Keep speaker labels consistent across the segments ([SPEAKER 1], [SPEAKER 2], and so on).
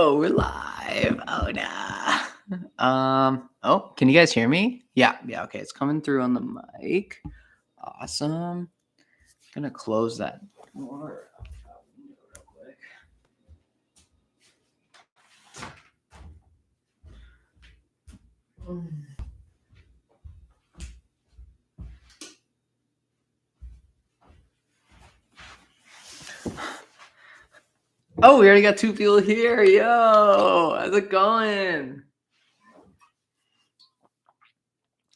[SPEAKER 1] Oh, we're live. Oh, nah. Oh, can you guys hear me? Yeah, okay. It's coming through on the mic. Awesome. Gonna close that door. Oh, we already got two people here. Yo, how's it going?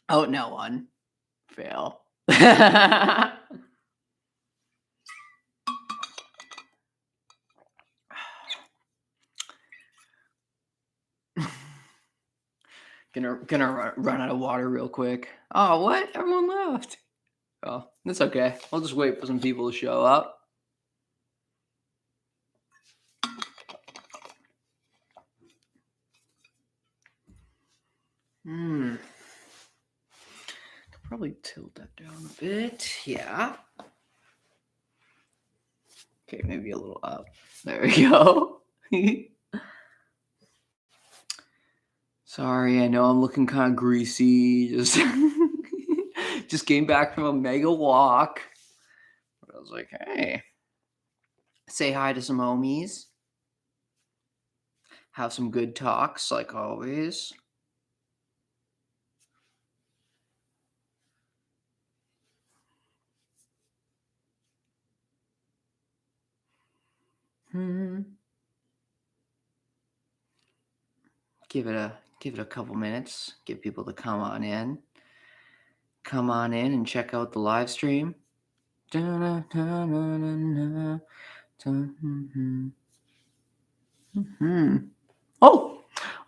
[SPEAKER 1] Oh, no one. Fail. Gonna run out of water real quick. Oh, what? Everyone left. Oh, that's okay. I'll just wait for some people to show up. Probably tilt that down a bit. Yeah. Okay, maybe a little up. There we go. Sorry, I know I'm looking kind of greasy. Just came back from a mega walk. I was like, hey, say hi to some homies. Have some good talks, like always. Give it a couple minutes. Get people to come on in. Come on in and check out the live stream. Oh,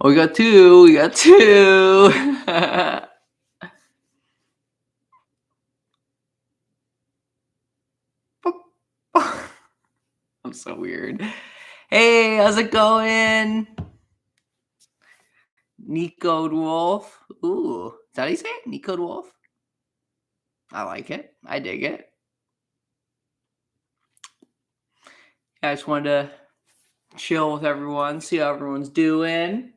[SPEAKER 1] we got two. I'm so weird. Hey, how's it going? Nico Wolf. Ooh, is that how you say it? Nico Wolf? I like it. I dig it. I just wanted to chill with everyone, see how everyone's doing.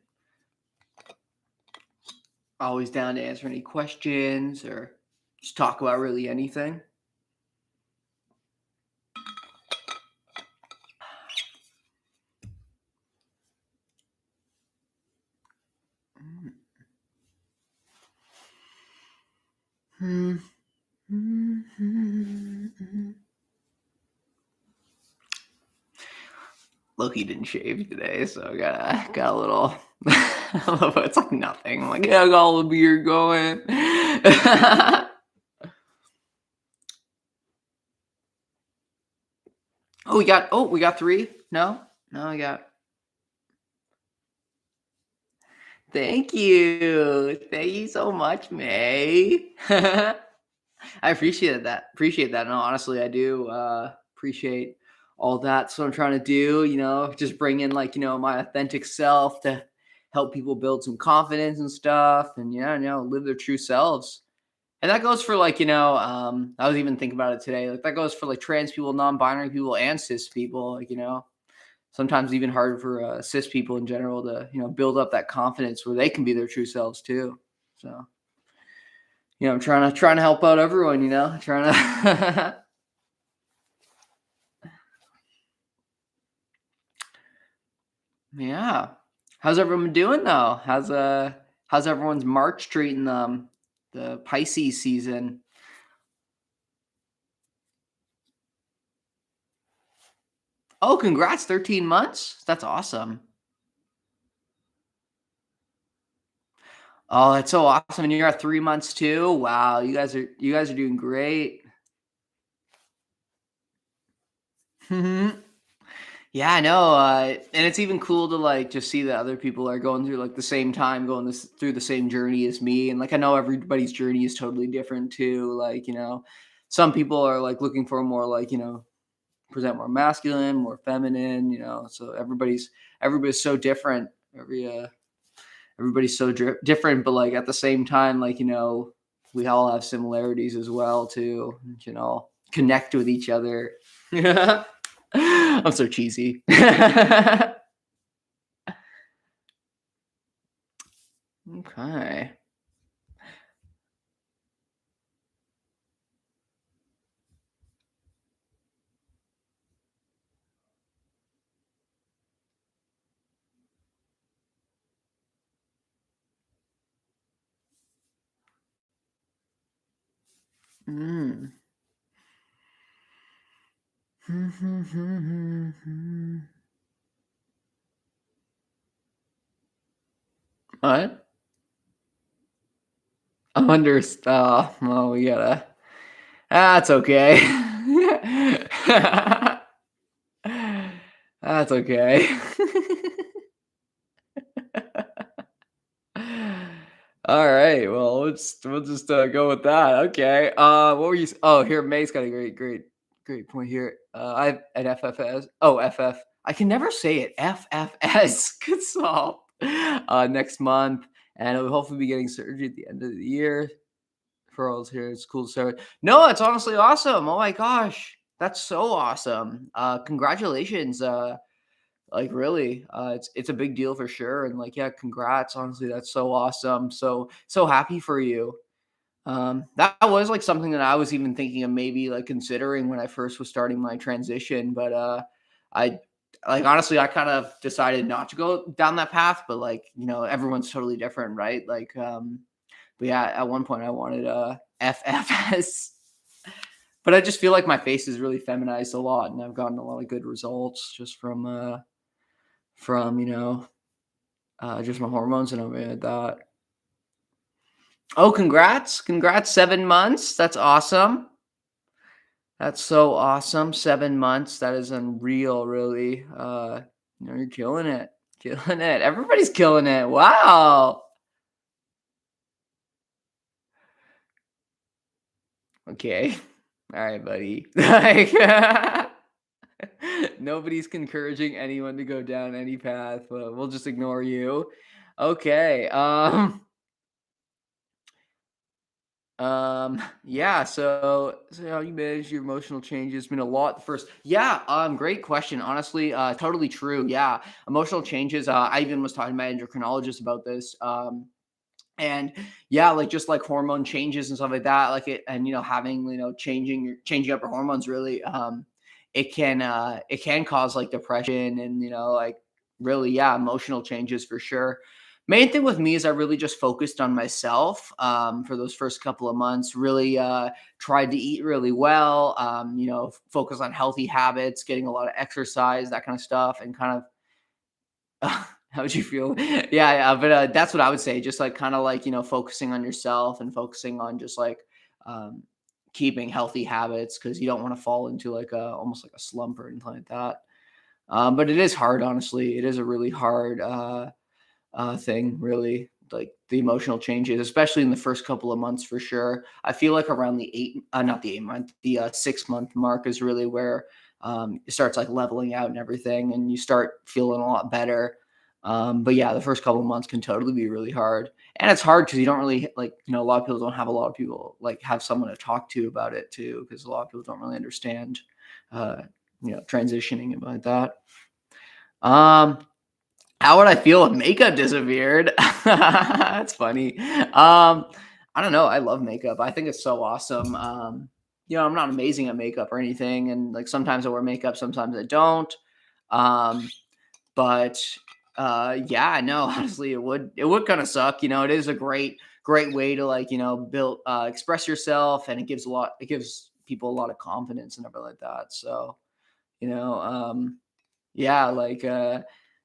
[SPEAKER 1] Always down to answer any questions or just talk about really anything. Loki didn't shave today, so I got a little. It's like nothing. I'm like, yeah, I got all the beard going. we got three. No, I got. Thank you so much, May. I appreciate that. No, honestly, I do appreciate all that. So I'm trying to do, just bring in my authentic self to help people build some confidence and stuff, and live their true selves. And that goes for I was even thinking about it today. That goes for trans people, non-binary people, and cis people. Sometimes even hard for cis people in general to build up that confidence where they can be their true selves too. So I'm trying to help out everyone. Trying to. Yeah. How's everyone doing though? How's everyone's March treating them? The Pisces season. Oh, congrats, 13 months. That's awesome. Oh, that's so awesome. And you're at 3 months too. Wow, you guys are doing great. Yeah, I know. And it's even cool to just see that other people are going through the same time, through the same journey as me. And I know everybody's journey is totally different too. Some people are looking for more present more masculine, more feminine, so everybody's so different. Everybody's so different, but at the same time, we all have similarities as well too, connect with each other. I'm so cheesy. Okay. Mm. What? Well, we gotta. That's okay. That's okay. All right. Well, we'll just go with that. Okay. What were you? Oh, here, May's got a great point here. I have an FFS. Oh, FF. I can never say it. FFS could solve next month, and I'll hopefully be getting surgery at the end of the year. Pearls here. It's cool to start. No, it's honestly awesome. Oh my gosh, that's so awesome. Congratulations. Like really, it's a big deal for sure. And like, yeah, congrats. Honestly, that's so awesome. So happy for you. That was like something that I was even thinking of maybe like considering when I first was starting my transition. But I like honestly, I kind of decided not to go down that path. But like, everyone's totally different, right? Like, but yeah, at one point I wanted FFS. But I just feel like my face is really feminized a lot, and I've gotten a lot of good results just from just my hormones and everything like that. Oh, congrats, 7 months. That's awesome. That's so awesome. 7 months. That is unreal. Really. You're killing it. Killing it. Everybody's killing it. Wow. Okay. All right, buddy. Like, nobody's encouraging anyone to go down any path, but we'll just ignore you. Okay. Yeah, so how you manage your emotional changes been a lot first. Yeah, great question. Honestly, totally true. Yeah. Emotional changes. I even was talking to my endocrinologist about this. And yeah, like just like hormone changes and stuff like that, like it and having changing up your hormones really it can cause like depression and like really, yeah, emotional changes for sure. Main thing with me is I really just focused on myself for those first couple of months, really tried to eat really well, focus on healthy habits, getting a lot of exercise, that kind of stuff, and kind of how would you feel? Yeah, yeah, but, that's what I would say, just, like, kinda, like, focusing on yourself and focusing on just, like, um, keeping healthy habits because you don't wanna fall into, like, almost like a slump or anything like that. But it is hard, honestly. It is a really hard, thing, really, like, the emotional changes, especially in the first couple of months for sure. I feel like around the 8 not the 8-month, the, 6-month mark is really where, it starts, like, leveling out and everything, and you start feeling a lot better. But yeah, the first couple of months can totally be really hard, and it's hard because you don't really like, a lot of people don't have a lot of people, like, have someone to talk to about it too, because a lot of people don't really understand, uh, transitioning and like that. Um how would I feel if makeup disappeared? That's funny. I don't know. I love makeup. I think it's so awesome. I'm not amazing at makeup or anything, and like sometimes I wear makeup, sometimes I don't. Um, but yeah, no, honestly, it would kind of suck. It is a great way to like build express yourself, and it gives people a lot of confidence and everything like that. So you know, yeah, like,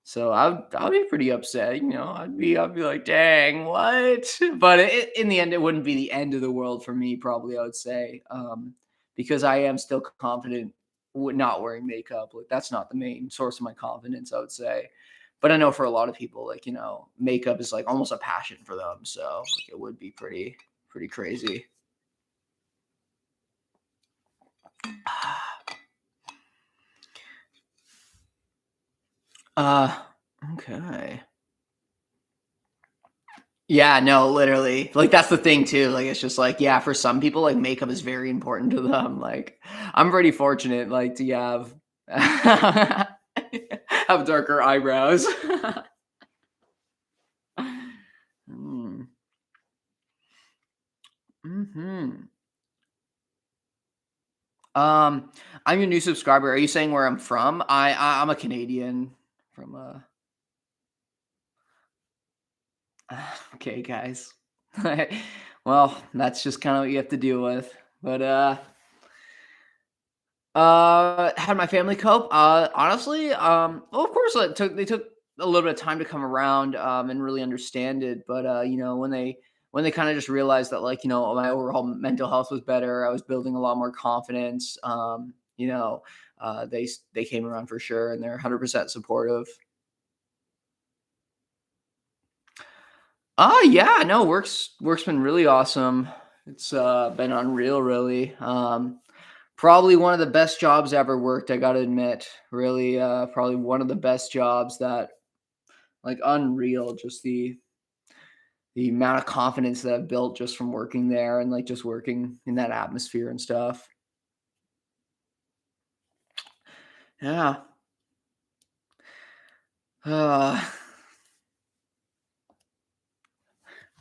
[SPEAKER 1] so I would be pretty upset, I'd be like, "Dang, what?" But in the end, it wouldn't be the end of the world for me, probably, I would say, because I am still confident with not wearing makeup. Like, that's not the main source of my confidence, I would say. But I know for a lot of people, like, makeup is like almost a passion for them. So like, it would be pretty crazy. Uh, okay. Yeah, no, literally. Like, that's the thing too, like, it's just like, yeah, for some people, like, makeup is very important to them, like, I'm pretty fortunate, like, to have have darker eyebrows. Hmm. Um, I'm your new subscriber. Are you saying where I'm from? I'm a Canadian from okay, guys. Well, that's just kind of what you have to deal with. But how did my family cope? Honestly, well, of course, they took a little bit of time to come around and really understand it. But when they kind of just realized that my overall mental health was better, I was building a lot more confidence. They came around for sure, and they're 100% supportive. Oh yeah, no, work's been really awesome. It's been unreal, really. Probably one of the best jobs I ever worked, I gotta admit. Really, probably one of the best jobs that like unreal, just the amount of confidence that I've built just from working there and like just working in that atmosphere and stuff. Yeah. Uh,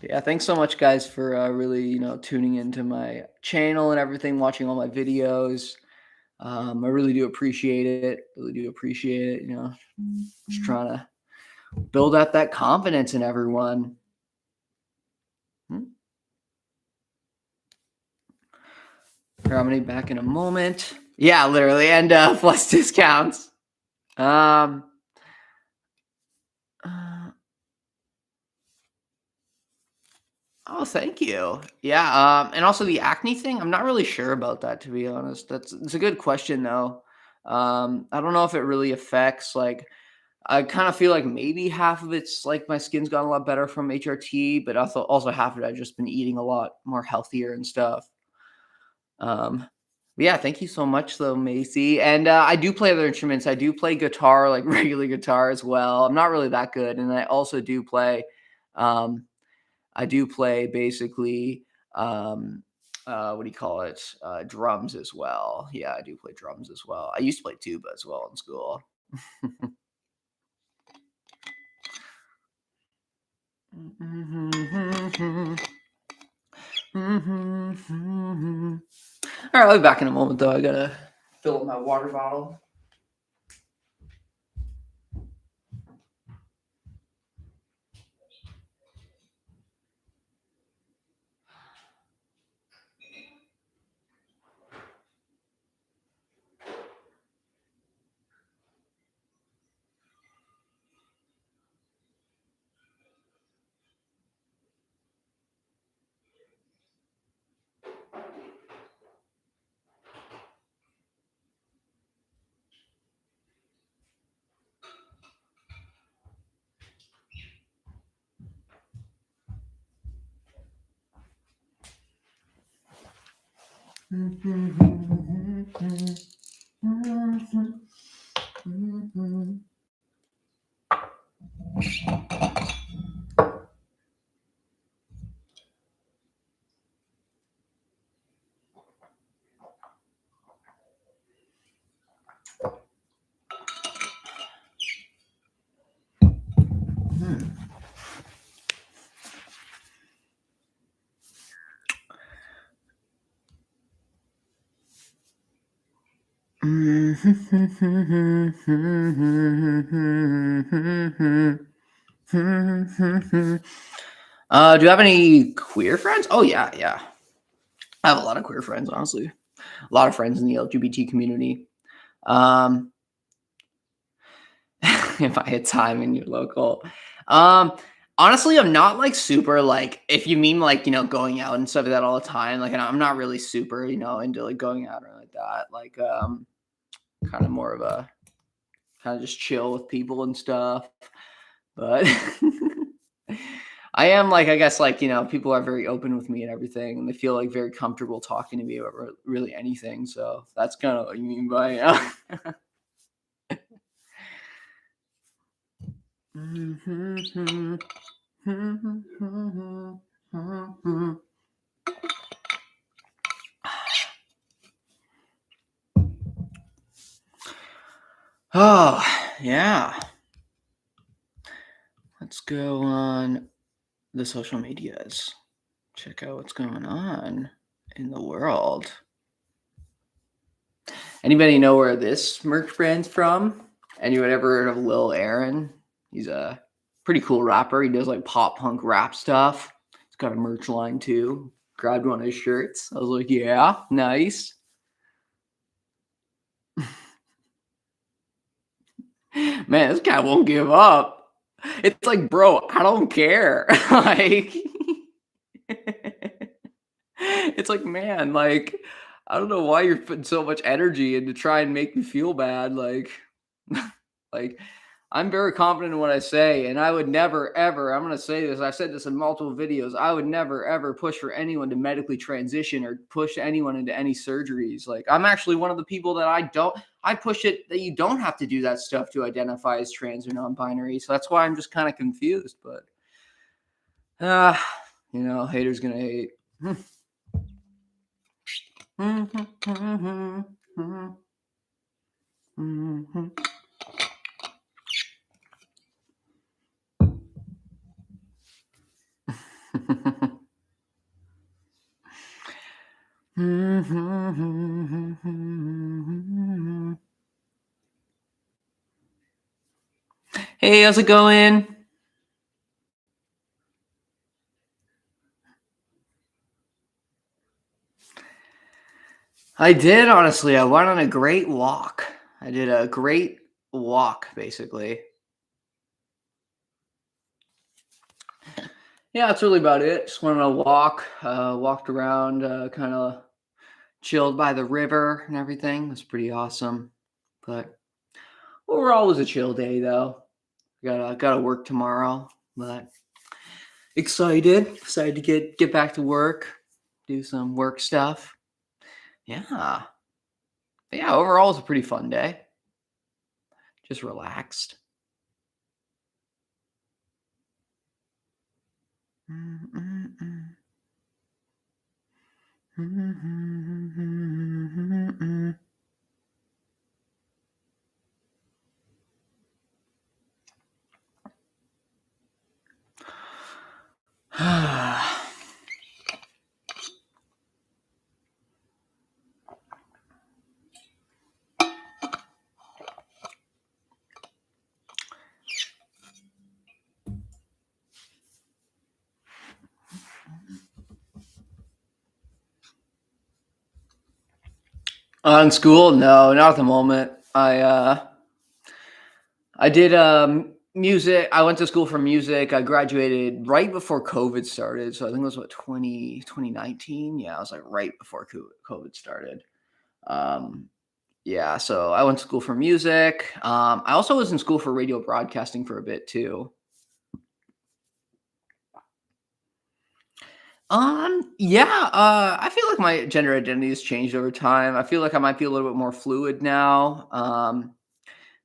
[SPEAKER 1] yeah, thanks so much guys for really, tuning into my channel and everything, watching all my videos. I really do appreciate it. Really do appreciate it, just trying to build up that confidence in everyone. Hmm. Here, I'm gonna be back in a moment. Yeah, literally, and plus discounts. Um, uh, oh, thank you. Yeah, and also the acne thing. I'm not really sure about that, to be honest. It's a good question though. I don't know if it really affects like. I kind of feel like maybe half of it's like my skin's gotten a lot better from HRT, but also half of it I've just been eating a lot more healthier and stuff. Um, yeah, thank you so much though, Macy. And I do play other instruments. I do play guitar, like regular guitar as well. I'm not really that good, and I also do play. Um, I do play basically. What do you call it? Drums as well. Yeah, I do play drums as well. I used to play tuba as well in school. All right, I'll be back in a moment though. I gotta fill up my water bottle. Do you have any queer friends? Oh yeah, yeah. I have a lot of queer friends, honestly. A lot of friends in the LGBT community. Um, if I had time in your local. Um, honestly, I'm not like super like if you mean like going out and stuff like that all the time. Like, and I'm not really super into like going out or like that. Like, kind of more of a kind of just chill with people and stuff. But I am like, I guess, like, people are very open with me and everything, and they feel like very comfortable talking to me about really anything. So that's kind of what you mean by, Oh, yeah. Let's go on the social medias. Check out what's going on. in the world? Anybody know where this merch brand's from? Anyone ever heard of Lil Aaron? He's a pretty cool rapper. He does like pop punk rap stuff. He's got a merch line too. Grabbed one of his shirts. I was like, yeah, nice. Man, this guy won't give up. It's like, bro, I don't care. Like, it's like, man, like, I don't know why you're putting so much energy in to try and make me feel bad. Like, like, I'm very confident in what I say, and I would never, ever, I'm going to say this, I've said this in multiple videos, I would never, ever push for anyone to medically transition or push anyone into any surgeries. Like, I'm actually one of the people that I push it that you don't have to do that stuff to identify as trans or non-binary. So that's why I'm just kind of confused, but, haters going to hate. Hey, how's it going? I did, honestly. I went on a great walk. I did a great walk, basically. Yeah, that's really about it. Just went on a walk, walked around, kind of chilled by the river and everything. It was pretty awesome. But overall, it was a chill day, though. Gotta work tomorrow, but excited to get back to work, do some work stuff. Yeah. But yeah, overall, it was a pretty fun day. Just relaxed. On school? No, not at the moment. I did music. I went to school for music. I graduated right before COVID started. So I think it was 2019. Yeah, it was like right before COVID started. Yeah, so I went to school for music. I also was in school for radio broadcasting for a bit too. Yeah, I feel like my gender identity has changed over time. I feel like I might be a little bit more fluid now.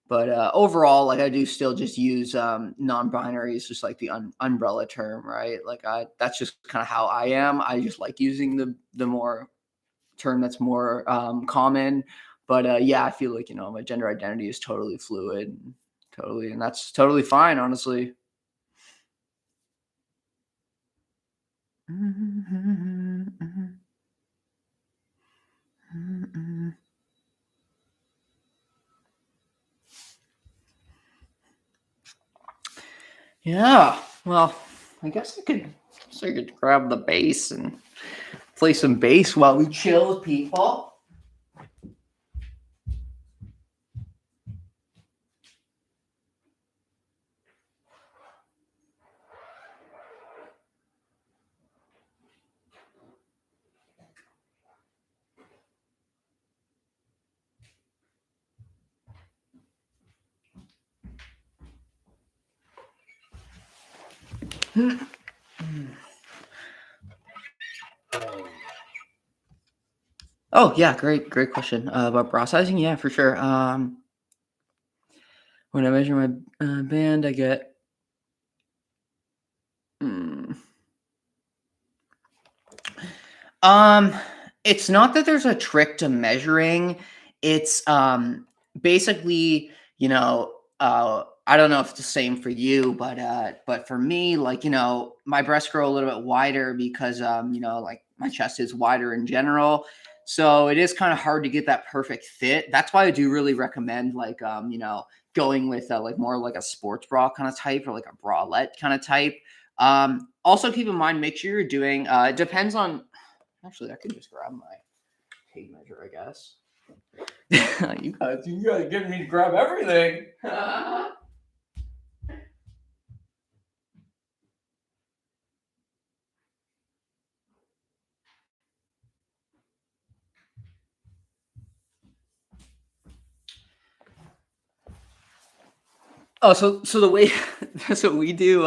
[SPEAKER 1] But overall, like I do still just use non-binary is just like the umbrella term, right? Like that's just kind of how I am. I just like using the more term that's more common. But yeah, I feel like my gender identity is totally fluid, totally, and that's totally fine, honestly. Yeah, well, I guess I could grab the bass and play some bass while we chill with people. Oh yeah, great question about bra sizing. Yeah, for sure. When I measure my band, I get. Hmm. Um, it's not that there's a trick to measuring. It's basically, I don't know if it's the same for you, but for me, like, my breasts grow a little bit wider because like my chest is wider in general. So it is kind of hard to get that perfect fit. That's why I do really recommend like going with like more like a sports bra kind of type or like a bralette kind of type. Also keep in mind, make sure you're doing it depends on actually I could just grab my tape measure, I guess. you guys getting me to grab everything. Oh, so the way that's what we do.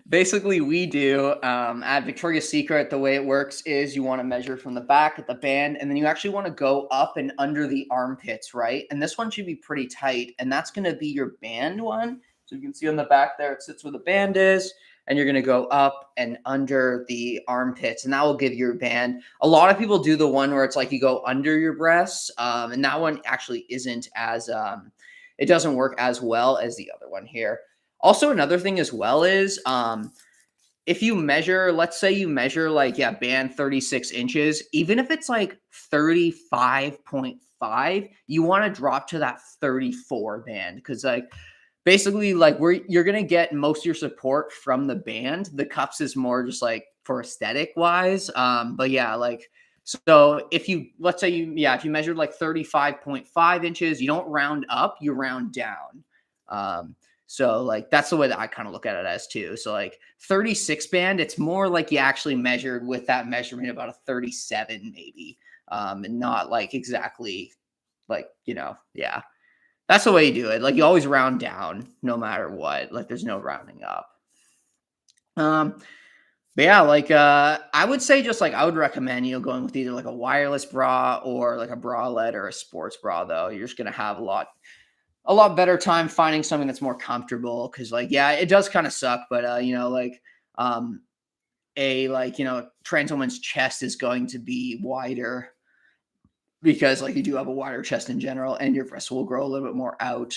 [SPEAKER 1] Basically, we do at Victoria's Secret. The way it works is you want to measure from the back at the band, and then you actually want to go up and under the armpits, right? And this one should be pretty tight, and that's going to be your band one. So you can see on the back there, it sits where the band is, and you're going to go up and under the armpits, and that will give your band. A lot of people do the one where it's like you go under your breasts, and that one actually isn't as it doesn't work as well as the other one here. Also, another thing as well is if you measure, let's say you measure like, band 36 inches, even if it's like 35.5, you want to drop to that 34 band. Cause like basically like you're going to get most of your support from the band. The cups is more just like for aesthetic wise. But yeah, like, so if you, let's say if you measured like 35.5 inches, you don't round up, you round down. So like, that's the way that I kind of look at it as too. So like 36 band, it's more like you actually measured with that measurement about a 37 maybe, and not like exactly like, that's the way you do it. Like you always round down no matter what, like there's no rounding up. But yeah, like I would say just like I would recommend going with either like a wireless bra or like a bralette or a sports bra though. You're just gonna have a lot better time finding something that's more comfortable because like it does kind of suck, but trans woman's chest is going to be wider because like you do have a wider chest in general and your breasts will grow a little bit more out.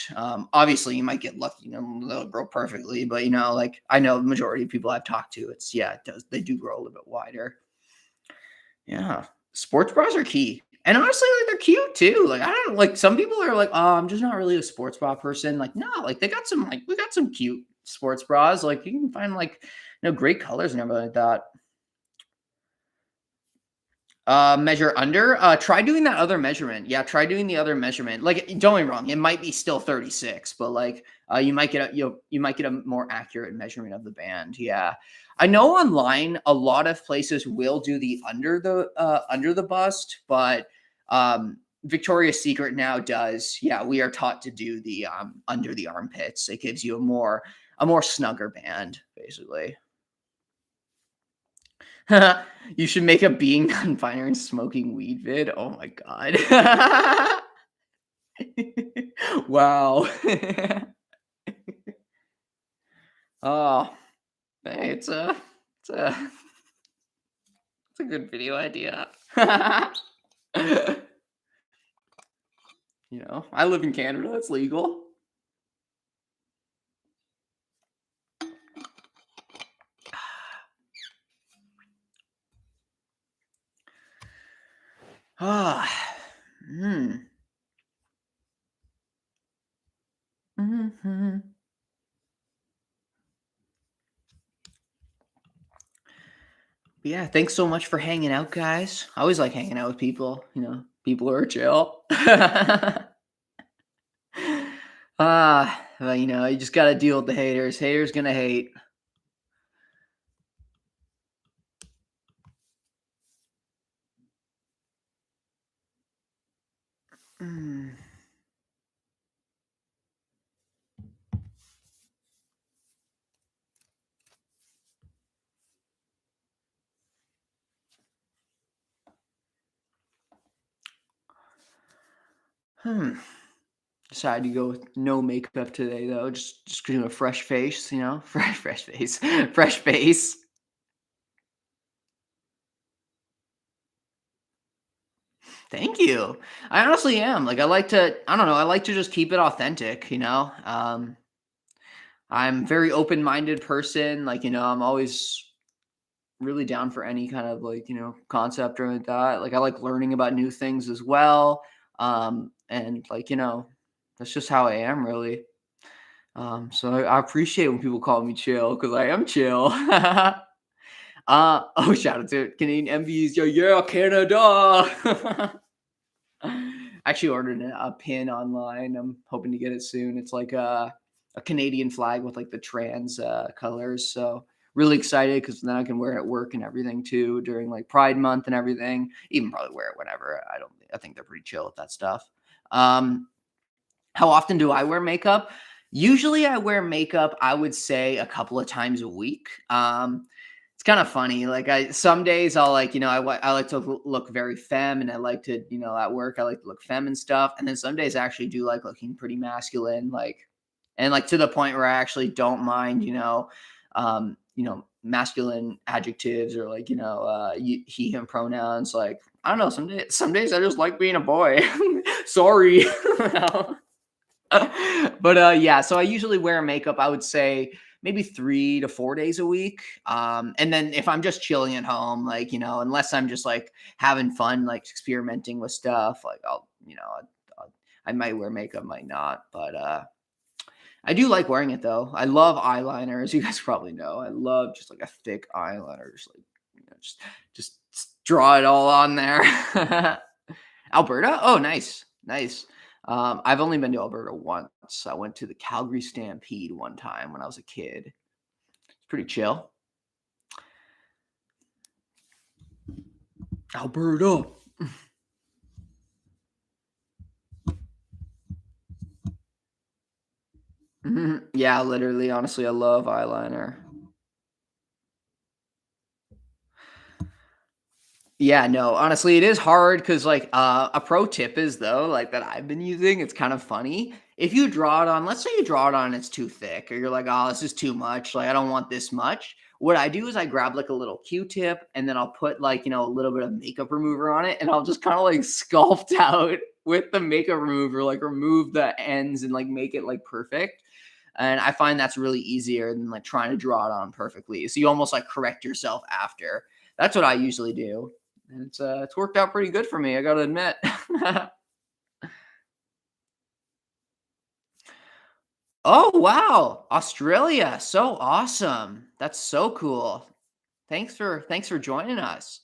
[SPEAKER 1] Obviously you might get lucky, they'll grow perfectly, but like I know the majority of people I've talked to, they do grow a little bit wider. Yeah. Sports bras are key. And honestly, like they're cute too. Like I don't like some people are like, oh, I'm just not really a sports bra person. Like, no, like we got some cute sports bras. Like you can find like great colors and everything like that. Measure under. Try doing that other measurement. Yeah, try doing the other measurement. Like, don't get me wrong, it might be still 36, but like, you might get a more accurate measurement of the band. Yeah, I know online a lot of places will do the under the bust, but Victoria's Secret now does. Yeah, we are taught to do the under the armpits. It gives you a more snugger band, basically. You should make a being non-binary and smoking weed vid. Oh my god. Wow. Oh, hey, it's a good video idea. I live in Canada. It's legal. Mm-hmm. Yeah, thanks so much for hanging out, guys. I always like hanging out with people. People who are chill. Well, you just gotta deal with the haters. Haters gonna hate. Mm. Decided to go with no makeup today, though. Just doing a fresh face, fresh face, fresh face. Thank you. I honestly am. Like, I like to. I don't know. I like to just keep it authentic. I'm a very open-minded person. Like, I'm always really down for any kind of like, concept or like that. Like I like learning about new things as well. And like, that's just how I am really. So I appreciate when people call me chill because I am chill. Oh, shout out to Canadian MVs. Yo, yeah, Canada. I actually ordered a pin online. I'm hoping to get it soon. It's like a Canadian flag with like the trans colors. So really excited because then I can wear it at work and everything too during like Pride Month and everything. Even probably wear it whenever. I think they're pretty chill with that stuff. Um, how often do I wear makeup? Usually I wear makeup, I would say a couple of times a week. It's kind of funny. Like some days I'll like, I like to look very femme and I like to, at work, I like to look femme and stuff. And then some days I actually do like looking pretty masculine, like, and like to the point where I actually don't mind, masculine adjectives or like, he, him pronouns. Like, I don't know. Some days I just like being a boy. Sorry. But yeah, so I usually wear makeup, I would say maybe 3 to 4 days a week. And then if I'm just chilling at home, like, unless I'm just like having fun, like experimenting with stuff, like I might wear makeup, might not. But I do like wearing it though. I love eyeliner, as you guys probably know. I love just like a thick eyeliner, just like, just draw it all on there. Alberta? Oh, nice. Nice. I've only been to Alberta once. I went to the Calgary Stampede one time when I was a kid. It's pretty chill. Alberta. Yeah, literally, honestly, I love eyeliner. Yeah, no, honestly, it is hard because, like, a pro tip is though, like that I've been using, it's kind of funny. If you draw it on, let's say you draw it on and it's too thick, or you're like, oh, this is too much. Like, I don't want this much. What I do is I grab like a little Q-tip and then I'll put like, a little bit of makeup remover on it and I'll just kind of like sculpt out with the makeup remover, like remove the ends and like make it like perfect. And I find that's really easier than like trying to draw it on perfectly. So you almost like correct yourself after. That's what I usually do. And it's worked out pretty good for me, I gotta admit. Oh, wow! Australia, so awesome. That's so cool. Thanks for joining us.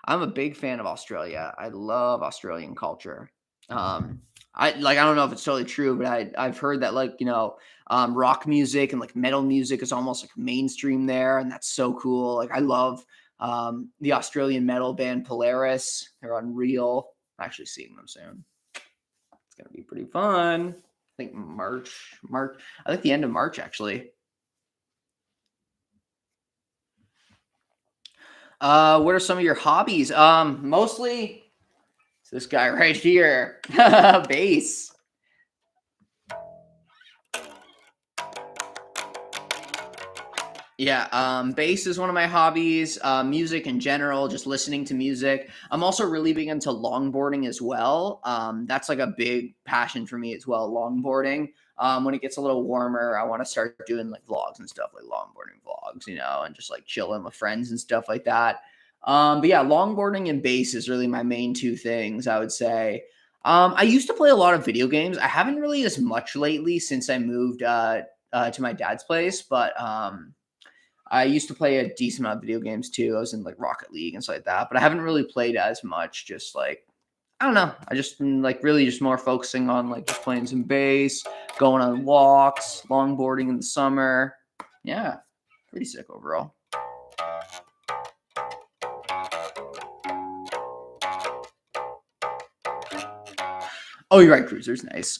[SPEAKER 1] I'm a big fan of Australia. I love Australian culture. Um, I don't know if it's totally true, but I've heard that like, rock music and like metal music is almost like mainstream there, and that's so cool. Like I love the Australian metal band Polaris. They're unreal. I'm actually seeing them soon. It's gonna be pretty fun. I think March. I think the end of March actually. What are some of your hobbies? Mostly it's this guy right here, bass. Yeah, bass is one of my hobbies. Music in general, just listening to music. I'm also really big into longboarding as well. That's like a big passion for me as well. Longboarding. When it gets a little warmer, I want to start doing like vlogs and stuff, like longboarding vlogs, and just like chilling with friends and stuff like that. But yeah, longboarding and bass is really my main two things, I would say. I used to play a lot of video games. I haven't really as much lately since I moved to my dad's place, but I used to play a decent amount of video games too. I was in like Rocket League and stuff like that, but I haven't really played as much. Just like I don't know. I just like really just more focusing on like just playing some bass, going on walks, longboarding in the summer. Yeah, pretty sick overall. Oh, you're right, cruisers, nice.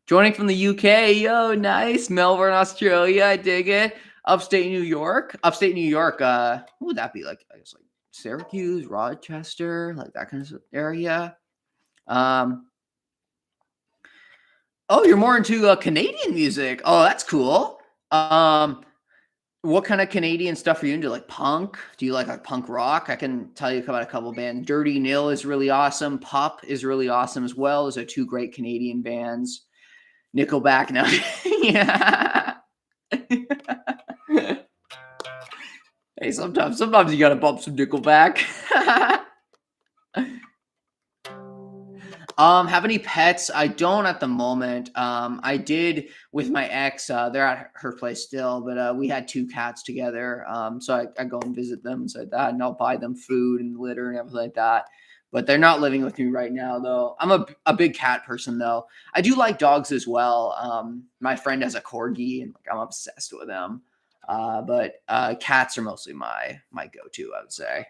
[SPEAKER 1] Joining from the UK, yo, nice. Melbourne, Australia, I dig it. Upstate New York. What would that be like? I guess like Syracuse, Rochester, like that kind of area. Um, oh, you're more into Canadian music. Oh, that's cool. Um, what kind of Canadian stuff are you into? Like punk? Do you like punk rock? I can tell you about a couple bands. Dirty Nil is really awesome. Pup is really awesome as well. Those are two great Canadian bands. Nickelback, no, yeah. Hey, sometimes you gotta bump some Nickelback. Have any pets? I don't at the moment. I did with my ex. They're at her place still, but we had 2 cats together. So I go and visit them and like that, and I'll buy them food and litter and everything like that. But they're not living with me right now, though. I'm a big cat person, though. I do like dogs as well. My friend has a corgi, and like, I'm obsessed with them. But cats are mostly my go-to, I would say.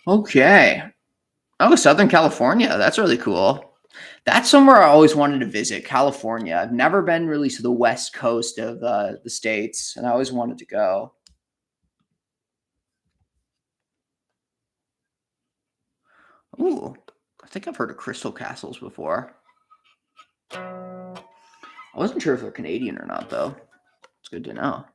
[SPEAKER 1] Okay. Oh, Southern California. That's really cool. That's somewhere I always wanted to visit, California. I've never been really to the west coast of the states, and I always wanted to go. Ooh, I think I've heard of Crystal Castles before. I wasn't sure if they're Canadian or not, though. It's good to know.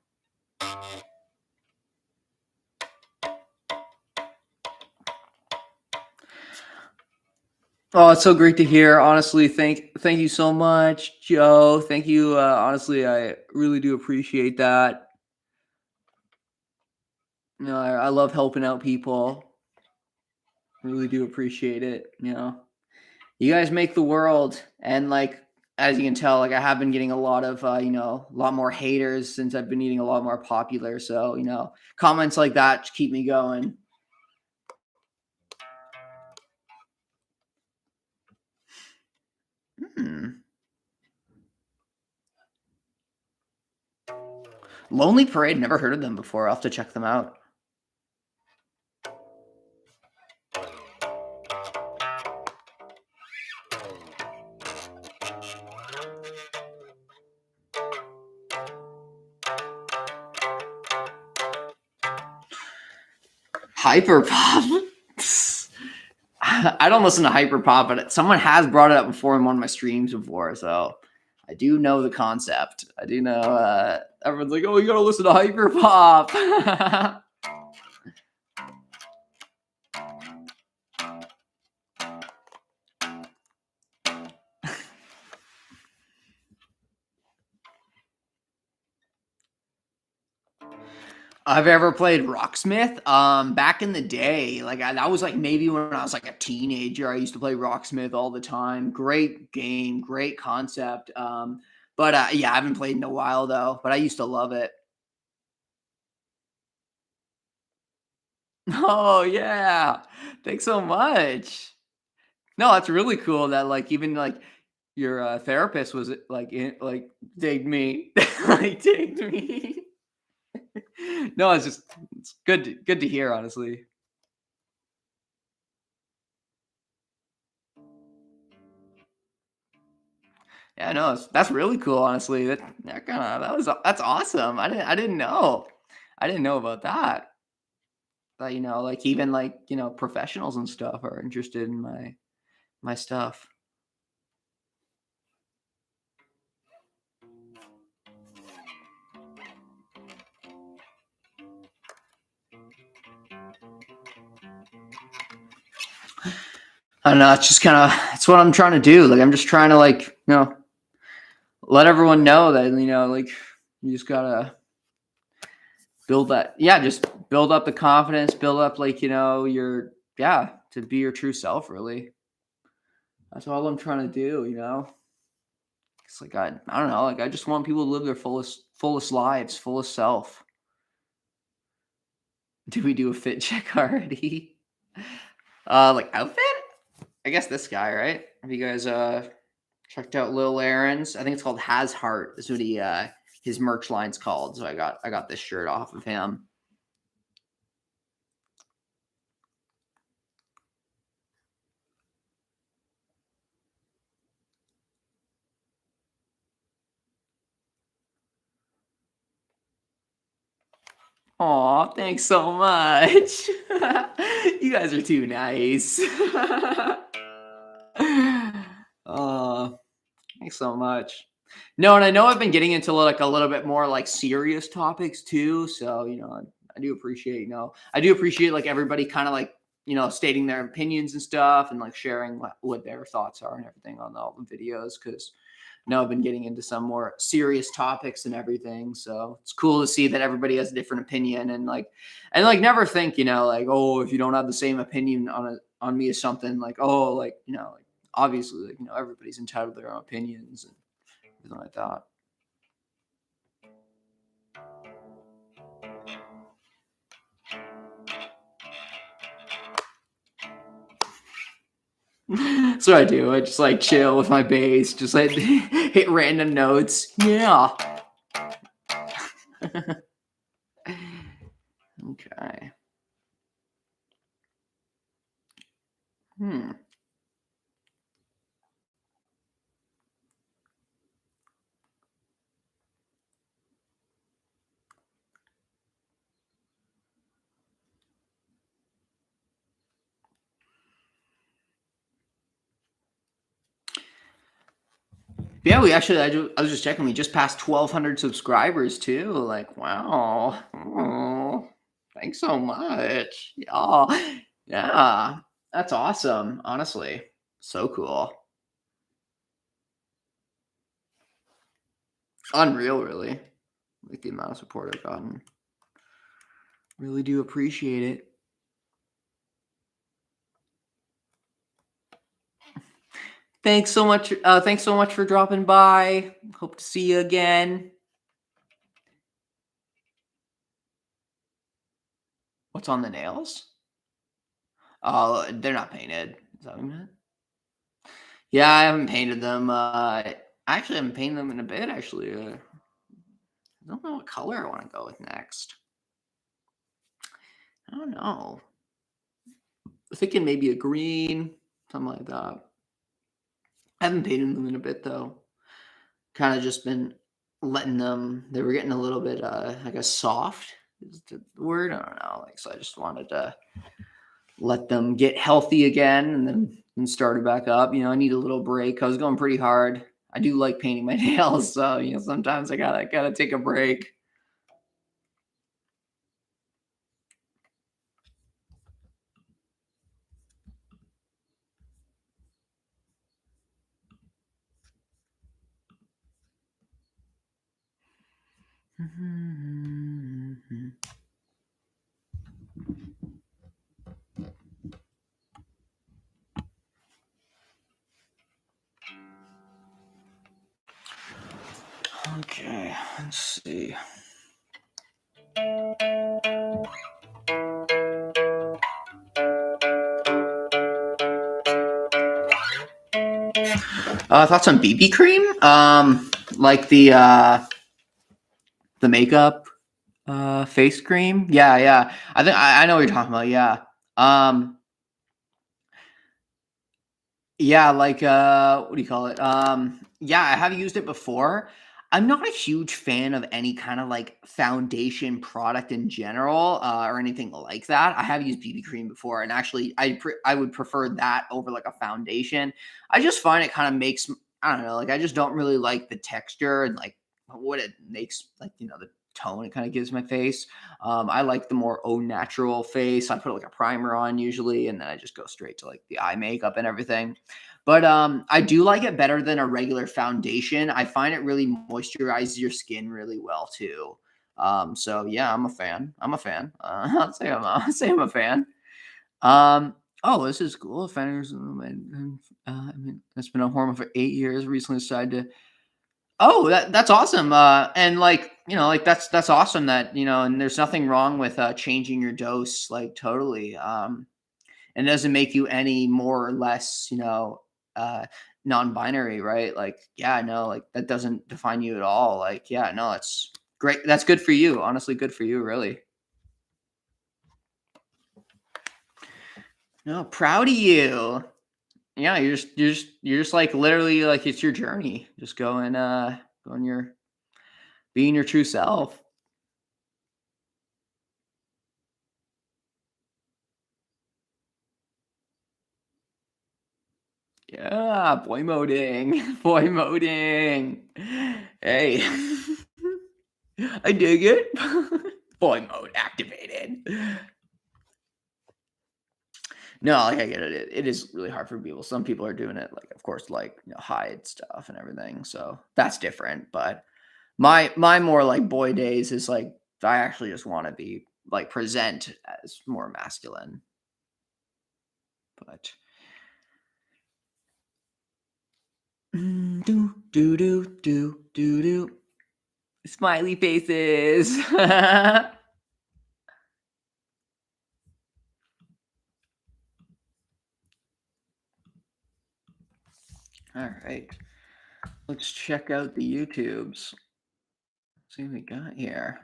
[SPEAKER 1] Oh, it's so great to hear. Honestly, thank you so much, Joe. Thank you. Honestly, I really do appreciate that. You know, I love helping out people. Really do appreciate it. You know, you guys make the world, and like as you can tell, like I have been getting a lot of a lot more haters since I've been getting a lot more popular. So comments like that keep me going. Hmm. Lonely Parade, never heard of them before. I'll have to check them out. Hyperpop. I don't listen to hyperpop, but someone has brought it up before in one of my streams before, so I do know the concept. I do know. Everyone's like, "Oh, you gotta listen to hyperpop." I've ever played Rocksmith. Back in the day, like that was like maybe when I was like a teenager. I used to play Rocksmith all the time. Great game, great concept. But yeah, I haven't played in a while though. But I used to love it. Oh yeah, thanks so much. No, that's really cool that like even like your therapist was like digged me, like digged me. No, it's good to hear, honestly. Yeah, no, that's really cool, honestly. That's awesome. I didn't know. I didn't know about that. That like even like professionals and stuff are interested in my stuff. I don't know. It's just kind of it's what I'm trying to do. Like I'm just trying to like let everyone know that like you just gotta build that. Yeah, just build up the confidence. Build up like your to be your true self. Really, that's all I'm trying to do. It's like I don't know. Like I just want people to live their fullest lives, fullest self. Did we do a fit check already? Like outfit? I guess this guy, right? Have you guys checked out Lil Aaron's? I think it's called Has Heart. This is what he his merch line's called. So I got this shirt off of him. Aw, thanks so much. You guys are too nice. Oh, thanks so much. No, and I know I've been getting into like a little bit more like serious topics too. So, I do appreciate, I do appreciate like everybody kind of like stating their opinions and stuff, and like sharing what their thoughts are and everything on all the videos. Because I've been getting into some more serious topics and everything. So it's cool to see that everybody has a different opinion, and never think, like, oh, if you don't have the same opinion on me as something, like, oh, like, like, obviously, like, everybody's entitled to their own opinions and everything like that. So I do. I just like chill with my bass, just like hit random notes. Yeah. Okay. Hmm. Yeah, I was just checking. We just passed 1,200 subscribers too. Like, wow. Oh, thanks so much. Yeah. Yeah. That's awesome. Honestly. So cool. Unreal, really. Like the amount of support I've gotten. Really do appreciate it. Thanks so much. Thanks so much for dropping by. Hope to see you again. What's on the nails? Oh, they're not painted. Is that what you meant? Yeah, I haven't painted them. I actually haven't painted them in a bit. Actually, I don't know what color I want to go with next. I don't know. I'm thinking maybe a green, something like that. I haven't painted them in a bit though. Kind of just been letting them. They were getting a little bit, I guess, soft is the word. I don't know. Like, so I just wanted to let them get healthy again, and then start it back up. I need a little break. I was going pretty hard. I do like painting my nails, so sometimes I gotta take a break. Okay, let's see. Thoughts on BB cream? Like the makeup face cream. Yeah. I think I know what you're talking about. Yeah. Yeah, like, what do you call it? Yeah, I have used it before. I'm not a huge fan of any kind of like foundation product in general, or anything like that. I have used BB cream before, and actually, I would prefer that over like a foundation. I just find it kind of makes, I don't know, like I just don't really like the texture and like what it makes, like, the tone it kind of gives my face. I like the more au natural face. I put like a primer on usually, and then I just go straight to like the eye makeup and everything. But I do like it better than a regular foundation. I find it really moisturizes your skin really well too. So yeah, I'm a fan. I'm a fan. I'll say I'm a fan. Oh, this is cool. Offenders, I mean, it's been a hormone for 8 years. Recently decided to. Oh, that's awesome. And like, like that's awesome that, and there's nothing wrong with changing your dose, like totally. And it doesn't make you any more or less, uh non-binary, right? Like, yeah, no, like that doesn't define you at all. Like, yeah, no, that's great. That's good for you. Honestly, good for you, really. No, proud of you. Yeah, you're just like literally like it's your journey. Just going your being your true self. Yeah, boy moding. Boy moding. Hey. I dig it. Boy mode activated. No, like, I get it. It is really hard for people. Some people are doing it, like, of course, like, hide stuff and everything, so that's different, but my more, like, boy days is, like, I actually just wanna be, like, present as more masculine, but do, do, do, do, do, do. Smiley faces. Alright, let's check out the YouTubes. See what we got here.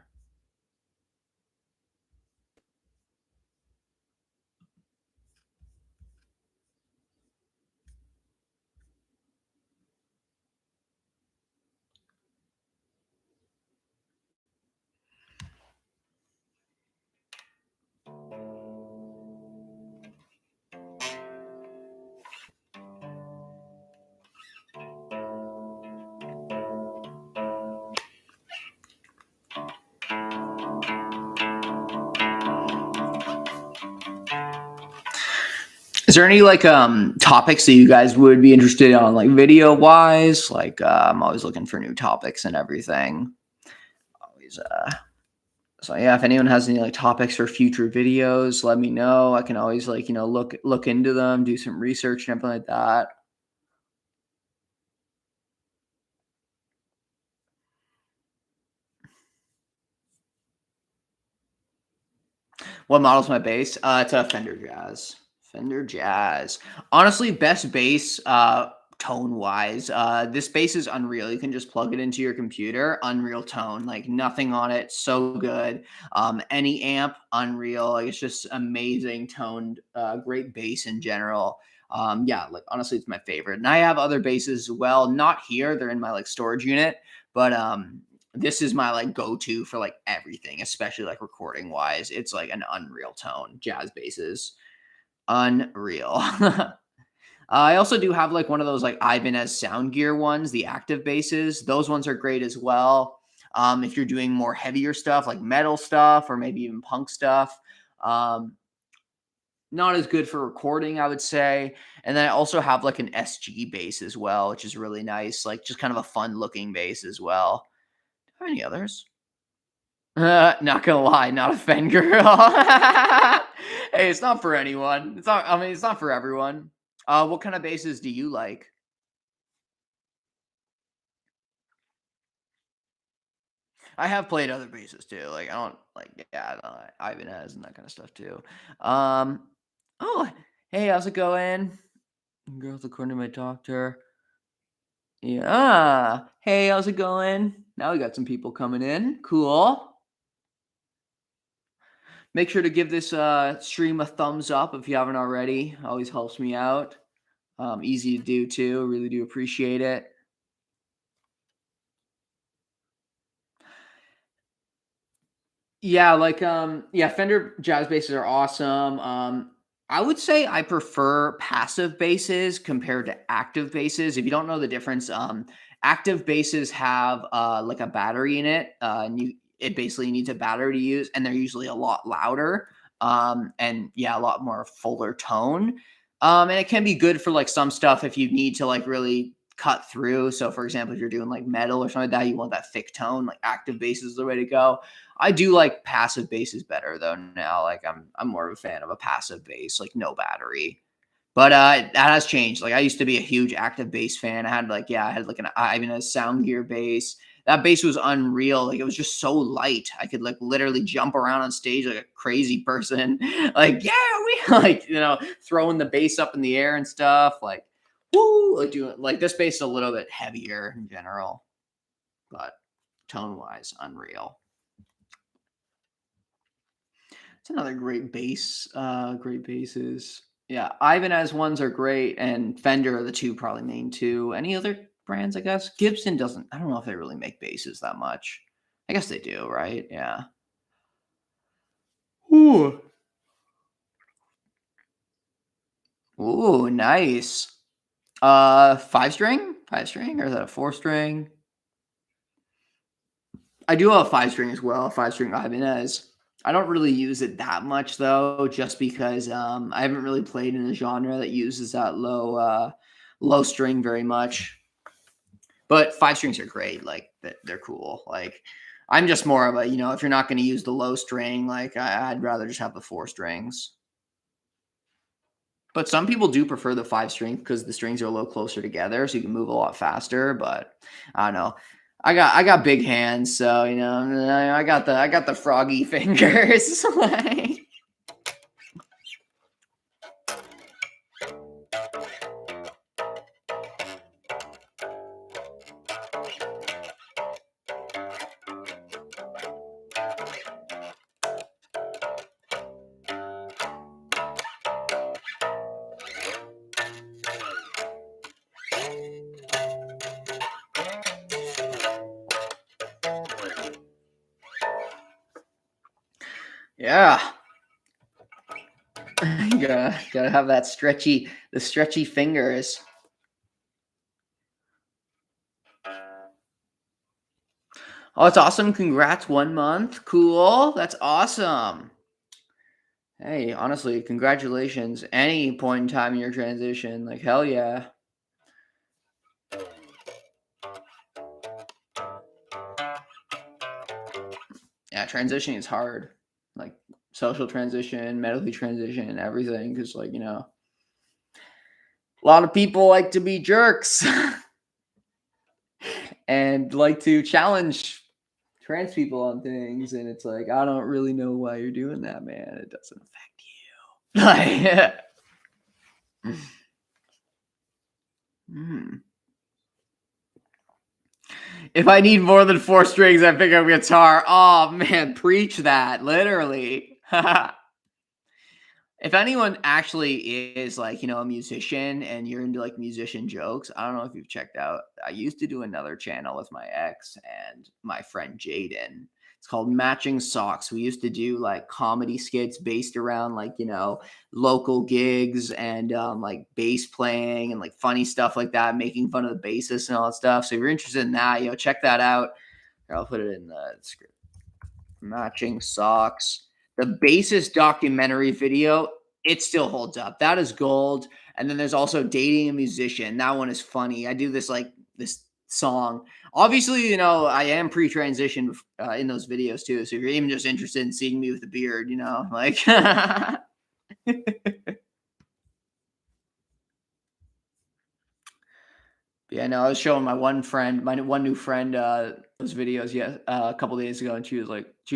[SPEAKER 1] Is there any like topics that you guys would be interested on, like video wise? Like I'm always looking for new topics and everything. Always so yeah, if anyone has any like topics for future videos, let me know. I can always like, look into them, do some research and everything like that. What model's my bass? It's a Fender Jazz. Fender Jazz. Honestly, best bass tone wise. This bass is unreal. You can just plug it into your computer. Unreal tone, like nothing on it. So good. Any amp, unreal. Like it's just amazing toned, great bass in general. Yeah, like honestly, it's my favorite. And I have other basses as well. Not here. They're in my like storage unit, but this is my like go-to for like everything, especially like recording wise. It's like an unreal tone. Jazz basses, unreal. I also do have like one of those like Ibanez Sound Gear ones, the active basses. Those ones are great as well. If you're doing more heavier stuff like metal stuff or maybe even punk stuff. Um, Not as good for recording, I would say. And then I also have like an SG bass as well, which is really nice. Like just kind of a fun looking bass as well. Are any others? Not gonna lie, not a fan girl. Hey, it's not for anyone. It's not. I mean, it's not for everyone. What kind of basses do you like? I have played other basses too. Like I don't like. Yeah, I don't like Ibanez and that kind of stuff too. Um. Oh, hey, how's it going? Girls, according to my doctor. Yeah. Hey, how's it going? Now we got some people coming in. Cool. Make sure to give this stream a thumbs up if you haven't already. Always helps me out. Easy to do too. Really do appreciate it. Yeah, like yeah, Fender jazz basses are awesome. I would say I prefer passive basses compared to active basses. If you don't know the difference, active basses have like a battery in it, and it basically needs a battery to use, and they're usually a lot louder. And yeah, a lot more fuller tone. And it can be good for like some stuff if you need to like really cut through. So for example, if you're doing like metal or something like that, you want that thick tone, like active bass is the way to go. I do like passive basses better though now. Like I'm more of a fan of a passive bass, like no battery. But that has changed. Like I used to be a huge active bass fan. I had like an I mean a sound gear bass. That bass was unreal. Like it was just so light. I could like literally jump around on stage like a crazy person. Like, yeah, we like, throwing the bass up in the air and stuff. Like, woo, like doing like this bass is a little bit heavier in general, but tone wise, unreal. It's another great bass, great basses. Yeah, Ibanez ones are great, and Fender are the two probably main two. Any other brands, I guess? Gibson doesn't. I don't know if they really make basses that much. I guess they do, right? Yeah. Ooh. Ooh, nice. Five string? Five string? Or is that a four string? I do have a five string as well, a five string Ibanez. I don't really use it that much though, just because I haven't really played in a genre that uses that low string very much. But 5 strings are great. Like they're cool. Like I'm just more of a, if you're not going to use the low string, like I'd rather just have the 4 strings. But some people do prefer the 5 string because the strings are a little closer together, so you can move a lot faster. But I don't know. I got big hands, so I got the froggy fingers. Like, yeah, you gotta have the stretchy fingers. Oh, it's awesome! Congrats, 1 month. Cool. That's awesome. Hey, honestly, congratulations. Any point in time in your transition, like hell yeah. Yeah, transitioning is hard. Like social transition, medically transition, everything. Because a lot of people like to be jerks and like to challenge trans people on things, and it's like I don't really know why you're doing that, man. It doesn't affect you. Like, hmm. If I need more than 4 strings, I pick up guitar. Oh man, preach that, literally. If anyone actually is like, a musician and you're into like musician jokes, I don't know if you've checked out. I used to do another channel with my ex and my friend Jaden. It's called Matching Socks. We used to do like comedy skits based around like, local gigs and like bass playing and like funny stuff like that, making fun of the bassist and all that stuff. So if you're interested in that, check that out. Here, I'll put it in the script. Matching Socks. The bassist documentary video, it still holds up. That is gold. And then there's also Dating a Musician. That one is funny. I do this song. Obviously, I am pre-transitioned in those videos too. So if you're even just interested in seeing me with a beard, like yeah, no, I was showing my one new friend, those videos, a couple days ago, and she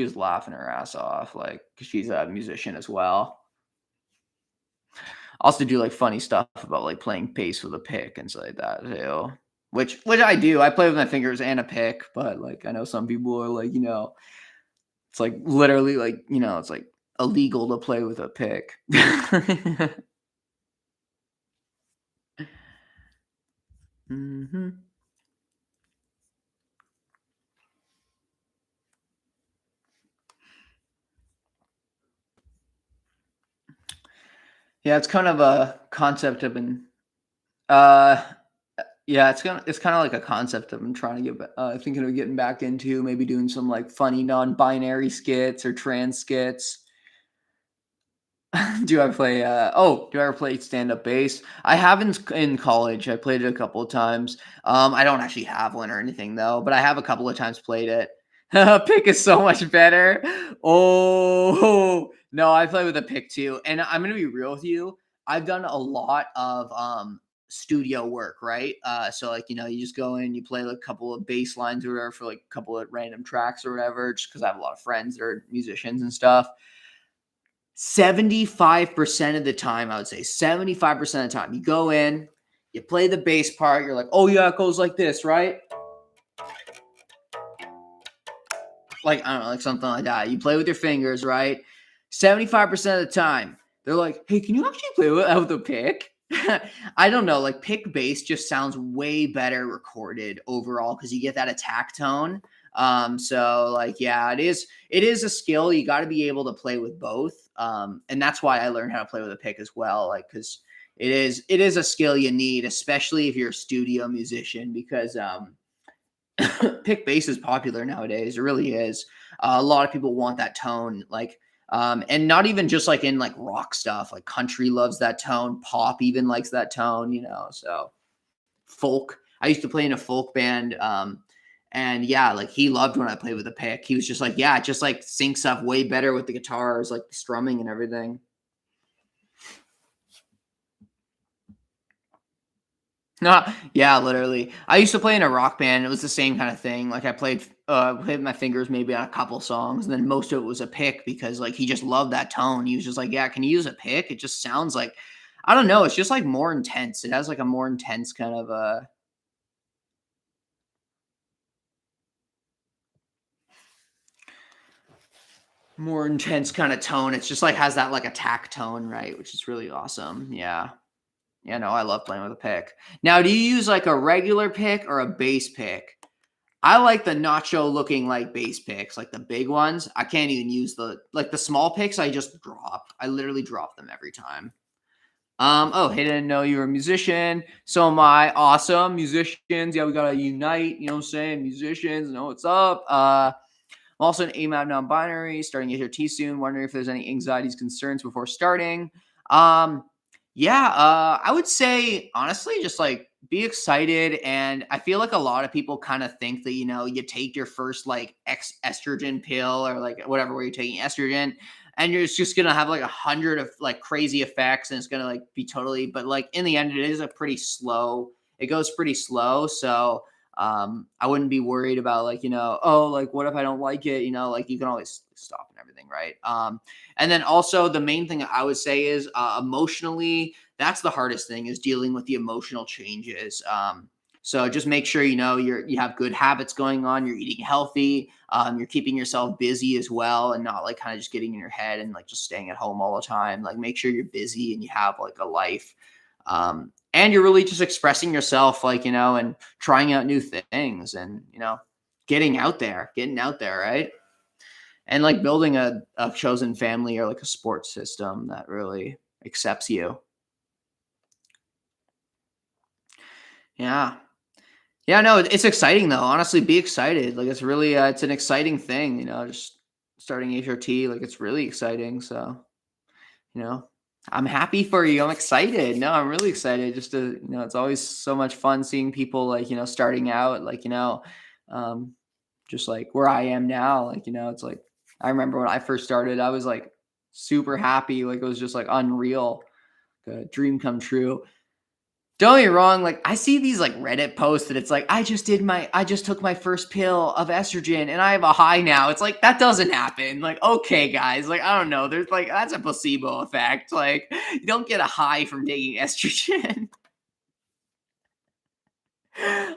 [SPEAKER 1] was laughing her ass off, like, because she's a musician as well. I also do like funny stuff about like playing bass with a pick and stuff like that too. Which I do. I play with my fingers and a pick, but like I know some people are like, it's like literally like, it's like illegal to play with a pick. hmm Yeah, it's kind of a concept I've been uh yeah, it's kind of like a concept I've been trying to thinking of getting back into, maybe doing some like funny non-binary skits or trans skits. Do I ever play stand-up bass? I haven't in college. I played it a couple of times. I don't actually have one or anything though, but I have a couple of times played it. Pick is so much better. Oh no, I play with a pick too. And I'm gonna be real with you. I've done a lot of studio work, right? So like, you just go in, you play like a couple of bass lines or whatever for like a couple of random tracks or whatever, just because I have a lot of friends that are musicians and stuff. 75% of the time, I would say 75% of the time, you go in, you play the bass part, you're like, oh yeah, it goes like this, right? Like, I don't know, like something like that. You play with your fingers, right? 75% of the time, they're like, hey, can you actually play with a pick? I don't know, like pick bass just sounds way better recorded overall because you get that attack tone. So like, yeah, it is a skill. You got to be able to play with both. And that's why I learned how to play with a pick as well. Like, because it is a skill you need, especially if you're a studio musician, because Pick bass is popular nowadays. It really is. A lot of people want that tone, like, and not even just like in like rock stuff. Like country loves that tone. Pop even likes that tone. So folk. I used to play in a folk band, and yeah, like he loved when I played with a pick. He was just like, yeah, it just like syncs up way better with the guitars, like the strumming and everything. Yeah, literally. I used to play in a rock band. It was the same kind of thing. Like I played my fingers maybe on a couple songs, and then most of it was a pick because like he just loved that tone. He was just like, "Yeah, can you use a pick?" It just sounds like I don't know. It's just like more intense. It has like a more intense kind of more intense kind of tone. It's just like has that like attack tone, right? Which is really awesome. Yeah. Yeah, no, I love playing with a pick. Now, do you use like a regular pick or a bass pick? I like the nacho looking like bass picks, like the big ones. I can't even use the small picks. I just drop. I literally drop them every time. Oh, hey, didn't know you were a musician. So am I. Awesome. Musicians. Yeah, we gotta unite, you know what I'm saying? Musicians, know what's up. I'm also an AMAB non-binary, starting HRT soon. Wondering if there's any anxieties, concerns before starting. Um, yeah, I would say honestly, just like be excited. And I feel like a lot of people kind of think that you take your first like estrogen pill or like whatever where you're taking estrogen, and you're just gonna have like 100 of like crazy effects, and it's gonna like be totally. But like in the end, it is a pretty slow. It goes pretty slow, so I wouldn't be worried about like oh, like what if I don't like it, like you can always stop and everything, right? And then also the main thing I would say is emotionally, that's the hardest thing, is dealing with the emotional changes. So just make sure you have good habits going on, you're eating healthy, you're keeping yourself busy as well, and not like kind of just getting in your head and like just staying at home all the time. Like make sure you're busy and you have like a life, and you're really just expressing yourself, like and trying out new things, and getting out there, right? And like building a chosen family or like a support system that really accepts you. Yeah. Yeah, no, it's exciting though. Honestly, be excited. Like it's really it's an exciting thing, just starting HRT, like it's really exciting. So, you know, I'm happy for you. I'm excited. No, I'm really excited just to, it's always so much fun seeing people like, starting out, like, um just like where I am now, like, it's like I remember when I first started, I was like super happy, like it was just like unreal, like a dream come true. Don't get me wrong, like I see these like Reddit posts that it's like I just took my first pill of estrogen and I have a high now. It's like that doesn't happen. Like, okay, guys, like I don't know. There's like that's a placebo effect. Like you don't get a high from taking estrogen.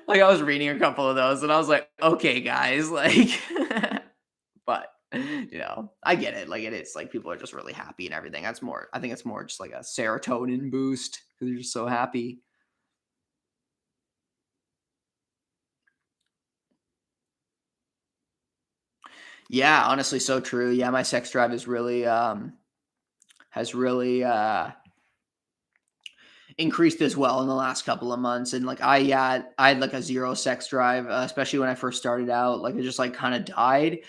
[SPEAKER 1] Like I was reading a couple of those and I was like, okay, guys, like but I get it. Like it is like people are just really happy and everything. I think it's more just like a serotonin boost because you're just so happy. Yeah, honestly, so true. Yeah, my sex drive is really has really increased as well in the last couple of months. And like I had like a zero sex drive, especially when I first started out. Like it just like kind of died.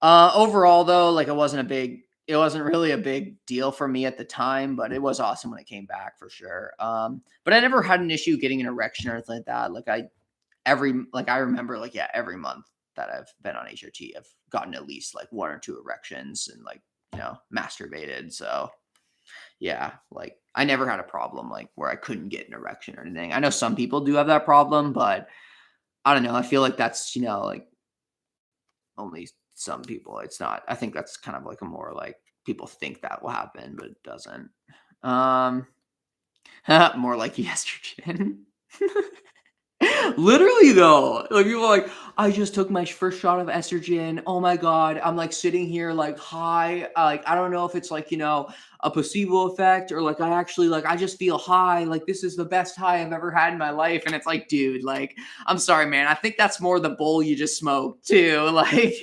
[SPEAKER 1] Overall though, like it wasn't really a big deal for me at the time, but it was awesome when it came back for sure. But I never had an issue getting an erection or anything like that. I remember like yeah, every month that I've been on HRT, I've gotten at least like one or two erections and like, masturbated. So yeah, like I never had a problem like where I couldn't get an erection or anything. I know some people do have that problem, but I don't know. I feel like that's, like only some people. It's not, I think that's kind of like a more like people think that will happen, but it doesn't. Um, more like estrogen. Literally though, like people are like, I just took my first shot of estrogen. Oh my god, I'm like sitting here like high. Like I don't know if it's like a placebo effect or like I actually like I just feel high. Like this is the best high I've ever had in my life. And it's like, dude, like I'm sorry, man. I think that's more the bowl you just smoked too. Like,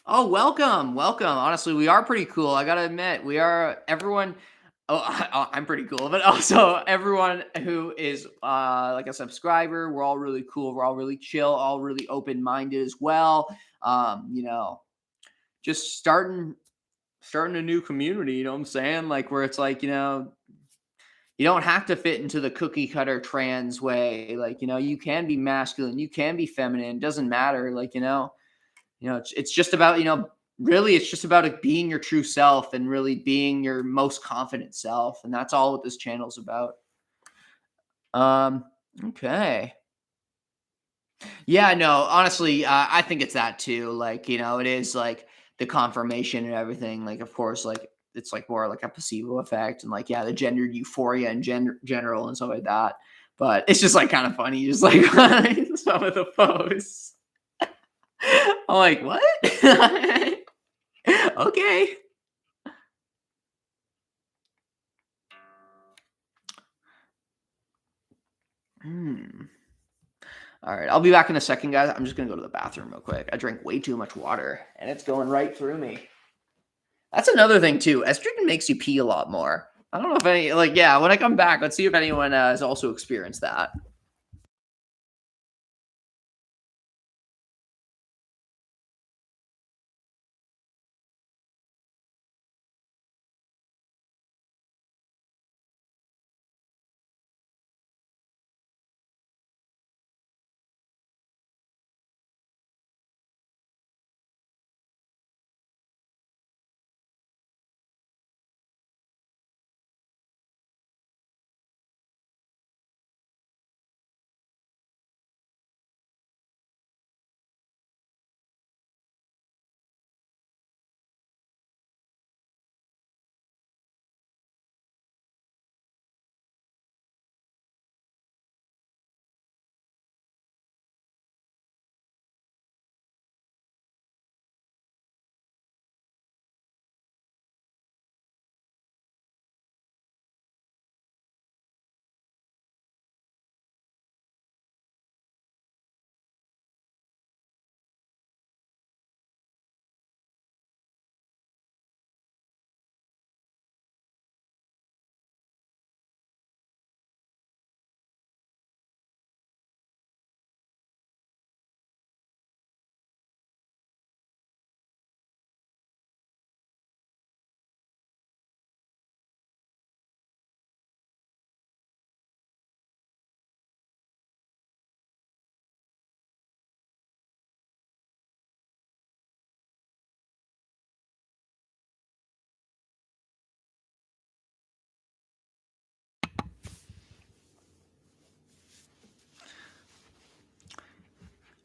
[SPEAKER 1] oh, welcome, welcome. Honestly, we are pretty cool. I gotta admit, we are everyone. Oh, I'm pretty cool, but also everyone who is like a subscriber, we're all really cool. We're all really chill, all really open minded as well. You know, just starting a new community. You know what I'm saying? Like where it's like you don't have to fit into the cookie cutter trans way. Like you can be masculine, you can be feminine. It doesn't matter. Like it's just about really it's just about being your true self and really being your most confident self, and that's all what this channel's about. um okay. Yeah, no, honestly, I think it's that too. Like it is like the confirmation and everything. Like of course, like it's like more like a placebo effect, and like the gender euphoria in general and stuff like that. But it's just like kind of funny, just like some of the posts. I'm like, what? Okay. Hmm. All right, I'll be back in a second, guys. I'm just gonna go to the bathroom real quick. I drank way too much water, and it's going right through me. That's another thing too. Estrogen makes you pee a lot more. I don't know if any when I come back, let's see if anyone has also experienced that.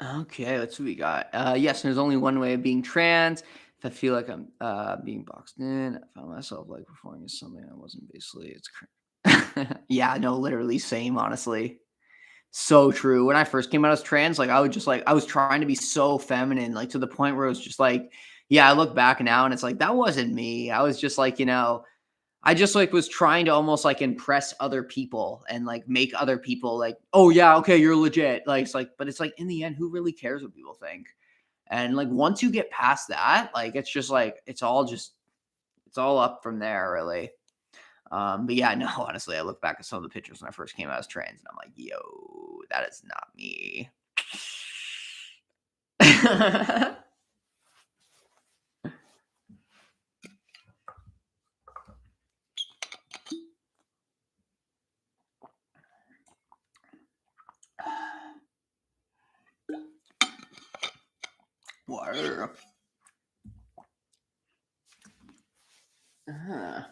[SPEAKER 1] Okay, let's see what we got. Yes, there's only one way of being trans. If I feel like I'm being boxed in, I found myself like performing as something I wasn't. Basically, yeah, no, literally same. Honestly, so true. When I first came out as trans, like I would just like I was trying to be so feminine, like to the point where it was just like, yeah, I look back now and it's like that wasn't me. I was just like, I just like was trying to almost like impress other people and like make other people like, oh yeah, okay, you're legit. Like it's like, but it's like in the end, who really cares what people think? And like once you get past that, like it's just like it's all up from there, really. But yeah, no, honestly, I look back at some of the pictures when I first came out as trans, and I'm like, yo, that is not me. Water. Uh-huh.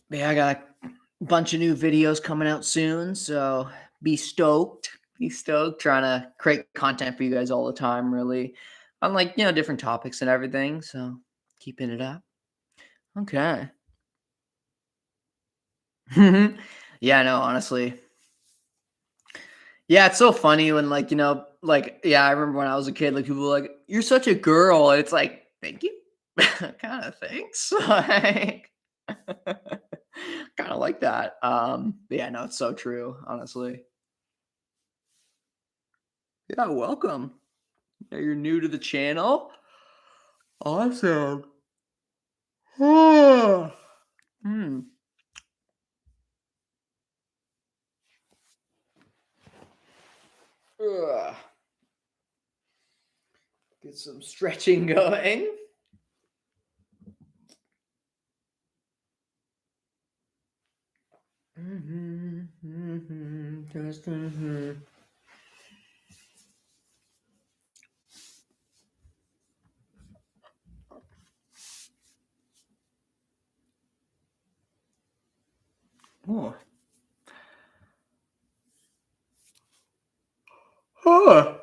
[SPEAKER 1] But yeah, I got a bunch of new videos coming out soon, so be stoked. Be stoked. Trying to create content for you guys all the time, really, on like different topics and everything. So keeping it up. Okay. Yeah, no, honestly. Yeah, it's so funny when like yeah, I remember when I was a kid, like people were like, "You're such a girl." And it's like, thank you. kind of thanks. Like kind of like that. But yeah, no, it's so true, honestly. Yeah, welcome. Yeah, you're new to the channel. Awesome. Hmm. Ugh. Get some stretching going. Just, Oh. Oh.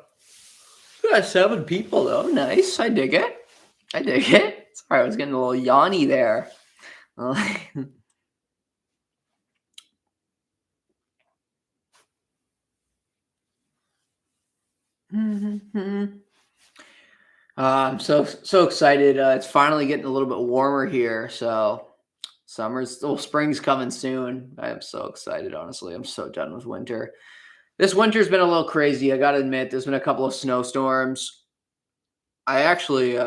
[SPEAKER 1] Got 7 people though. Nice. I dig it. I dig it. Sorry, I was getting a little yawny there. I'm so excited. It's finally getting a little bit warmer here, so spring's coming soon. I am so excited, honestly. I'm so done with winter. This winter's been a little crazy, I gotta admit. There's been a couple of snowstorms. I actually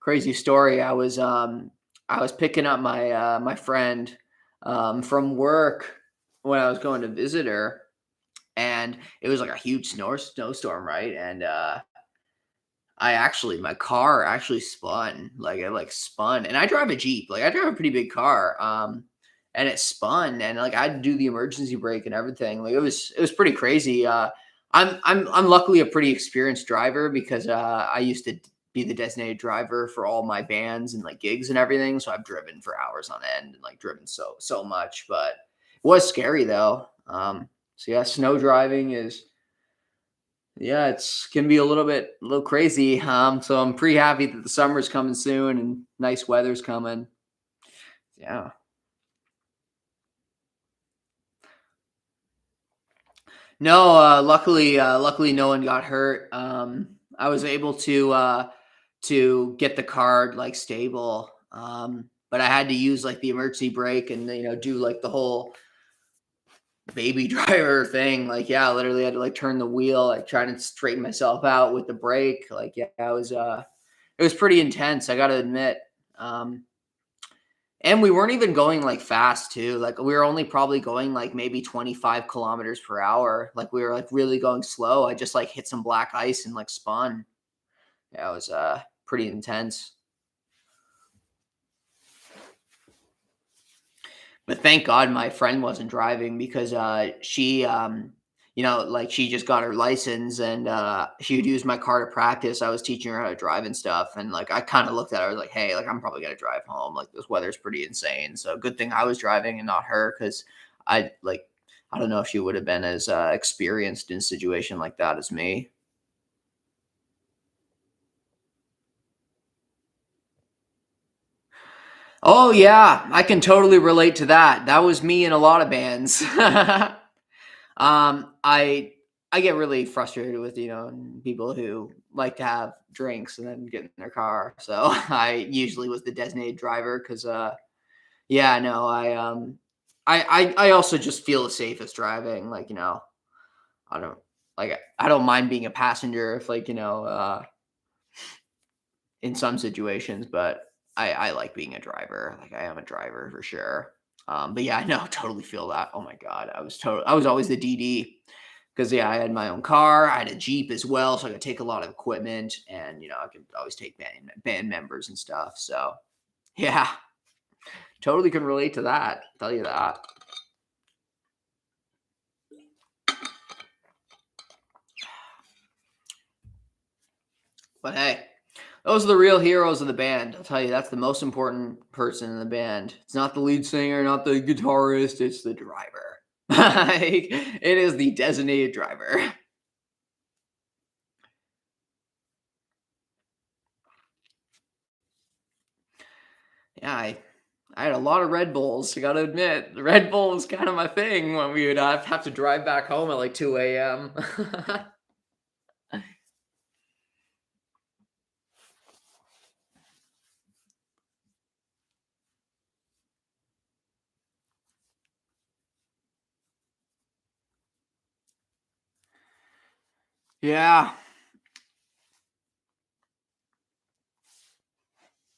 [SPEAKER 1] crazy story. I was picking up my friend from work when I was going to visit her, and it was like a huge snowstorm, right? And my car actually spun, like it like spun, and I drive a Jeep, like I drive a pretty big car, and it spun, and like I had to do the emergency brake and everything. Like it was pretty crazy. I'm luckily a pretty experienced driver because I used to be the designated driver for all my bands and like gigs and everything. So I've driven for hours on end and like driven so much, but it was scary though. So yeah, snow driving is yeah, it's can be a little crazy. So I'm pretty happy that the summer's coming soon and nice weather's coming. Yeah. No, luckily no one got hurt. I was able to get the card like stable. But I had to use like the emergency brake and do like the whole baby driver thing. Like, yeah, I literally had to like turn the wheel, like trying to straighten myself out with the brake. Like, yeah, it was pretty intense, I gotta admit. Um, and we weren't even going like fast too. Like we were only probably going like maybe 25 kilometers per hour. Like we were like really going slow. I just like hit some black ice and like spun. Yeah, it was pretty intense. But thank God my friend wasn't driving because she like she just got her license and she would use my car to practice. I was teaching her how to drive and stuff. And like I kind of looked at her I was like, hey, like I'm probably gonna drive home. Like this weather's pretty insane. So good thing I was driving and not her because I don't know if she would have been as experienced in a situation like that as me. Oh yeah, I can totally relate to that. That was me in a lot of bands. Um, I I get really frustrated with, people who like to have drinks and then get in their car. So I usually was the designated driver because yeah, no, I also just feel the safest driving. Like, I don't I don't mind being a passenger if like, in some situations, but I like being a driver. Like I am a driver for sure. But yeah, I know, totally feel that. Oh my god, I was always the DD because yeah, I had my own car. I had a Jeep as well, so I could take a lot of equipment, and I could always take band members and stuff. So yeah, totally can relate to that. Tell you that. But hey, those are the real heroes of the band. I'll tell you, that's the most important person in the band. It's not the lead singer, not the guitarist, it's the driver. Like, it is the designated driver. Yeah, I had a lot of Red Bulls. I gotta admit, the Red Bull was kind of my thing when we would have to drive back home at like 2 a.m. Yeah.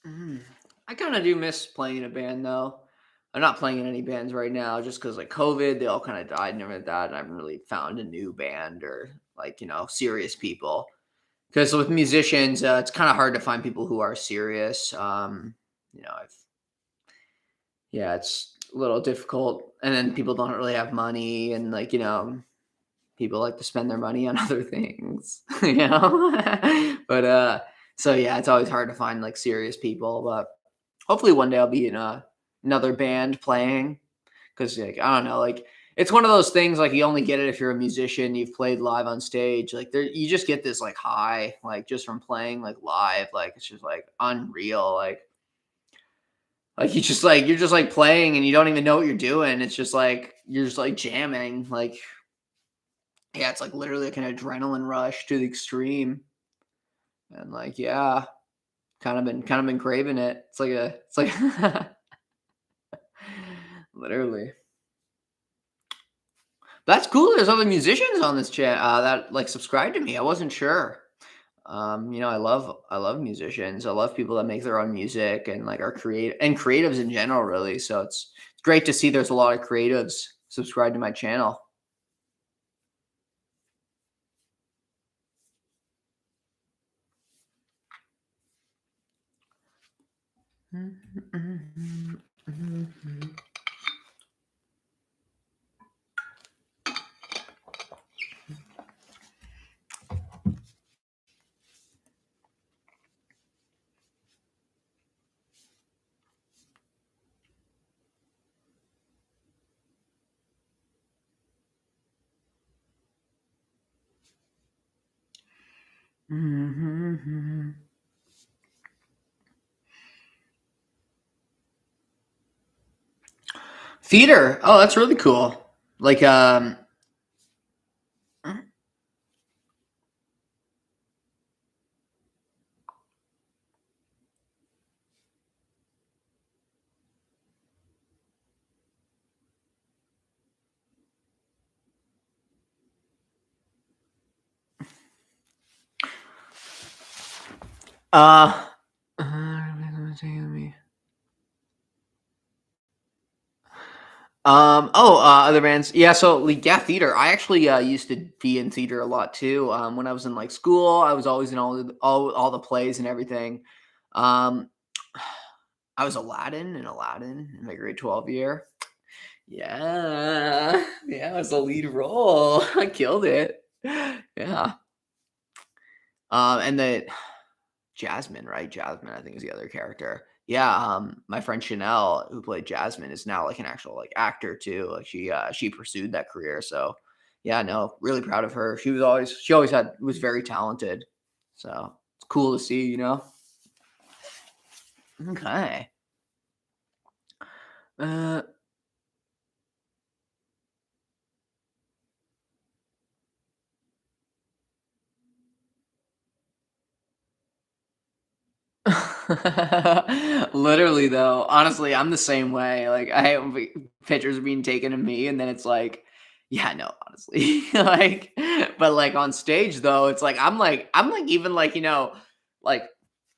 [SPEAKER 1] Mm. I kind of do miss playing in a band though. I'm not playing in any bands right now just because like COVID, they all kind of died and everything like that. And I haven't really found a new band or like, serious people. Because with musicians, it's kind of hard to find people who are serious. I've yeah, it's a little difficult. And then people don't really have money and like, people like to spend their money on other things, but so yeah, it's always hard to find like serious people, but hopefully one day I'll be in another band playing because like I don't know, like it's one of those things like you only get it if you're a musician, you've played live on stage, like there you just get this like high, like just from playing like live, like it's just like unreal, like you're just like playing and you don't even know what you're doing. It's just like you're just like jamming, like yeah, it's like literally like an adrenaline rush to the extreme. And like, yeah, kind of been craving it. It's like literally. That's cool. There's other musicians on this chat that like subscribe to me. I wasn't sure. I love musicians. I love people that make their own music and like are creative and creatives in general, really. So it's great to see there's a lot of creatives subscribe to my channel. Theater. Oh, that's really cool. Like, uh, other bands. Yeah, so like, yeah, theater. I actually used to be in theater a lot too. When I was in like school, I was always in all the plays and everything. Um, I was Aladdin in Aladdin in my grade 12 year. Yeah, yeah, it was the lead role. I killed it. Yeah. And the Jasmine, right? Jasmine, I think is the other character. Yeah, my friend Chanel, who played Jasmine, is now like an actual like actor too. Like she pursued that career. So yeah, no, really proud of her. She always was very talented. So it's cool to see. Okay. Uh Literally though, honestly, I'm the same way. Like I have pictures being taken of me and then it's like, yeah, no, honestly. Like but like on stage though, it's like I'm like even like, like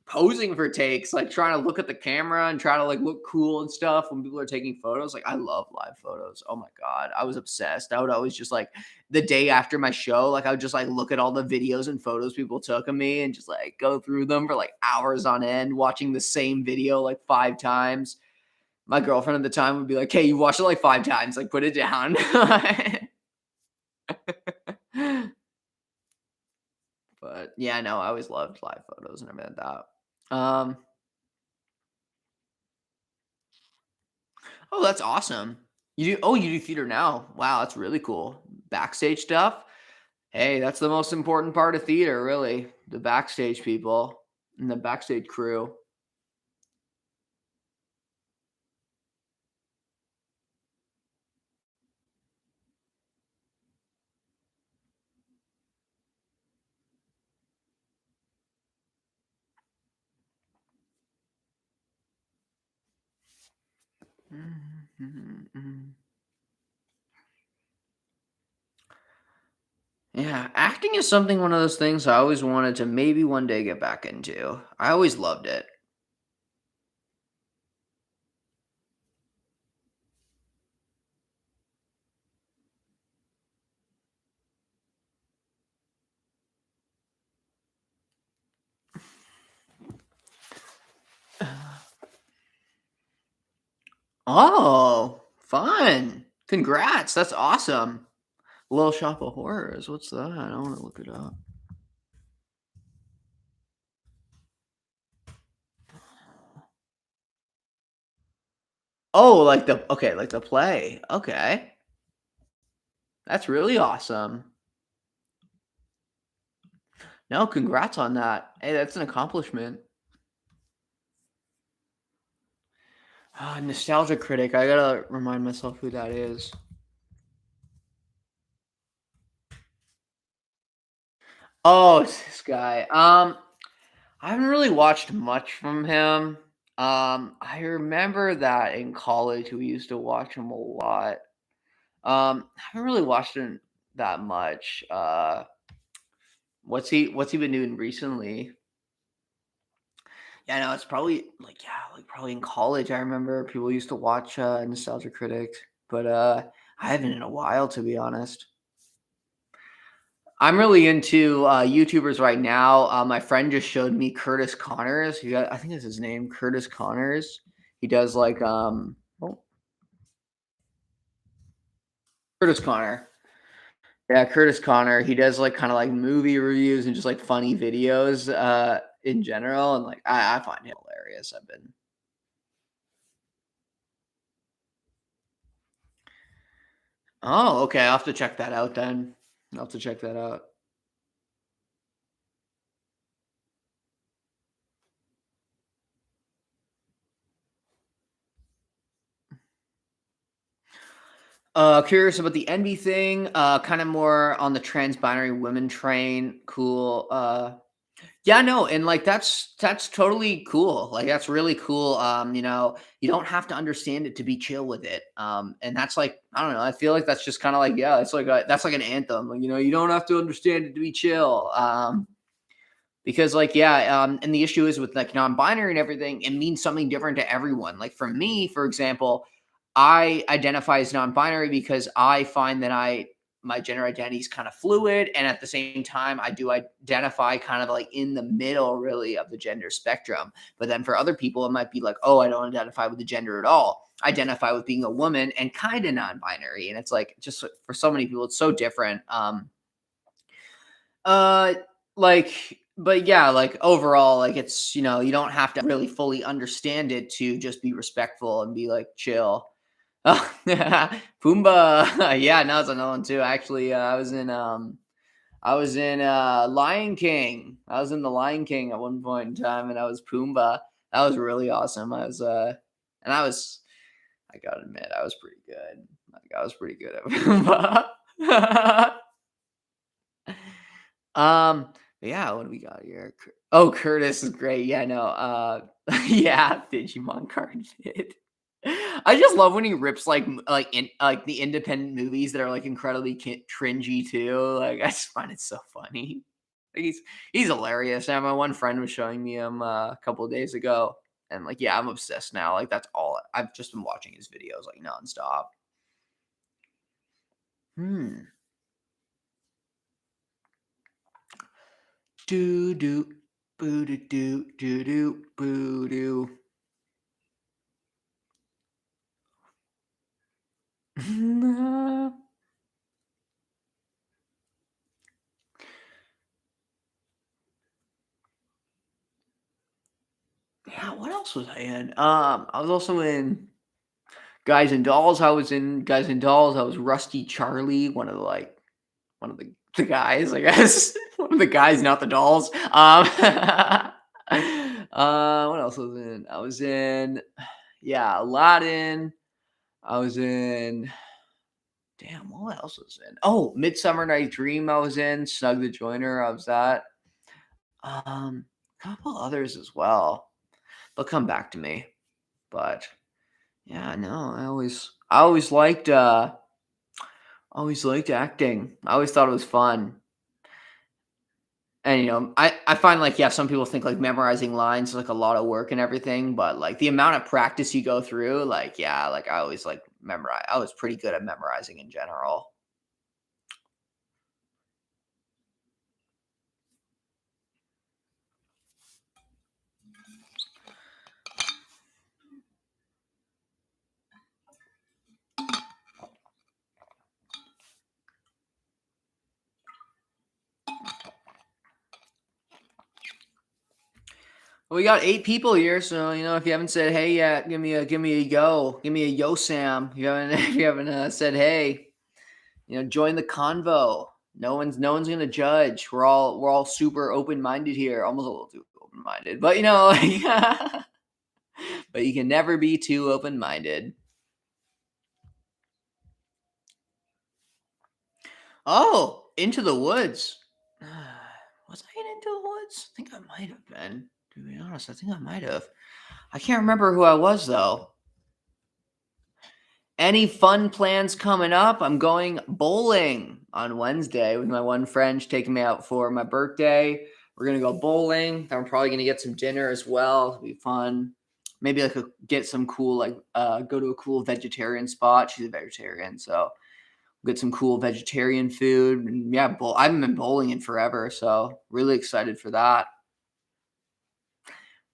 [SPEAKER 1] posing for takes, like trying to look at the camera and try to like look cool and stuff when people are taking photos. Like I love live photos. Oh my god, I was obsessed. I would always just like the day after my show, like I would just like look at all the videos and photos people took of me and just like go through them for like hours on end, watching the same video like 5 times. My girlfriend at the time would be like, "Hey, you watched it like 5 times. Like put it down." But yeah, no, I always loved live photos and everything like that. Oh, that's awesome. You do theater now. Wow, that's really cool. Backstage stuff? Hey, that's the most important part of theater, really. The backstage people and the backstage crew. Mhm, mhm, mhm. Yeah, acting is something one of those things I always wanted to maybe one day get back into. I always loved it. Oh, fun. Congrats. That's awesome. Little Shop of Horrors. What's that? I want to look it up. Oh, like the okay, like the play. Okay. That's really awesome. No, congrats on that. Hey, that's an accomplishment. Nostalgia Critic. I gotta remind myself who that is. Oh, it's this guy. I haven't really watched much from him. I remember that in college we used to watch him a lot. I haven't really watched him that much. What's he been doing recently? Yeah, no, it's probably like yeah, like probably in college. I remember people used to watch Nostalgia Critic, but I haven't in a while to be honest. I'm really into YouTubers right now. My friend just showed me Curtis Connors. I think that's his name, Curtis Connors. He does like oh, Curtis Connor. Yeah, Curtis Connor. He does like kind of like movie reviews and just like funny videos in general. And like I find him hilarious. I've been oh, okay. I'll have to check that out then. I'll have to check that out. Curious about the envy thing. Kind of more on the trans binary women train. Cool. Yeah, no, and like that's totally cool. Like that's really cool. You don't have to understand it to be chill with it. And that's like I don't know. I feel like that's just kind of like yeah, it's like that's like an anthem. Like, you don't have to understand it to be chill. Because like yeah, and the issue is with like non-binary and everything, it means something different to everyone. Like for me, for example, I identify as non-binary because I find that my gender identity is kind of fluid, and at the same time, I do identify kind of like in the middle, really, of the gender spectrum. But then for other people, it might be like, oh, I don't identify with the gender at all. I identify with being a woman and kind of non-binary, and it's like just for so many people, it's so different. Uh, but yeah, like overall, like it's you don't have to really fully understand it to just be respectful and be like chill. Oh, Pumbaa. Yeah, no, it's another one too. Actually, I was in Lion King. I was in the Lion King at one point in time, and I was Pumbaa. That was really awesome. And I gotta admit, I was pretty good. Like, I was pretty good at Pumbaa. Yeah, what do we got here? Oh, Curtis is great. Yeah, no, yeah, Digimon card fit. I just love when he rips like the independent movies that are like incredibly cringy too. Like I just find it so funny. Like he's hilarious. And my one friend was showing me him a couple of days ago, and like yeah, I'm obsessed now. Like that's all I've just been watching his videos like nonstop. Hmm. Do do boo do do do do boo do. Yeah, what else was I in? I was also in Guys and Dolls. I was in Guys and Dolls. I was Rusty Charlie, one of the guys, I guess. One of the guys, not the dolls. What else was in? I was in yeah, Aladdin. I was in damn, what else was in? Oh, Midsummer Night Dream I was in, Snug the Joiner, I was that. A couple others as well. They'll come back to me. But yeah, no, always liked acting. I always thought it was fun. And I find like yeah, some people think like memorizing lines is like a lot of work and everything, but like the amount of practice you go through, like yeah, like I always like memorize. I was pretty good at memorizing in general. We got 8 people here, so, if you haven't said hey yet, give me a yo. Give me a yo, Sam. If you haven't, said hey, join the convo. No one's gonna judge. We're all super open-minded here, almost a little too open-minded, but, like, but you can never be too open-minded. Oh, Into the Woods. Was I in Into the Woods? I think I might have been. To be honest, I think I might have. I can't remember who I was though. Any fun plans coming up? I'm going bowling on Wednesday with my one friend. She's taking me out for my birthday. We're gonna go bowling. I'm probably gonna get some dinner as well. It'll be fun. Maybe get some cool go to a cool vegetarian spot. She's a vegetarian, so get some cool vegetarian food. And yeah, I haven't been bowling in forever, so really excited for that.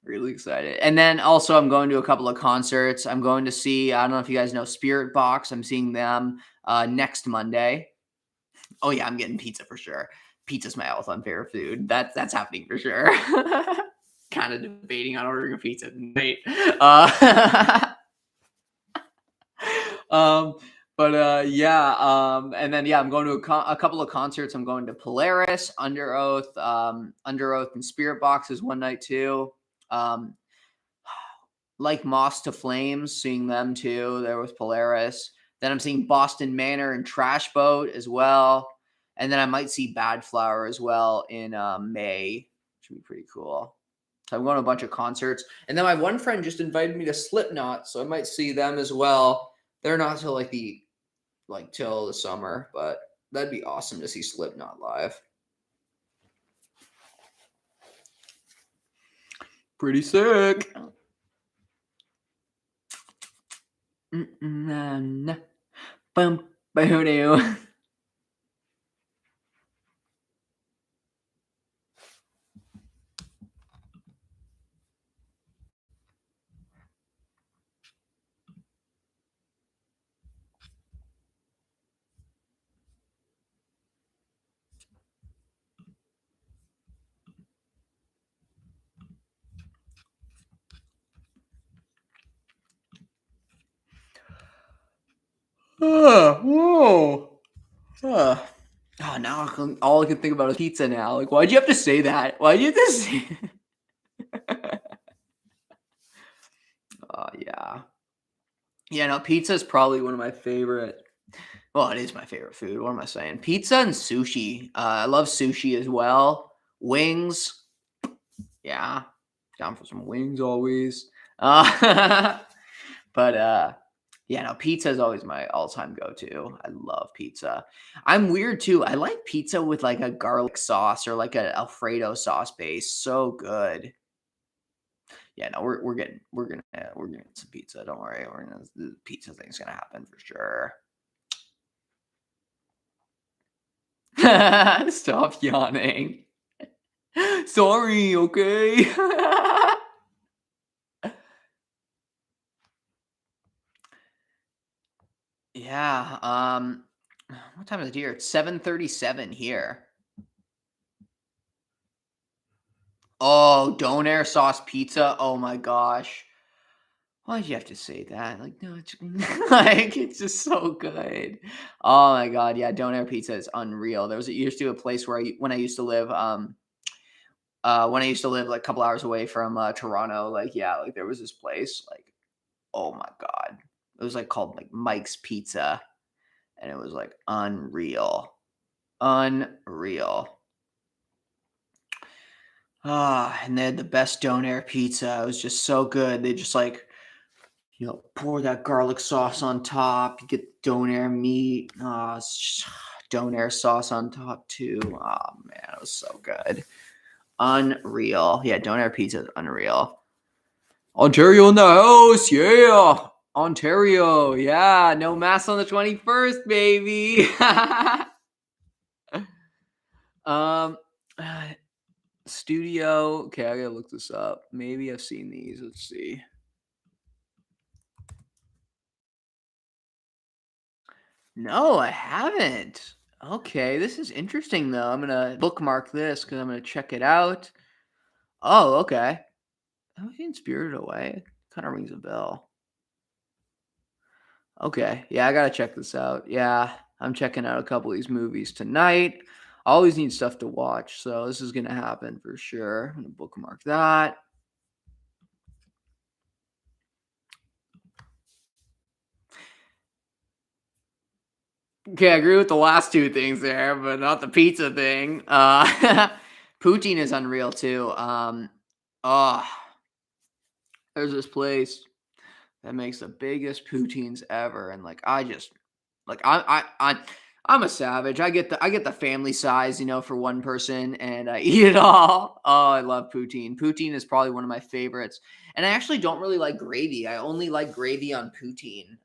[SPEAKER 1] Really excited. And then also I'm going to a couple of concerts. I'm going to see, I don't know if you guys know Spirit Box. I'm seeing them next Monday. Oh yeah, I'm getting pizza for sure. Pizza's my all-time favorite food. That's happening for sure. Kind of debating on ordering a pizza tonight. And then I'm going to a couple of concerts. I'm going to Polaris, Under Oath, and Spirit Box is one night too. Like Moss to Flames, seeing them too. There was Polaris. Then I'm seeing Boston Manor and Trash Boat as well. And then I might see Bad Flower as well in May, which would be pretty cool. So I'm going to a bunch of concerts. And then my one friend just invited me to Slipknot, so I might see them as well. They're not till till the summer, but that'd be awesome to see Slipknot live. Pretty sick. Bum, boo. Whoa. Oh, now all I can think about is pizza now. Like, why'd you have to say that? Why'd you have to say Oh, yeah. Yeah, no, pizza is probably one of my favorite. Well, it is my favorite food. What am I saying? Pizza and sushi. I love sushi as well. Wings. Yeah. Down for some wings always. But yeah, no, pizza is always my all-time go-to. I love pizza. I'm weird too. I like pizza with like a garlic sauce or like an Alfredo sauce base. So good. Yeah, no, we're gonna get some pizza. Don't worry. The pizza thing's gonna happen for sure. Stop yawning. Sorry, okay. Yeah. What time is it here? It's 7:37 here. Oh, Donair sauce pizza. Oh my gosh. Why'd you have to say that? Like, no, it's like it's just so good. Oh my god, yeah, Donair pizza is unreal. There was used to a place where when I used to live, like a couple hours away from Toronto, like yeah, like there was this place, like oh my god, it was like called like Mike's Pizza, and it was like unreal. And they had the best Donair pizza. It was just so good. They just like pour that garlic sauce on top. You get Donair meat. Donair sauce on top too. Oh man, it was so good. Unreal. Yeah, Donair pizza is unreal. Ontario in the house. Yeah. Ontario. Yeah. No mass on the 21st, baby. um Studio. Okay, I gotta look this up. Maybe I've seen these. Let's see. No, I haven't. Okay, this is interesting though. I'm gonna bookmark this because I'm gonna check it out. Oh, okay. Have I seen Spirited Away? Kind of rings a bell. Okay, yeah, I gotta check this out. Yeah, I'm checking out a couple of these movies tonight. I always need stuff to watch, so this is gonna happen for sure. I'm gonna bookmark that. Okay, I agree with the last two things there, but not the pizza thing. Poutine is unreal too. Oh, there's this place that makes the biggest poutines ever, and like I just like I'm a savage. I get the family size, for one person, and I eat it all. Oh, I love poutine. Poutine is probably one of my favorites, and I actually don't really like gravy. I only like gravy on poutine.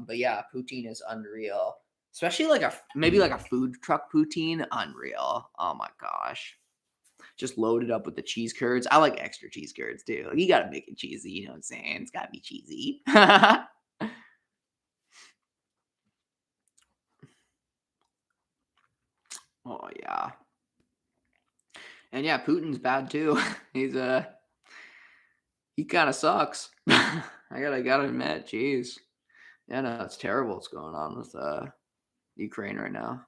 [SPEAKER 1] But yeah, poutine is unreal, especially like maybe like a food truck poutine. Unreal. Oh my gosh. Just load it up with the cheese curds. I like extra cheese curds too. You gotta make it cheesy, you know what I'm saying? It's gotta be cheesy. Oh yeah. And yeah, Putin's bad too. He kind of sucks. I gotta admit, jeez. Yeah, no, it's terrible what's going on with Ukraine right now.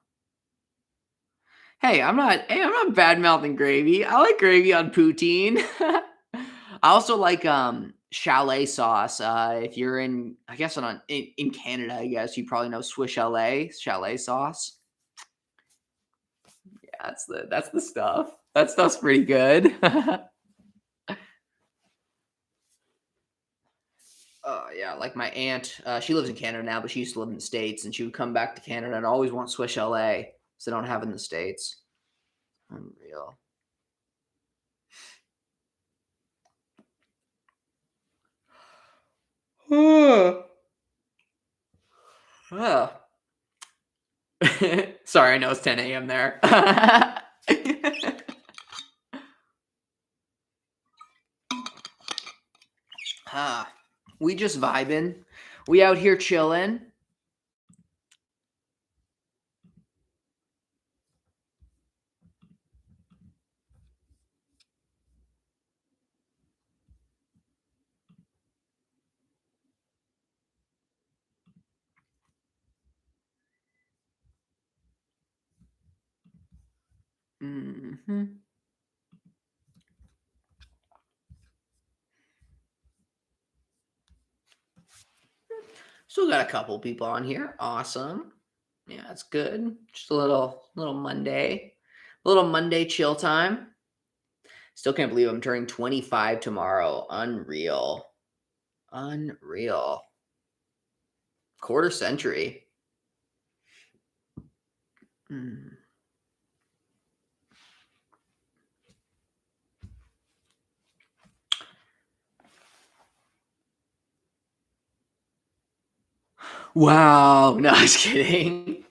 [SPEAKER 1] Hey, I'm not bad mouthing gravy. I like gravy on poutine. I also like chalet sauce. If you're in, I guess in Canada, I guess you probably know Swiss chalet sauce. Yeah, that's the stuff. That stuff's pretty good. Yeah, like my aunt, she lives in Canada now, but she used to live in the States, and she would come back to Canada and always want Swiss LA, so they don't have it in the States. Unreal. Ah. Sorry, I know it's 10 a.m. there. Ah, we just vibing. We out here chilling. Mhm. Still got a couple people on here. Awesome. Yeah, that's good. Just a little Monday chill time. Still can't believe I'm turning 25 tomorrow. Unreal. Unreal. Quarter century. Mm. Wow. No, I was kidding.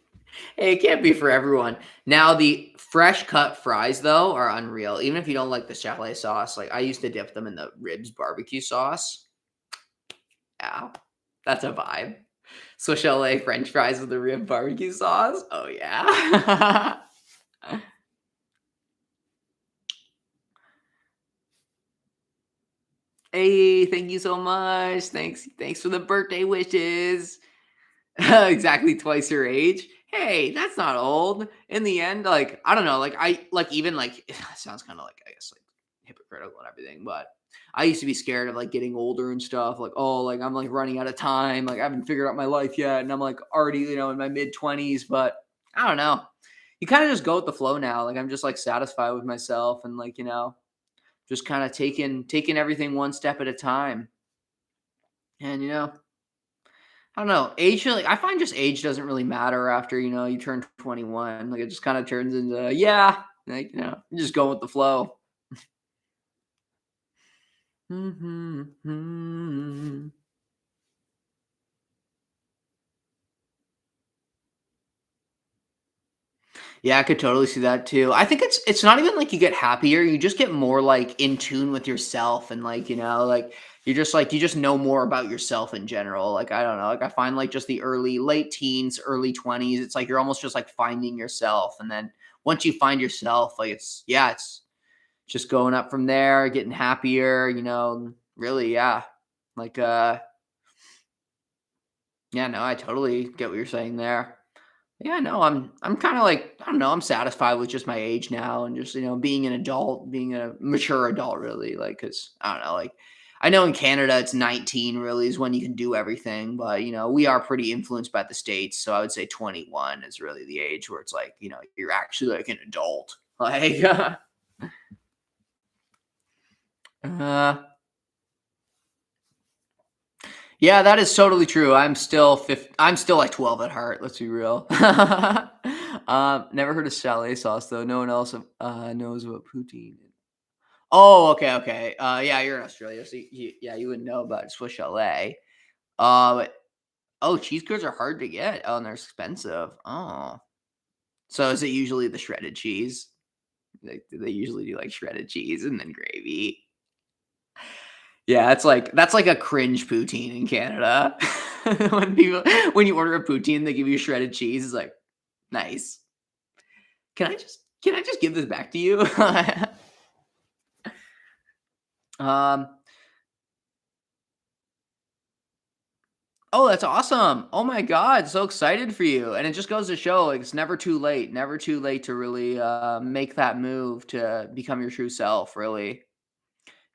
[SPEAKER 1] Hey, it can't be for everyone. Now, the fresh cut fries, though, are unreal. Even if you don't like the chalet sauce, like I used to dip them in the ribs barbecue sauce. Yeah, that's a vibe. So chalet French fries with the rib barbecue sauce. Oh yeah. Hey, thank you so much. Thanks for the birthday wishes. Exactly twice your age. Hey, that's not old. In the end, like I don't know, like I like even like it sounds kind of like I guess like hypocritical and everything, but I used to be scared of like getting older and stuff. Like oh, like I'm like running out of time. Like I haven't figured out my life yet, and I'm like already in my mid 20s. But I don't know. You kind of just go with the flow now. Like I'm just like satisfied with myself and like just kind of taking everything one step at a time. And I don't know. Age, like I find just age doesn't really matter after you turn 21. Like it just kind of turns into yeah, like you just go with the flow. Mhm. Yeah, I could totally see that too. I think it's not even like you get happier, you just get more like in tune with yourself and like, like you just know more about yourself in general. Like I don't know, like I find like just the late teens, early 20s, it's like you're almost just like finding yourself and then once you find yourself, like it's just going up from there, getting happier, really, yeah. Like, yeah, no, I totally get what you're saying there. Yeah, no, I'm kind of like, I don't know, I'm satisfied with just my age now and just, being an adult, being a mature adult really, like, cuz I don't know, like I know in Canada it's 19 really is when you can do everything, but we are pretty influenced by the states, so I would say 21 is really the age where it's like, you're actually like an adult. Like uh yeah, that is totally true. I'm still like 12 at heart, let's be real. Never heard of chalet sauce though. No one else knows what poutine is. Oh, okay, okay. Yeah, you're in Australia, so yeah, you wouldn't know about Swiss chalet. Uh, oh, cheese curds are hard to get. Oh, and they're expensive. Oh, so is it usually the shredded cheese? Like, do they usually do like shredded cheese and then gravy? Yeah, that's like a cringe poutine in Canada. When you order a poutine, they give you shredded cheese. It's like, nice. Can I just give this back to you? um, oh, that's awesome. Oh my god, so excited for you. And it just goes to show like it's never too late. Never too late to really make that move to become your true self, really.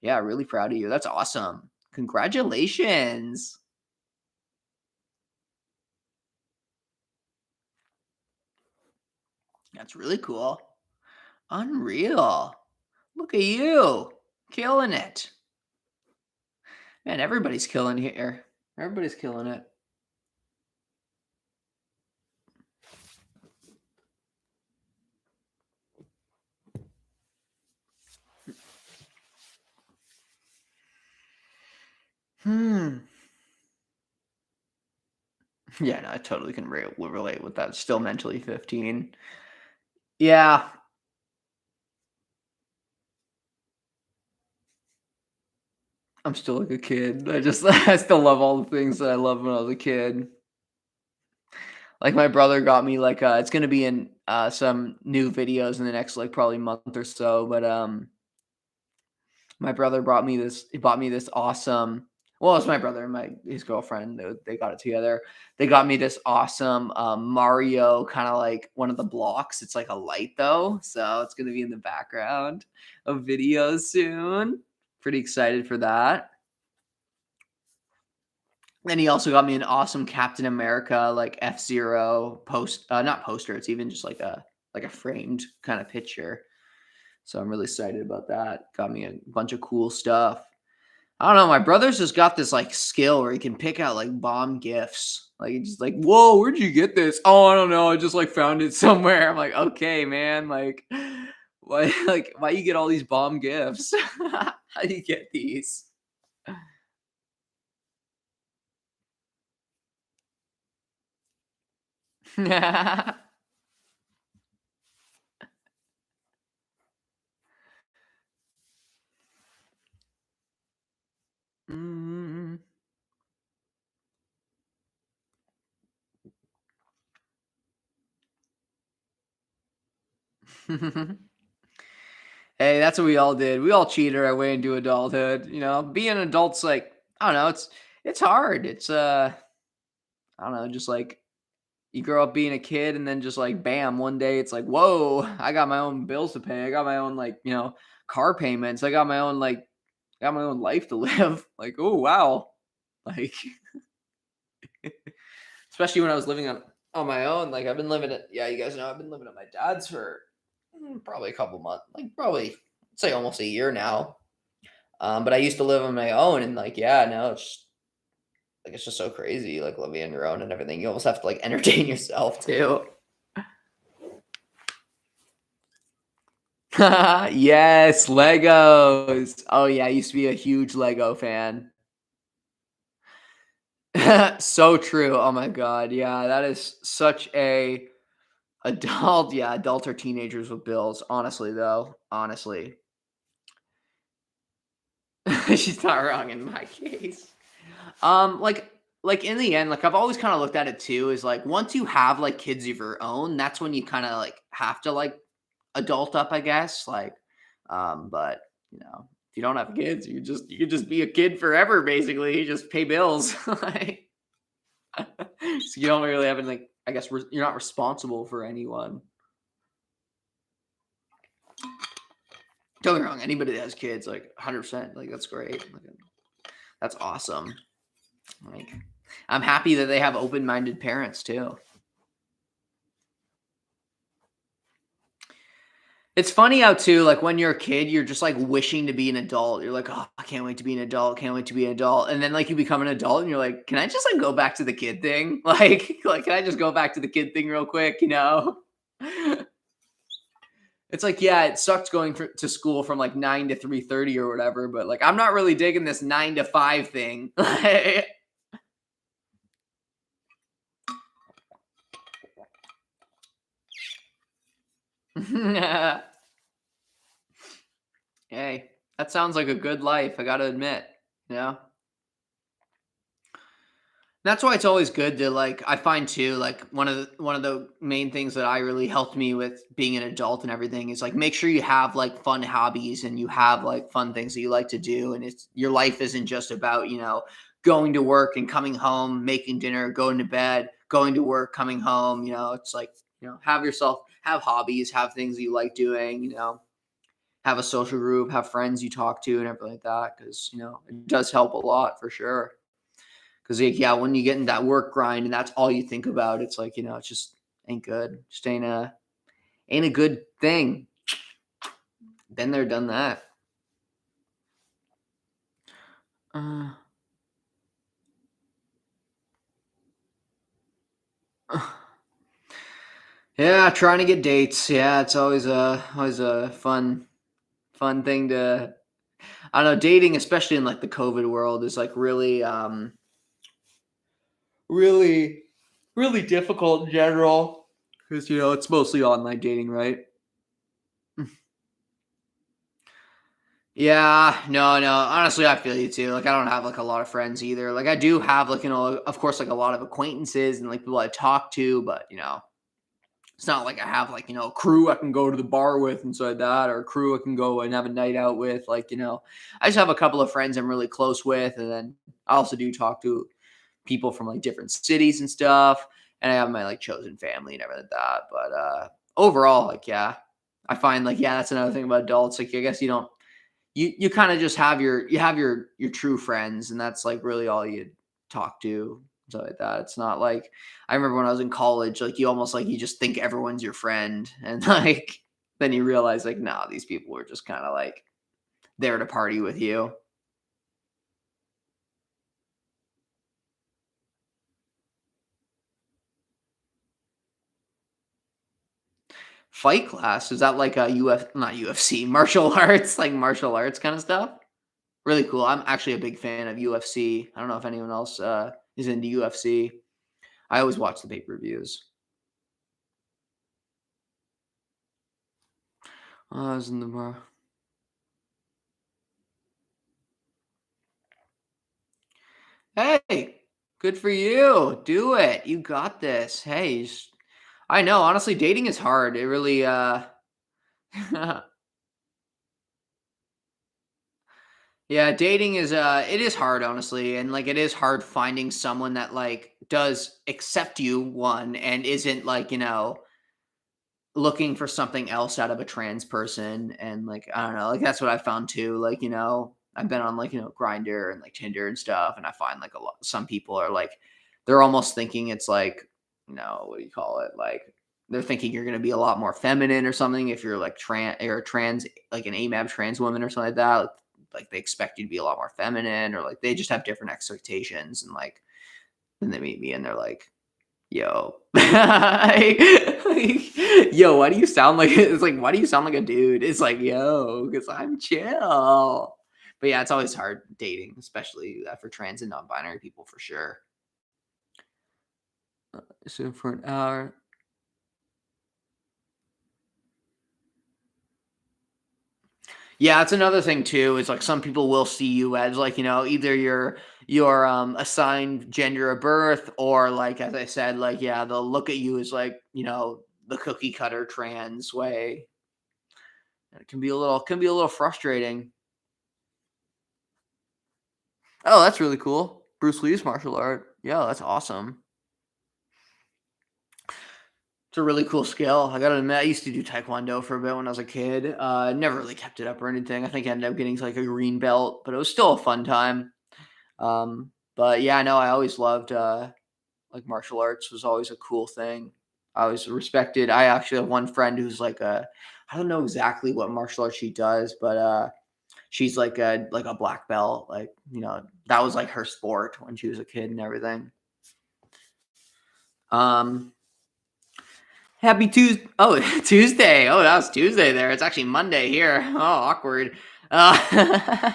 [SPEAKER 1] Yeah, really proud of you. That's awesome. Congratulations. That's really cool. Unreal. Look at you. Killing it. Man, everybody's killing here. Everybody's killing it. Hmm. Yeah, no, I totally can relate with that. Still mentally 15. Yeah, I'm still like a kid. I still love all the things that I loved when I was a kid. Like my brother got me like it's gonna be in some new videos in the next like probably month or so. But my brother brought me this he bought me this awesome well, it's my brother and his girlfriend. They got it together. They got me this awesome Mario kind of like one of the blocks. It's like a light though, so it's gonna be in the background of videos soon. Pretty excited for that. Then he also got me an awesome Captain America like F-Zero not poster. It's even just like a framed kind of picture. So I'm really excited about that. Got me a bunch of cool stuff. I don't know. My brother's just got this like skill where he can pick out like bomb gifts. Like he's just like, whoa, where'd you get this? Oh, I don't know. I just like found it somewhere. I'm like, okay, man. Like, why you get all these bomb gifts? How do you get these? Mm. Hey, that's what we all did. We all cheated our way into adulthood. Being an adult's like, I don't know, it's hard. I don't know, just like you grow up being a kid and then just like bam, one day it's like, whoa, I got my own bills to pay. I got my own like, car payments. I got my own life to live. Like, oh wow. Like especially when I was living on my own. Like I've been living at yeah, you guys know I've been living at my dad's for probably a couple months, like probably say almost a year now. But I used to live on my own and like, yeah, no, it's just so crazy, like living on your own and everything. You almost have to like entertain yourself too. Yes, Legos. Oh yeah, I used to be a huge Lego fan. So true. Oh my god. Yeah, that is such a adult, yeah, adults or teenagers with bills. Honestly though, honestly. She's not wrong in my case. Like in the end, like I've always kind of looked at it too, is like once you have like kids of your own, that's when you kind of like have to like adult up, I guess. Like, But if you don't have kids, you could just be a kid forever, basically. You just pay bills. Like, so you don't really have any, like, I guess you're not responsible for anyone. Don't get me wrong, anybody that has kids, like 100%, like that's great. Like, that's awesome. Like, I'm happy that they have open-minded parents too. It's funny how too, like when you're a kid, you're just like wishing to be an adult. You're like, oh, I can't wait to be an adult. Can't wait to be an adult. And then like you become an adult and you're like, can I just like go back to the kid thing? Like, can I just go back to the kid thing real quick? It's like, yeah, it sucked going to school from like 9 to 3:30 or whatever, but like I'm not really digging this 9 to 5 thing. Hey, that sounds like a good life, I gotta admit, you know? That's why it's always good to like I find too, like one of the main things that I really helped me with being an adult and everything is like make sure you have like fun hobbies and you have like fun things that you like to do. And it's your life isn't just about, going to work and coming home, making dinner, going to bed, going to work, coming home. It's like, have hobbies, have things that you like doing, have a social group, have friends you talk to and everything like that. Cause it does help a lot for sure. Because like, yeah, when you get in that work grind and that's all you think about, it's like, it just ain't good. Just ain't a good thing. Been there, done that. Uh, yeah, trying to get dates. Yeah, it's always a fun thing to I don't know, dating, especially in like the COVID world, is like really really difficult in general. Because it's mostly online dating, right? Yeah, no. Honestly, I feel you too. Like, I don't have like a lot of friends either. Like, I do have like of course, like a lot of acquaintances and like people I talk to, but it's not like I have like a crew I can go to the bar with and so like that, or a crew I can go and have a night out with. Like, I just have a couple of friends I'm really close with, and then I also do talk to people from like different cities and stuff, and I have my like chosen family and everything like that. But overall, like, yeah, I find like, yeah, that's another thing about adults. Like, I guess you don't you kind of just have your true friends, and that's like really all you talk to, stuff like that. It's not like I remember when I was in college, like you almost like you just think everyone's your friend, and like then you realize like, nah, these people are just kind of like there to party with you. Fight class, is that like a not UFC, martial arts, like martial arts kind of stuff? Really cool. I'm actually a big fan of UFC. I don't know if anyone else is into UFC. I always watch the pay-per-views. I was in the bar. Hey, good for you. Do it. You got this. Hey, I know, honestly, dating is hard. It really yeah, dating is it is hard, honestly, and like it is hard finding someone that like does accept you, one, and isn't like, looking for something else out of a trans person. And like I don't know, like that's what I found too. Like, I've been on like, Grinder and like Tinder and stuff, and I find like a lot some people are like they're almost thinking it's like, what do you call it? Like they're thinking you're gonna be a lot more feminine or something if you're like trans, like an AMAB trans woman or something like that. Like they expect you to be a lot more feminine, or like they just have different expectations. And like then they meet me and they're like, yo, yo, why do you sound like it's like why do you sound like a dude? It's like, yo, because I'm chill. But yeah, it's always hard dating, especially for trans and non-binary people for sure. So for an hour. Yeah, that's another thing too. Is like some people will see you as like, either your assigned gender of birth, or like as I said, like, yeah, they'll look at you as like, the cookie cutter trans way. It can be a little frustrating. Oh, that's really cool. Bruce Lee's martial art. Yeah, that's awesome. It's a really cool skill. I gotta admit, I used to do taekwondo for a bit when I was a kid. Never really kept it up or anything. I think I ended up getting to like a green belt, but it was still a fun time. But yeah, no, I always loved like martial arts was always a cool thing. I always respected. I actually have one friend who's like I don't know exactly what martial arts she does, but she's like a black belt. Like, that was like her sport when she was a kid and everything. Um, Happy Tuesday. Oh, Tuesday. Oh, that was Tuesday there. It's actually Monday here. Oh, awkward. Uh,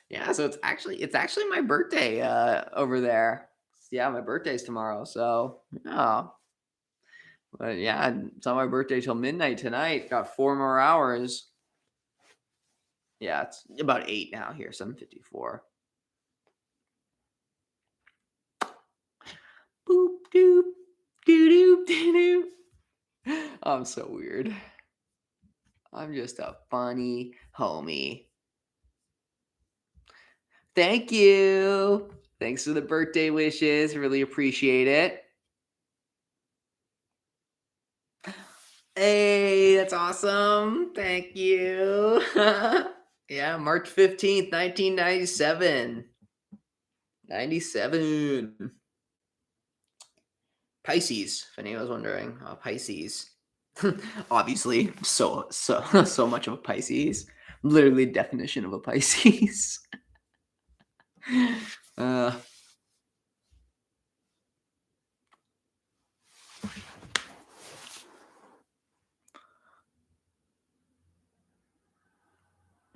[SPEAKER 1] yeah, so it's actually my birthday over there. Yeah, my birthday's tomorrow. So, yeah. But yeah, it's not my birthday till midnight tonight. Got 4 more hours. Yeah, it's about 8 now here, 7:54. Boop doop doo doop doo doo. I'm so weird. I'm just a funny homie. Thank you. Thanks for the birthday wishes. Really appreciate it. Hey, that's awesome. Thank you. Yeah, March 15th, 1997. 97. Pisces, if anyone was wondering. Pisces. Obviously, so much of a Pisces. Literally definition of a Pisces. uh,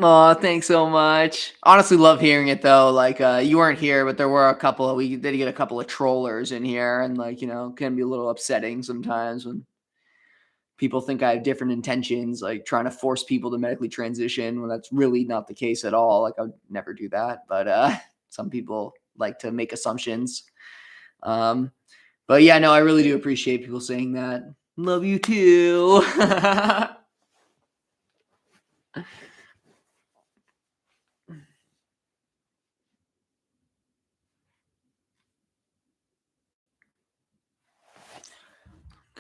[SPEAKER 1] Oh, thanks so much. Honestly, love hearing it though. Like, you weren't here, but there were we did get a couple of trollers in here, and like, can be a little upsetting sometimes when people think I have different intentions, like trying to force people to medically transition when that's really not the case at all. Like, I would never do that, but some people like to make assumptions. Um, but yeah, no, I really do appreciate people saying that. Love you too.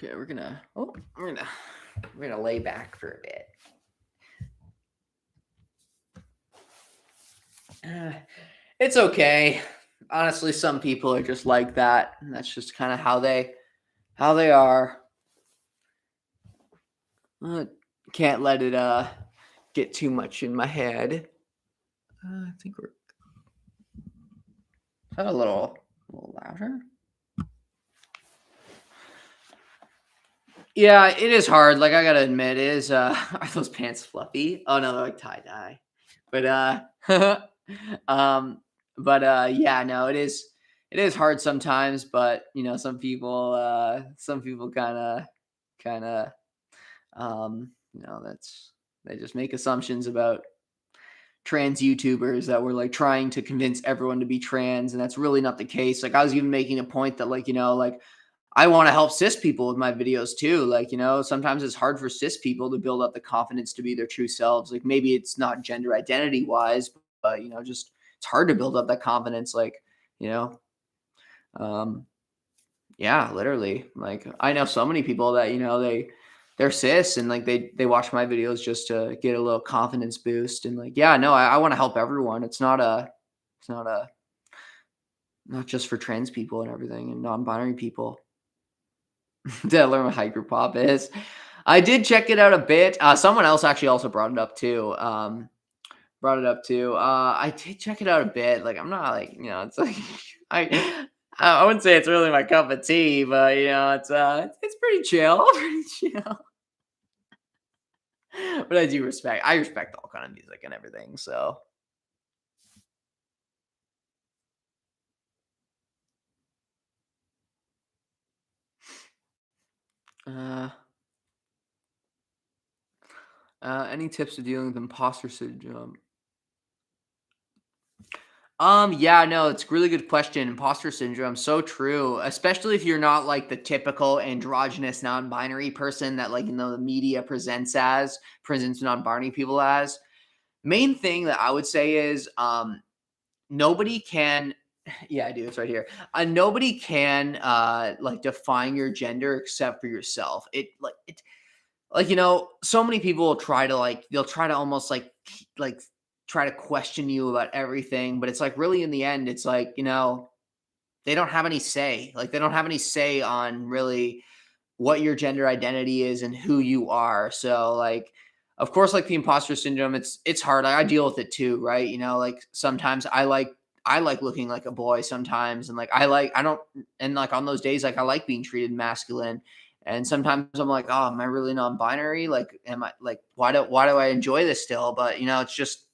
[SPEAKER 1] Okay, we're gonna lay back for a bit. Uh, it's okay. Honestly, some people are just like that, and that's just kind of how they are. Uh, can't let it get too much in my head. I think we're is that a little louder. Yeah, it is hard. Like, I gotta admit, it is. Are those pants fluffy? Oh no, they're like tie dye. But um, yeah, no, it is. It is hard sometimes, but some people kind of, that's they just make assumptions about trans YouTubers that were like trying to convince everyone to be trans, and that's really not the case. Like, I was even making a point that like I want to help cis people with my videos too. Like, sometimes it's hard for cis people to build up the confidence to be their true selves. Like, maybe it's not gender identity wise, but just it's hard to build up that confidence. Like, you know, um, yeah, literally. Like, I know so many people that they're cis and like they watch my videos just to get a little confidence boost. And like, yeah, no, I want to help everyone. It's not not just for trans people and everything and non-binary people. Did I learn what hyperpop is? I did check it out a bit. Someone else actually also brought it up too. I did check it out a bit. Like, I'm not like, it's like I wouldn't say it's really my cup of tea, but it's pretty chill, pretty chill. But I respect all kind of music and everything. So uh any tips to dealing with imposter syndrome? Yeah, no, it's a really good question. Imposter syndrome, so true. Especially if you're not like the typical androgynous non-binary person that like the media presents non-binary people as. Main thing that I would say is nobody can yeah, I do. It's right here. Nobody can like define your gender except for yourself. Like, so many people will try to they'll try to almost like try to question you about everything, but it's like really in the end, it's like, they don't have any say. Like they don't have any say on really what your gender identity is and who you are. So like of course like the imposter syndrome, it's hard. I deal with it too, right? Like sometimes I like looking like a boy sometimes and like I don't and like on those days like I like being treated masculine. And sometimes I'm like, oh, am I really non-binary? Like, am I like why do I enjoy this still? But it's just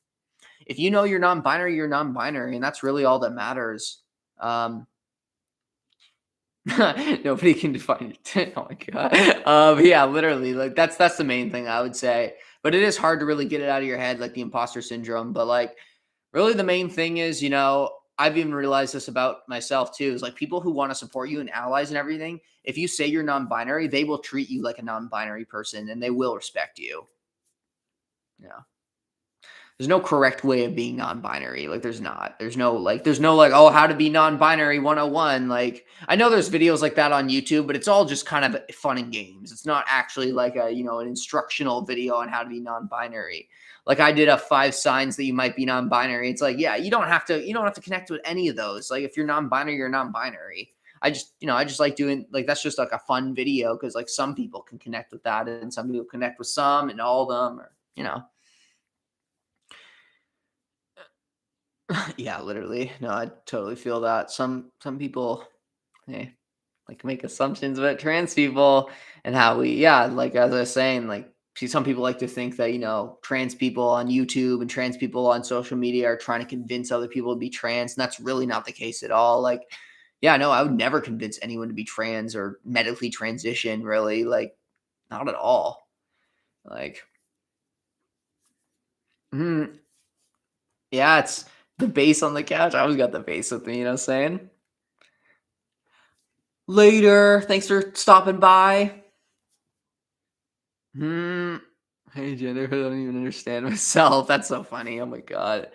[SPEAKER 1] if you're non-binary, you're non-binary, and that's really all that matters. Um, Nobody can define it. Oh my god. Yeah, literally, like that's the main thing I would say. But it is hard to really get it out of your head, like the imposter syndrome. But like, really, the main thing is, I've even realized this about myself too. Is like people who want to support you and allies and everything. If you say you're non-binary, they will treat you like a non-binary person, and they will respect you. Yeah. There's no correct way of being non-binary. Like there's not. There's no like, oh, how to be non-binary 101. Like I know there's videos like that on YouTube, but it's all just kind of fun and games. It's not actually like an instructional video on how to be non-binary. Like I did a 5 signs that you might be non-binary. It's like, yeah, you don't have to connect with any of those. Like if you're non-binary, you're non-binary. I just like doing like that's just like a fun video because like some people can connect with that and some people connect with some and all of them or. Yeah, literally. No, I totally feel that. Some people, hey, like make assumptions about trans people and how yeah, like as I was saying, like see, some people like to think that, trans people on YouTube and trans people on social media are trying to convince other people to be trans, and that's really not the case at all. Like, yeah, no, I would never convince anyone to be trans or medically transition, really. Like, not at all. Like, mm, yeah, it's the bass on the couch. I always got the bass with me, what I'm saying? Later. Thanks for stopping by. Hmm. Hey, Jennifer, I don't even understand myself. That's so funny. Oh my god.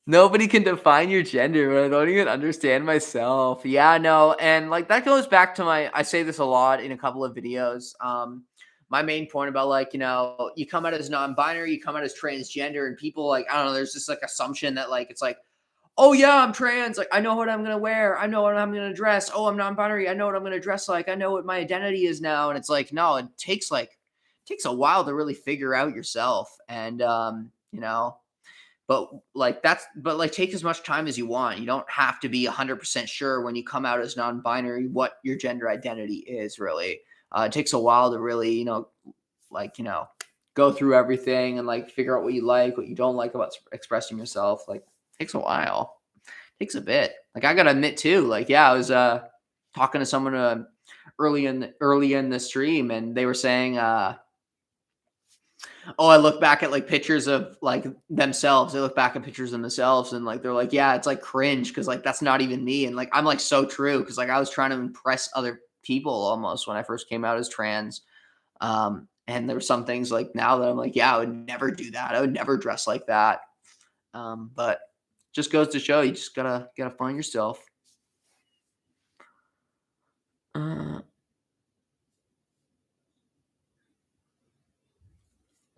[SPEAKER 1] Nobody can define your gender, but I don't even understand myself. Yeah, no, and like that goes back to I say this a lot in a couple of videos. My main point about like, you come out as non-binary, you come out as transgender, and people like, I don't know, there's this like assumption that like it's like, oh yeah, I'm trans. Like I know what I'm gonna wear. I know what I'm gonna dress. Oh, I'm non-binary. I know what I'm gonna dress like. I know what my identity is now. And it's like, no, it takes a while to really figure out yourself. And but like take as much time as you want. You don't have to be 100% sure when you come out as non-binary what your gender identity is really. It takes a while to really, like, go through everything and like figure out what you like, what you don't like about expressing yourself. Like takes a while. Takes a bit. Like I gotta admit too, like, yeah, I was talking to someone early in the stream and they were saying oh, I look back at like pictures of like themselves. They look back at pictures of themselves and like they're like, yeah, it's like cringe because like that's not even me. And like I'm like so true because like I was trying to impress other people almost when I first came out as trans. And there were some things like now that I'm like, yeah, I would never do that. I would never dress like that. But just goes to show you just gotta find yourself. Uh,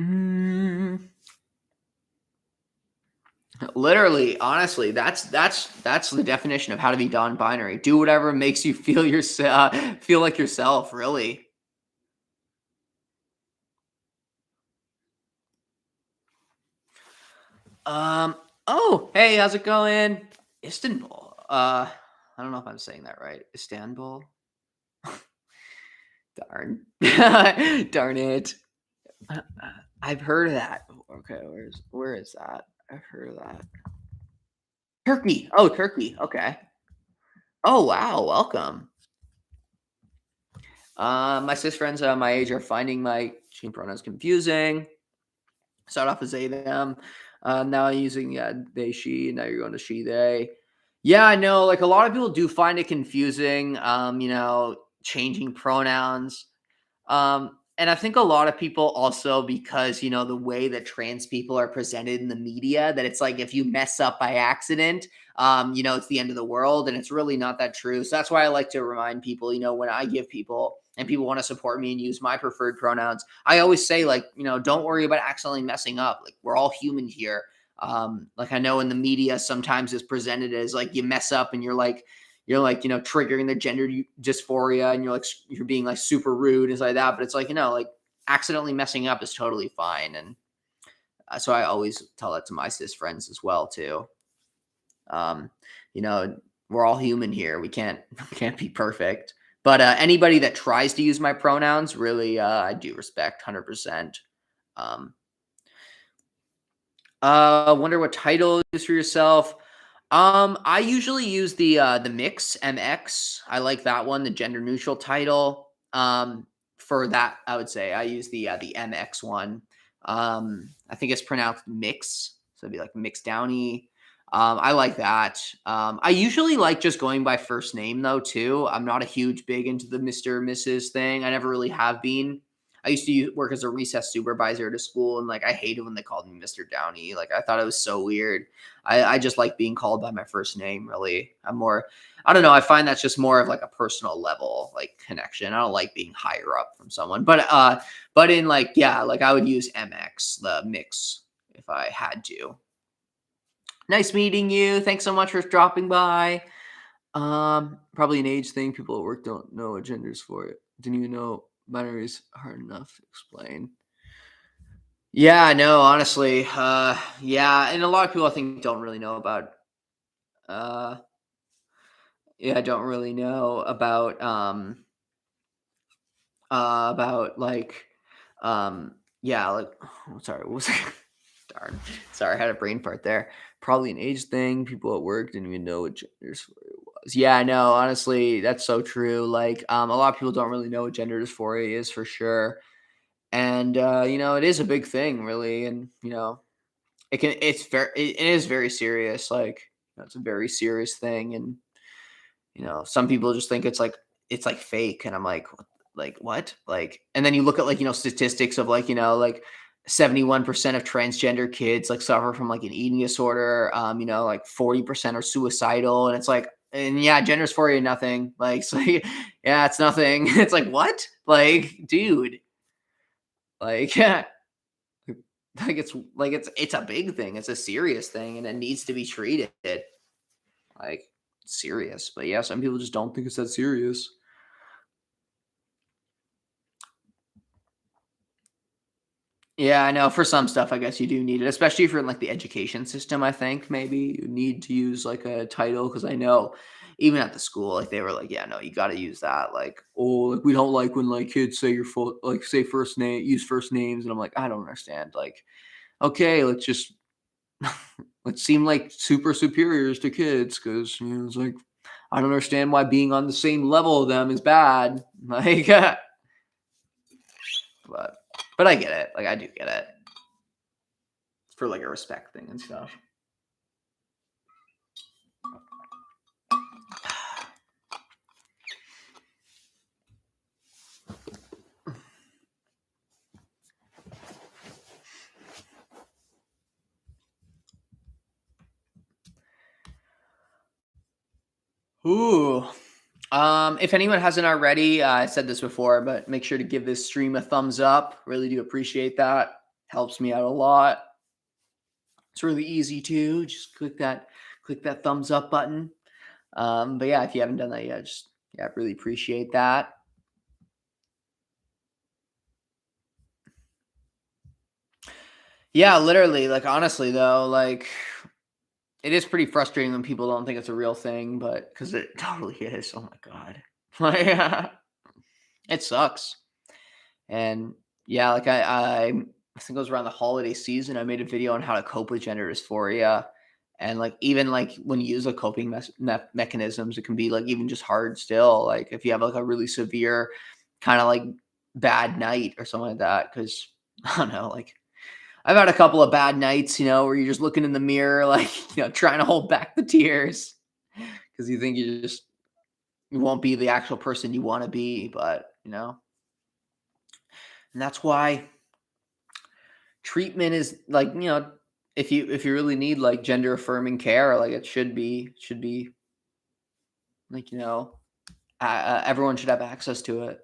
[SPEAKER 1] mm, Literally, honestly, that's the definition of how to be non-binary. Do whatever makes you feel like yourself. Really. Um. Oh, hey, how's it going? Istanbul. I don't know if I'm saying that right. Istanbul. Darn. Darn it. I've heard of that. Okay, where is that? I've heard of that. Turkey. Oh, Turkey. Okay. Oh wow, welcome. My cis friends my age are finding my she pronouns confusing. Start off as they them. Now I'm using, yeah, they, she, and now you're going to she, they. Yeah, I know, like, a lot of people do find it confusing, changing pronouns. And I think a lot of people also because, the way that trans people are presented in the media, that it's like if you mess up by accident, it's the end of the world. And it's really not that true. So that's why I like to remind people, when I give people and people want to support me and use my preferred pronouns, I always say, like, don't worry about accidentally messing up. Like, we're all human here. Like, I know in the media sometimes it's presented as like you mess up and you're like, triggering the gender dysphoria and you're being like super rude and like that. But it's like, like accidentally messing up is totally fine. And so I always tell that to my cis friends as well, too. Um, you know, we're all human here. We can't, we can't be perfect. But anybody that tries to use my pronouns, really, I do respect 100%. Um, wonder what title is for yourself. I usually use the mix MX. I like that one, the gender neutral title. For that, I would say I use the MX one. I think it's pronounced mix, so it'd be like mix downy. I like that. I usually like just going by first name though too. I'm not a huge big into the Mr. Mrs. thing. I never really have been. I used to work as a recess supervisor at a school, and like I hated when they called me Mr. Downey. Like I thought it was so weird. I just like being called by my first name. Really, I don't know. I find that's just more of like a personal level like connection. I don't like being higher up from someone, but in like yeah, like I would use MX the mix if I had to. Nice meeting you. Thanks so much for dropping by. Probably an age thing. People at work don't know what genders for it. Didn't even know binary is hard enough to explain. Yeah, no, honestly. Yeah, and a lot of people I think don't really know about uh yeah, don't really know about like yeah, like sorry, what was darn. Sorry, I had a brain fart there. Probably an age thing. People at work didn't even know what gender dysphoria was. Yeah, I know. Honestly, that's so true. Like, a lot of people don't really know what gender dysphoria is for sure. And it is a big thing, really. And it is very serious. Like, it's a very serious thing. And some people just think it's like fake, and I'm like what? Like, and then you look at like statistics of like 71% of transgender kids like suffer from like an eating disorder. Like 40% are suicidal, and it's like, and yeah, gender dysphoria nothing. Like, so yeah, it's nothing. It's like what? Like, dude, like yeah, it's a big thing. It's a serious thing, and it needs to be treated like serious. But yeah, some people just don't think it's that serious. Yeah, I know. For some stuff, I guess you do need it, especially if you're in like the education system. I think maybe you need to use like a title because I know even at the school, like they were like, yeah, no, you got to use that. Like, oh, like we don't like when like kids say your full, like say first name, use first names, and I'm like, I don't understand. Like, okay, let's just let's seem like super superiors to kids because it's like I don't understand why being on the same level of them is bad. Like, but I get it. Like, I do get it. It's for like a respect thing and stuff. Ooh. If anyone hasn't already, I said this before, but make sure to give this stream a thumbs up. Really do appreciate that. Helps me out a lot. It's really easy too. Just click that thumbs up button. But yeah, if you haven't done that yet, just yeah, really appreciate that. Yeah, literally, like honestly though, like it is pretty frustrating when people don't think it's a real thing, but because it totally is. Oh my god. Like it sucks. And yeah, like I think it was around the holiday season. I made a video on how to cope with gender dysphoria, and like even like when you use a coping mechanisms, it can be like even just hard still. Like if you have like a really severe kind of like bad night or something like that, because I don't know, like I've had a couple of bad nights, where you're just looking in the mirror, like, trying to hold back the tears because you think you won't be the actual person you want to be, but and that's why treatment is like, if you really need like gender affirming care, like it should be like, everyone should have access to it.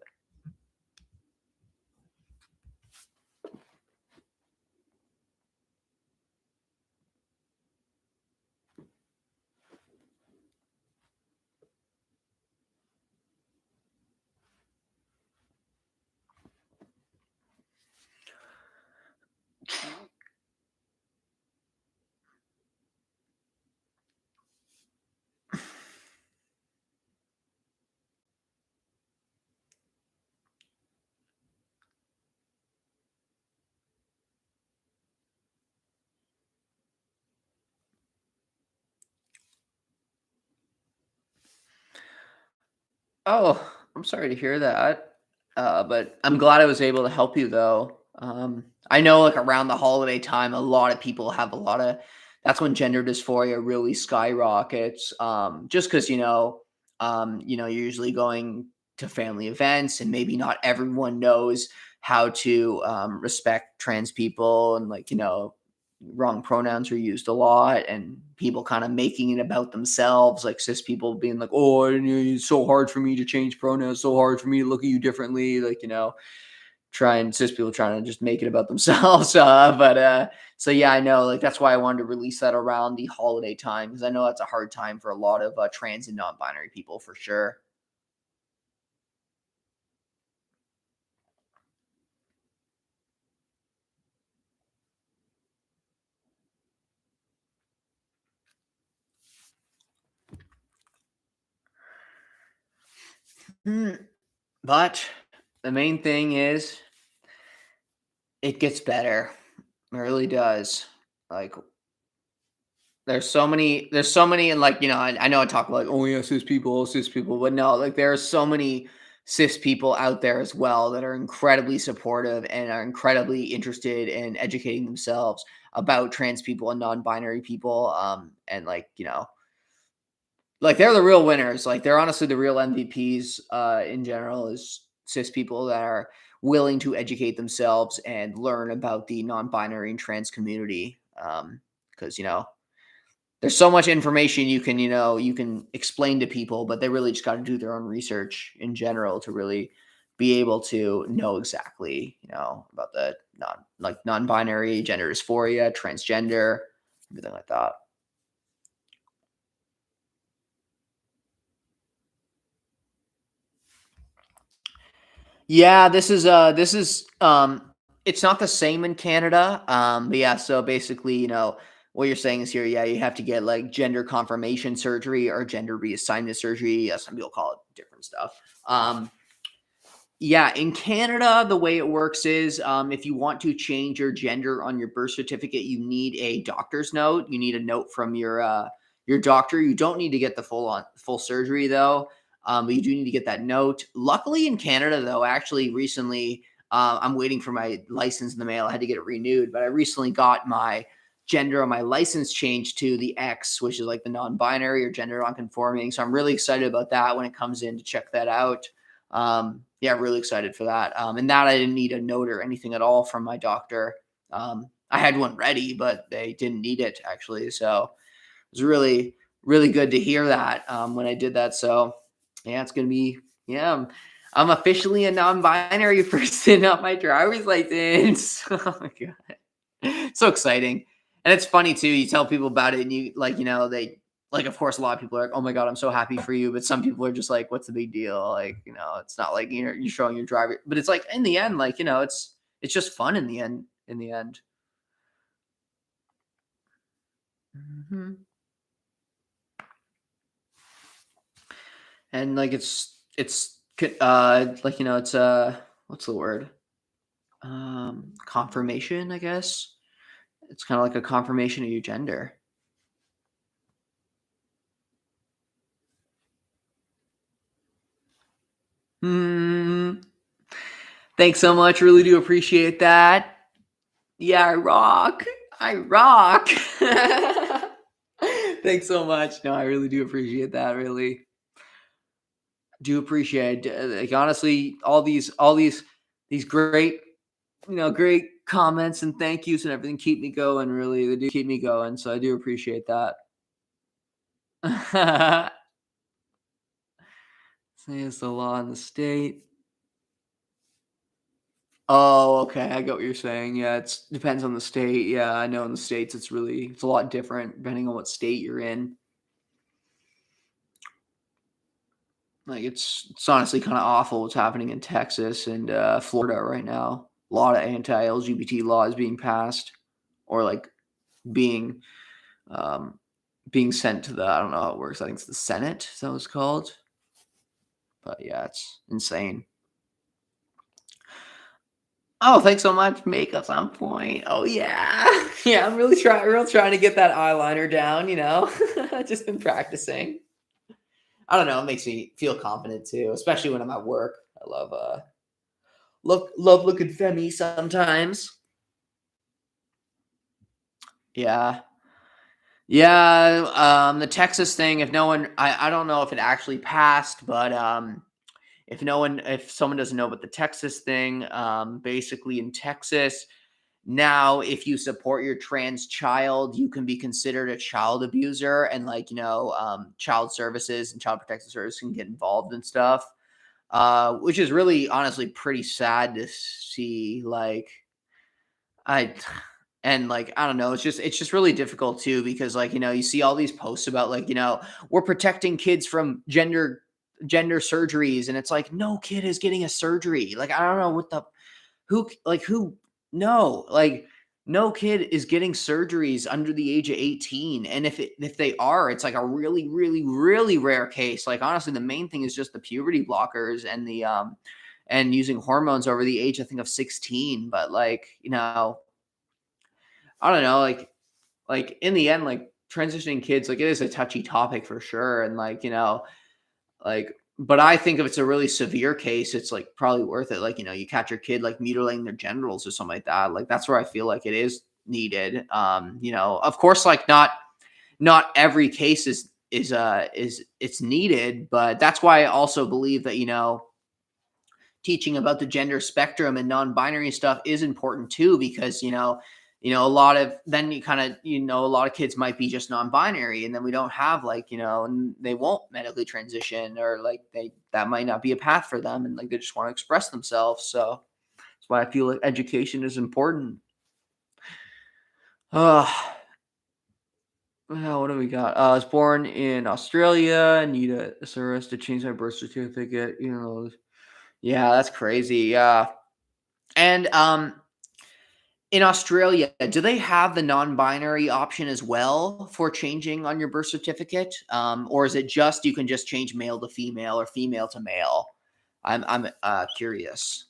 [SPEAKER 1] Oh, I'm sorry to hear that. But I'm glad I was able to help you though. I know like around the holiday time, a lot of people have a lot of that's when gender dysphoria really skyrockets. Just because you're usually going to family events and maybe not everyone knows how to respect trans people and like, wrong pronouns are used a lot and people kind of making it about themselves, like cis people being like, oh, it's so hard for me to change pronouns, so hard for me to look at you differently, like, trying cis people trying to just make it about themselves. But so yeah, I know, like that's why I wanted to release that around the holiday time because I know that's a hard time for a lot of trans and non-binary people for sure. Mm, but the main thing is it gets better. It really does. Like there's so many, and like, I know I talk about like, oh yeah, cis people, but no, like there are so many cis people out there as well that are incredibly supportive and are incredibly interested in educating themselves about trans people and non-binary people. And like, like they're the real winners. Like they're honestly the real MVPs in general is cis people that are willing to educate themselves and learn about the non-binary and trans community. Because there's so much information you can explain to people, but they really just got to do their own research in general to really be able to know exactly, about the non-binary, gender dysphoria, transgender, everything like that. Yeah, this is it's not the same in Canada. But yeah, so basically, what you're saying is here, yeah, you have to get like gender confirmation surgery or gender reassignment surgery. Some people call it different stuff. Yeah, in Canada, the way it works is if you want to change your gender on your birth certificate, you need a doctor's note. You need a note from your doctor. You don't need to get the full surgery though, but you do need to get that note. Luckily, in Canada, though, actually recently, I'm waiting for my license in the mail. I had to get it renewed, but I recently got my gender on my license changed to the X, which is like the non-binary or gender non-conforming. So I'm really excited about that when it comes in to check that out. Yeah, really excited for that. And that I didn't need a note or anything at all from my doctor. I had one ready, but they didn't need it actually. So it was really, really good to hear that when I did that. So yeah, it's gonna be yeah. I'm officially a non-binary person on my driver's license. Oh my god, so exciting! And it's funny too. You tell people about it, and you like, they like. Of course, a lot of people are like, "Oh my god, I'm so happy for you," but some people are just like, "What's the big deal?" Like, it's not like you're showing your driver, but it's like in the end, like it's just fun in the end. In the end. Mhm. And like like it's what's the word? Confirmation, I guess. It's kind of like a confirmation of your gender. Hmm. Thanks so much. Really do appreciate that. Yeah, I rock. I rock. Thanks so much. No, I really do appreciate that. Really do appreciate like honestly these great great comments and thank yous and everything keep me going. Really, they do keep me going. So I do appreciate that. Say it's the law in the state. Oh, okay. I get what you're saying. Yeah, it's depends on the state. Yeah, I know in the states it's a lot different depending on what state you're in. Like it's honestly kind of awful what's happening in Texas and Florida right now. A lot of anti-LGBT laws being passed, or like being um, being sent to the I don't know how it works. I think it's the Senate. Is that what it's called? But yeah, it's insane. Oh, thanks so much. Makeup's on point. Oh yeah, yeah. I'm real trying to get that eyeliner down. Just been practicing. I don't know. It makes me feel confident too, especially when I'm at work. I love looking femmy sometimes. Yeah. Yeah, the Texas thing, if no one I don't know if it actually passed, but if someone doesn't know about the Texas thing, basically in Texas, now if you support your trans child, you can be considered a child abuser and child services and child protective services can get involved and stuff. Which is really honestly pretty sad to see. I I don't know, it's just really difficult too because you see all these posts about we're protecting kids from gender surgeries, and it's like no kid is getting a surgery. Like I don't know what the who no, no kid is getting surgeries under the age of 18. And if they are, it's like a really, really, really rare case. Like honestly, the main thing is just the puberty blockers and the and using hormones over the age, I think, of 16. But I don't know, in the end, transitioning kids, it is a touchy topic for sure. And but I think if it's a really severe case, it's probably worth it. You catch your kid mutilating their genitals or something like that. That's where I feel like it is needed. Of course, not every case is it's needed, but that's why I also believe that teaching about the gender spectrum and non-binary stuff is important too, because a lot of then you kind of a lot of kids might be just non-binary, and then we don't have and they won't medically transition, or that might not be a path for them, and they just want to express themselves. So that's why I feel like education is important. uh what do we got? I was born in Australia. Need a service to change my birth certificate. Yeah, that's crazy. Yeah. And in Australia, do they have the non-binary option as well for changing on your birth certificate? Or is it just you can just change male to female or female to male? I'm curious.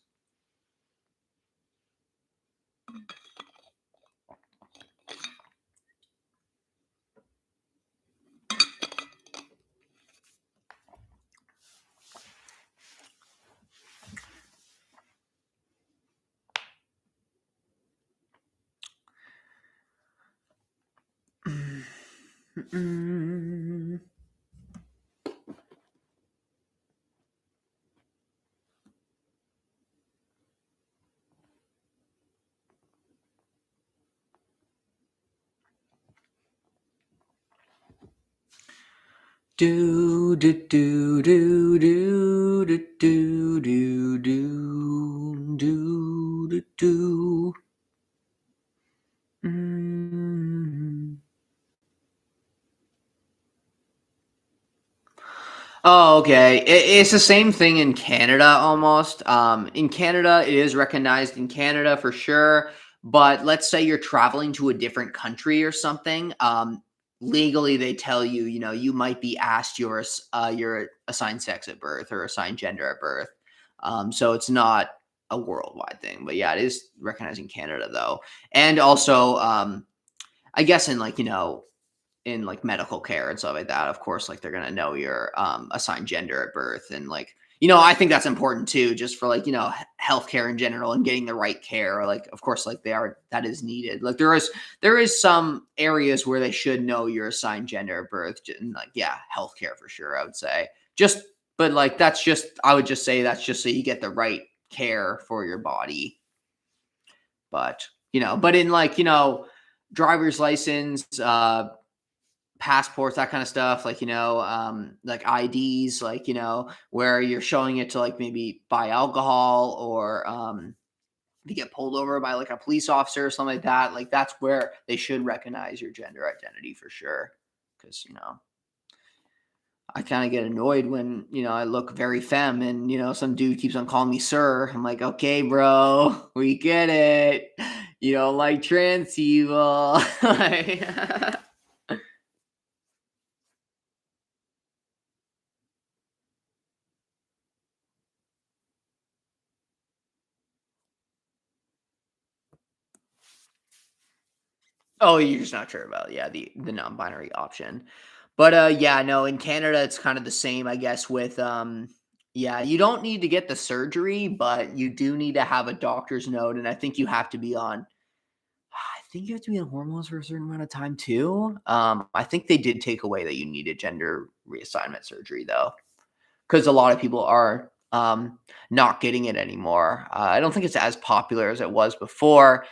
[SPEAKER 1] Mm. Do do do do do do do do do do do do. Mm. Oh, okay. It's the same thing in Canada almost. In Canada, it is recognized in Canada for sure. But let's say you're traveling to a different country or something. Legally, they tell you, you might be asked your assigned sex at birth or assigned gender at birth. So it's not a worldwide thing. But yeah, it is recognized in Canada though, and also, I guess in in medical care and stuff like that, of course, they're gonna know your assigned gender at birth, and I think that's important too, just for like, healthcare in general and getting the right care. Like, of course, like that is needed. Like there is some areas where they should know your assigned gender at birth, and like, yeah, healthcare for sure, I would say. But like, I would just say that's just so you get the right care for your body. But in like, driver's license, passports, that kind of stuff, like, like IDs, like, where you're showing it to like maybe buy alcohol or if you get pulled over by like a police officer or something like that, like that's where they should recognize your gender identity for sure. Because, I kind of get annoyed when, I look very femme and, some dude keeps on calling me sir. I'm like, okay, bro, we get it. You don't like trans people. Like, oh, you're just not sure about, yeah, the non-binary option. But, yeah, no, in Canada, it's kind of the same, I guess, with, yeah, you don't need to get the surgery, but you do need to have a doctor's note, and I think you have to be on I think you have to be on hormones for a certain amount of time too. I think they did take away that you needed gender reassignment surgery though, because a lot of people are not getting it anymore. I don't think it's as popular as it was before,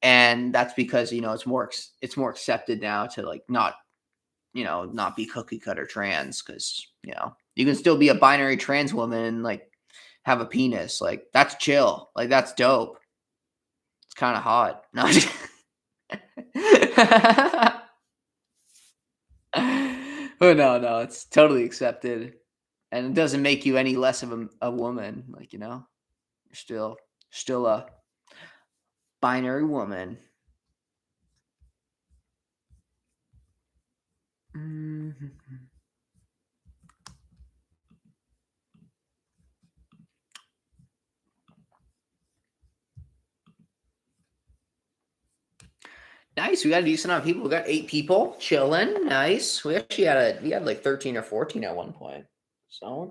[SPEAKER 1] and that's because it's more accepted now to like not be cookie cutter trans because you can still be a binary trans woman and like have a penis. Like that's chill. Like that's dope. It's kind of hot. No, oh no, it's totally accepted, and it doesn't make you any less of a woman. Like you're still a binary woman. Mhm. Nice. We got a decent amount of people. We got 8 people chilling. Nice. We had like 13 or 14 at one point. So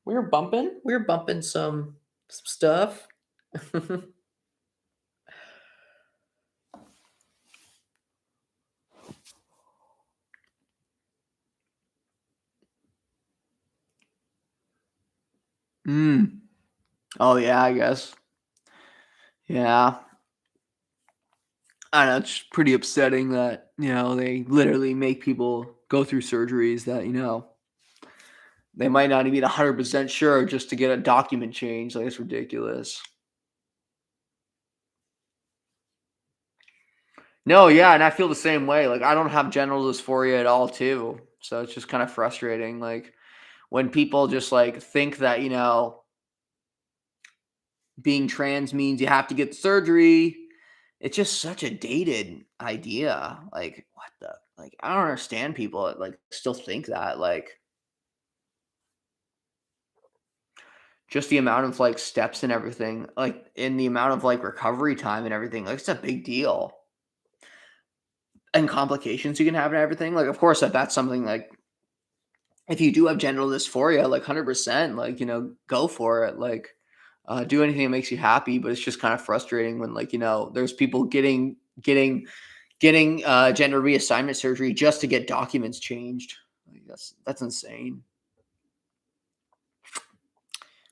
[SPEAKER 1] we were bumping some stuff. Mm. Oh yeah, I guess. Yeah. I know it's pretty upsetting that, they literally make people go through surgeries that, they might not even be 100% sure just to get a document changed. Like it's ridiculous. No, yeah, and I feel the same way. Like I don't have genital dysphoria at all too. So it's just kind of frustrating. Like when people just like think that, being trans means you have to get surgery. It's just such a dated idea. Like what the like I don't understand people that like still think that. Like just the amount of, like, steps and everything, like, and the amount of, like, recovery time and everything, like, it's a big deal, and complications you can have and everything, like, of course, if that's something, like if you do have genital dysphoria, like, 100%, like, go for it, like, do anything that makes you happy, but it's just kinda frustrating when, like, there's people getting gender reassignment surgery just to get documents changed. Like, that's insane.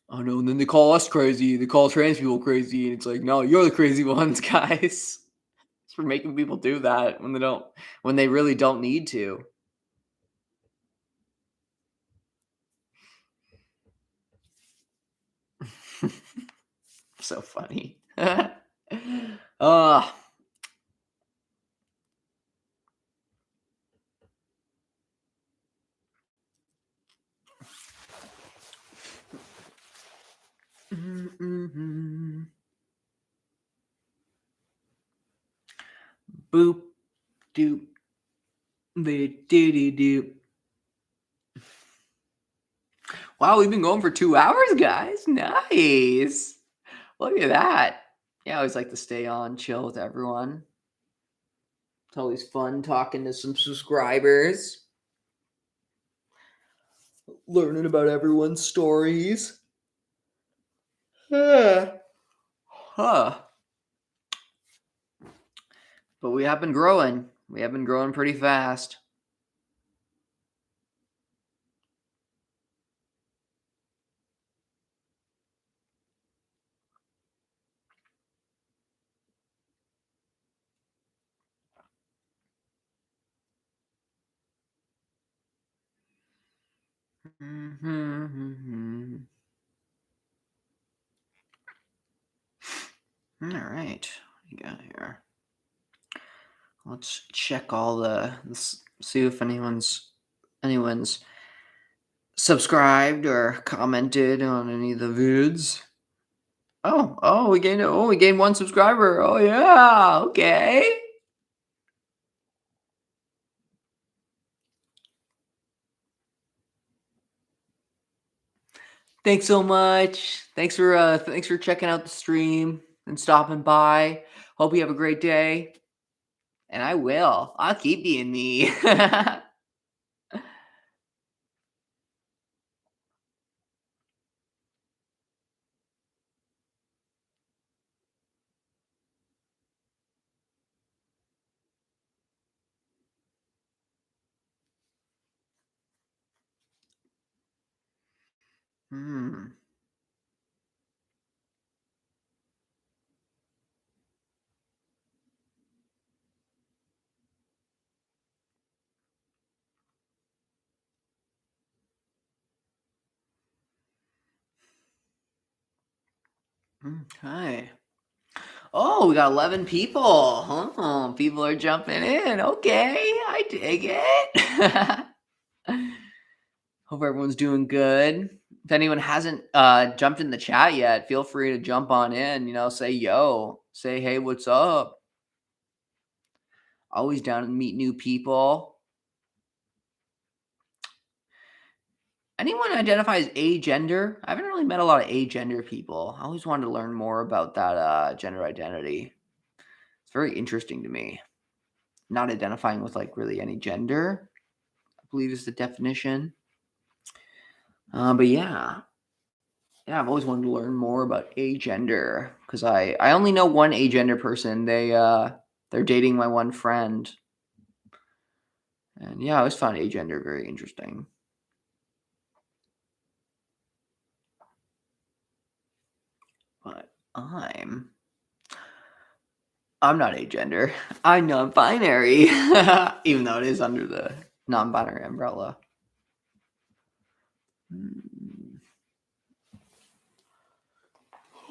[SPEAKER 1] Oh, no, and then they call us crazy, they call trans people crazy, and it's like, "No, you're the crazy ones, guys." It's for making people do that when they really don't need to. So funny. Ah, mm, mhm. Boop, doop, doo doo doop. Wow, we've been going for 2 hours, guys. Nice. Look at that. Yeah, I always like to stay on, chill with everyone. It's always fun talking to some subscribers. learning about everyone's stories. Huh. But we have been growing. We have been growing pretty fast. Mhm. All right, what you got here? Let's check all let's see if anyone's subscribed or commented on any of the vids. We gained one subscriber. Oh yeah, okay. Thanks so much. Thanks for checking out the stream and stopping by. Hope you have a great day. And I will. I'll keep being me. Hmm. Okay. Oh, we got 11 people. People are jumping in. Okay, I dig it. Hope everyone's doing good. If anyone hasn't jumped in the chat yet, feel free to jump on in. Say yo, say hey, what's up? Always down to meet new people. Anyone identify as agender? I haven't really met a lot of agender people. I always wanted to learn more about that gender identity. It's very interesting to me. Not identifying with like really any gender, I believe is the definition. But yeah, I've always wanted to learn more about agender because I only know one agender person. They're dating my one friend, and yeah, I always found agender very interesting. But I'm not agender. I'm non-binary, even though it is under the non-binary umbrella.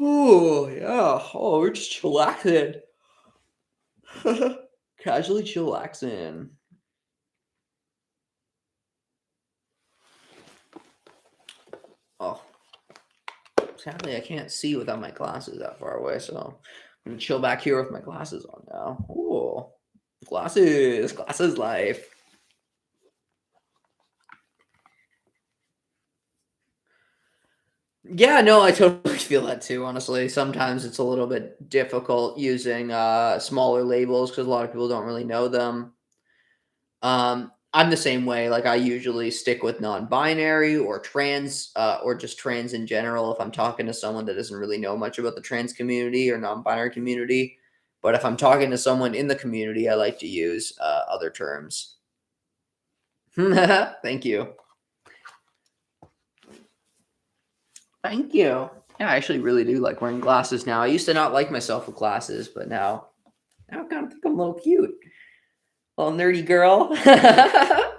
[SPEAKER 1] Oh yeah. Oh, we're just chillaxing. Casually chillaxing. Oh, sadly, I can't see without my glasses that far away, so I'm gonna chill back here with my glasses on now. Oh, glasses life. Yeah, no, I totally feel that too, honestly. Sometimes it's a little bit difficult using smaller labels because a lot of people don't really know them. I'm the same way. Like I usually stick with non-binary or trans, or just trans in general if I'm talking to someone that doesn't really know much about the trans community or non-binary community. But if I'm talking to someone in the community, I like to use other terms. Thank you. Thank you. Yeah, I actually really do like wearing glasses now. I used to not like myself with glasses, but now I kind of think I'm a little cute. Little nerdy girl. But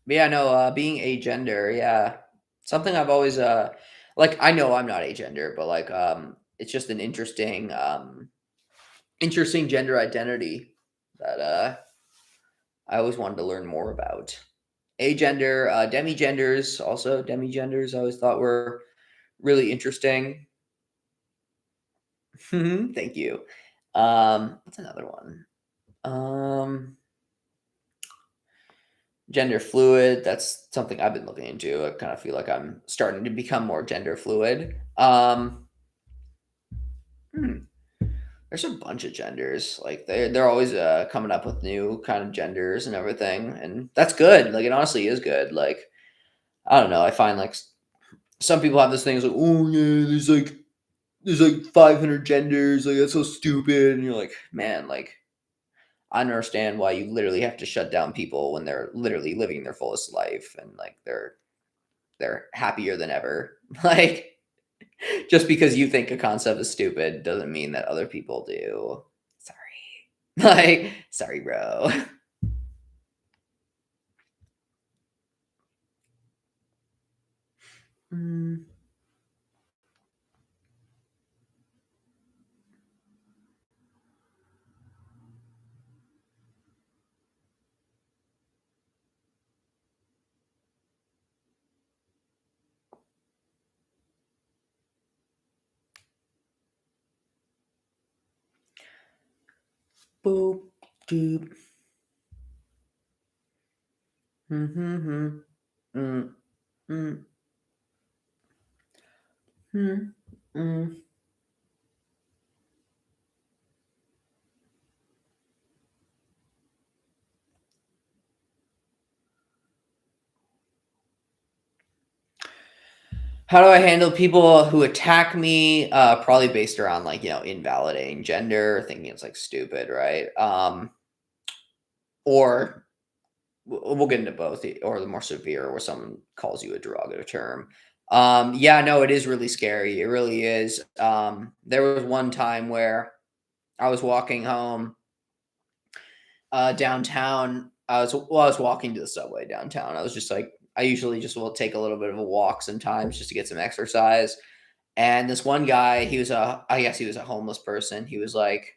[SPEAKER 1] yeah, no, being agender, yeah. Something I've always like I know I'm not agender, but like it's just an interesting gender identity that I always wanted to learn more about. Agender, demigenders, also demigenders I always thought were really interesting. Thank you. What's another one? Gender fluid, that's something I've been looking into. I kind of feel like I'm starting to become more gender fluid. Hmm, There's a bunch of genders. Like they're always coming up with new kind of genders and everything, and that's good. Like it honestly is good. Like I don't know. I find like some people have this thing it's like, oh yeah, there's like 500 genders. Like that's so stupid. And you're like, man, like I don't understand why you literally have to shut down people when they're literally living their fullest life and like they're happier than ever. Like just because you think a concept is stupid doesn't mean that other people do. Sorry. Like, sorry, bro. Mm. Boop, doop. Mm-hmm. Mm, mm, mm, mm. How do I handle people who attack me? Probably based around like, invalidating gender, thinking it's like stupid, right? Or we'll get into both, or the more severe, where someone calls you a derogatory term. Yeah, no, it is really scary. It really is. There was one time where I was walking home downtown. I was walking to the subway downtown. I was just like, I usually just will take a little bit of a walk sometimes just to get some exercise. And this one guy, I guess he was a homeless person. He was like,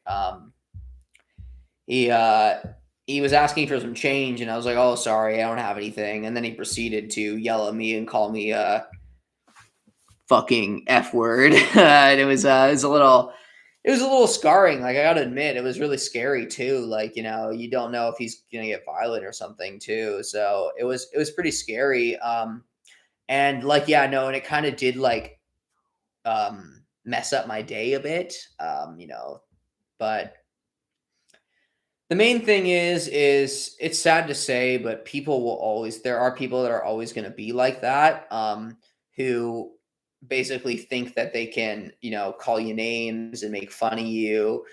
[SPEAKER 1] he uh he was asking for some change, and I was like, "Oh, sorry, I don't have anything." And then he proceeded to yell at me and call me a fucking f word, and it was a little scarring. Like I gotta admit, it was really scary too. Like you don't know if he's gonna get violent or something too. So it was pretty scary. And like yeah, no, and it kind of did like mess up my day a bit. But the main thing is it's sad to say, but there are people that are always going to be like that, who basically think that they can, call you names and make fun of you.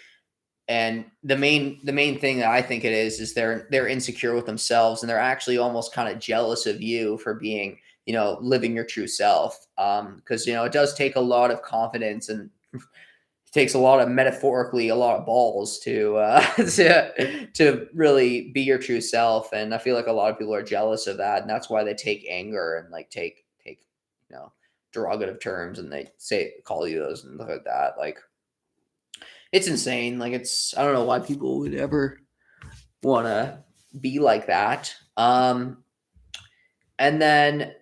[SPEAKER 1] And the main thing that I think it is they're insecure with themselves, and they're actually almost kind of jealous of you for being, living your true self. Because it does take a lot of confidence, and takes a lot of metaphorically a lot of balls to to really be your true self. And I feel like a lot of people are jealous of that, and that's why they take anger and like take you know derogative terms, and they call you those and look at that. Like it's insane. Like I don't know why people would ever want to be like that. And then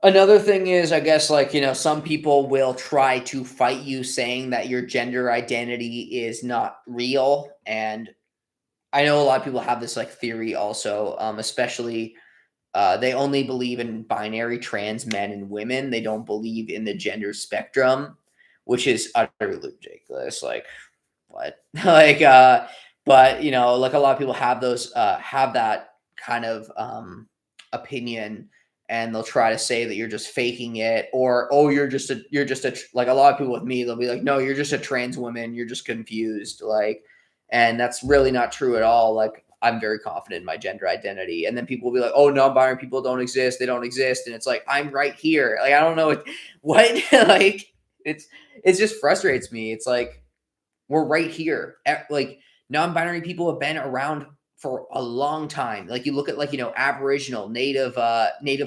[SPEAKER 1] another thing is, I guess, like, some people will try to fight you saying that your gender identity is not real. And I know a lot of people have this like theory also, especially they only believe in binary trans men and women. They don't believe in the gender spectrum, which is utterly ridiculous. Like, what? Like, but like a lot of people have that kind of opinion, and they'll try to say that you're just faking it, or oh, like a lot of people with me, they'll be like, no, you're just a trans woman, you're just confused, like, and that's really not true at all. Like I'm very confident in my gender identity, and then people will be like, oh, non-binary people don't exist, they don't exist, and it's like I'm right here. Like I don't know what like it just frustrates me. It's like we're right here. Like non-binary people have been around for a long time. Like you look at like, Aboriginal, native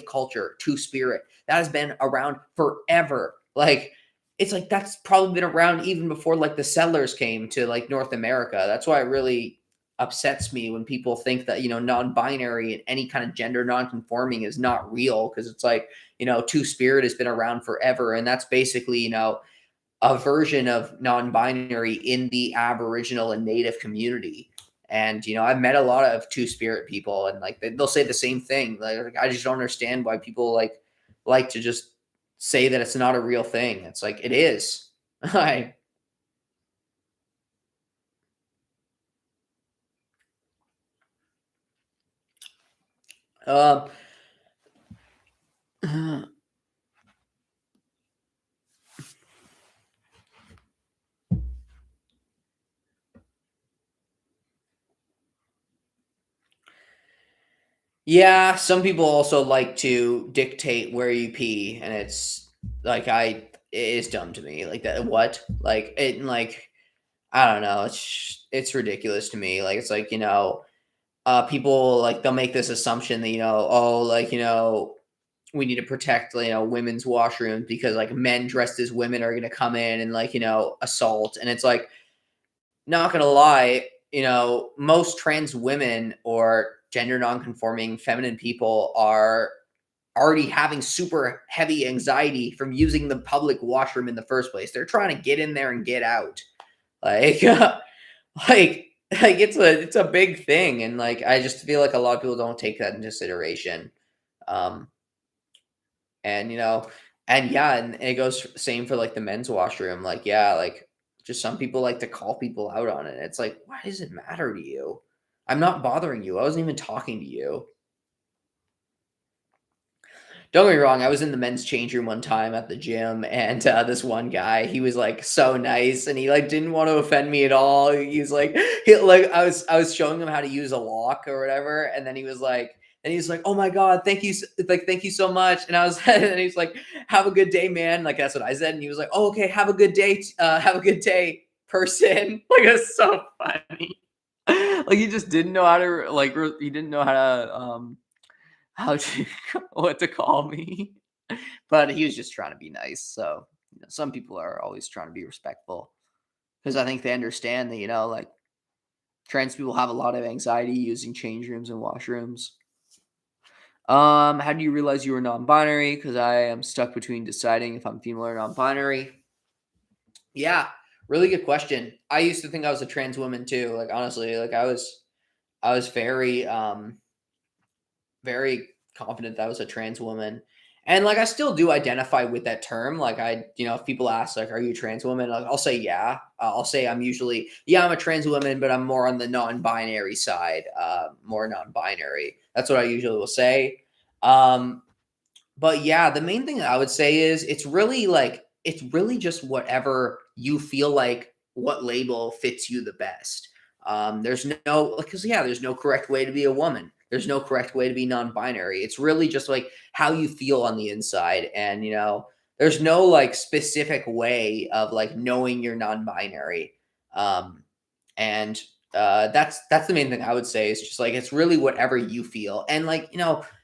[SPEAKER 1] culture, two-spirit. That has been around forever. Like it's like that's probably been around even before like the settlers came to like North America. That's why it really upsets me when people think that, non-binary and any kind of gender non-conforming is not real, because it's like, two-spirit has been around forever, and that's basically, a version of non-binary in the Aboriginal and Native community. And I've met a lot of two-spirit people, and like they'll say the same thing. Like I just don't understand why people like to just say that it's not a real thing. It's like it is. I Um, yeah, some people also like to dictate where you pee, and it's like it is dumb to me. Like that, what? Like it, like I don't know. It's ridiculous to me. Like it's like people like they'll make this assumption that oh, like we need to protect women's washrooms because like men dressed as women are going to come in and like assault, and it's like not gonna lie, most trans women or gender nonconforming feminine people are already having super heavy anxiety from using the public washroom in the first place. They're trying to get in there and get out. Like, like, like it's a big thing, and like I just feel like a lot of people don't take that into consideration. Um, and and yeah, and it goes same for like the men's washroom. Like, yeah, like just some people like to call people out on it. It's like, why does it matter to you? I'm not bothering you. I wasn't even talking to you. Don't get me wrong, I was in the men's change room one time at the gym, and, this one guy, he was, like, so nice, and he, like, didn't want to offend me at all. He's like I was showing him how to use a lock or whatever, and then he was like, "Oh my god, thank you so much," and I was and he's like, "Have a good day, man," like, that's what I said, and he was like, "Oh, okay, have a good day, person." Like, it's so funny. Like, he just didn't know how to, like, he didn't know how to what to call me. But he was just trying to be nice. So, some people are always trying to be respectful because I think they understand that, like trans people have a lot of anxiety using change rooms and washrooms. How do you realize you were non-binary? Because I am stuck between deciding if I'm female or non-binary. Yeah, really good question. I used to think I was a trans woman too. Like honestly, like I was very confident that I was a trans woman. And like I still do identify with that term. Like if people ask like, "Are you a trans woman?" Like I'll say yeah. I'll say I'm usually yeah, I'm a trans woman, but I'm more on the non-binary side. More non-binary. That's what I usually will say. Um, but yeah, the main thing I would say is it's really just whatever you feel like what label fits you the best. There's no because yeah, there's no correct way to be a woman. There's no correct way to be non-binary. It's really just like how you feel on the inside, and there's no like specific way of like knowing you're non-binary. Um, and that's the main thing I would say is just like it's really whatever you feel, and like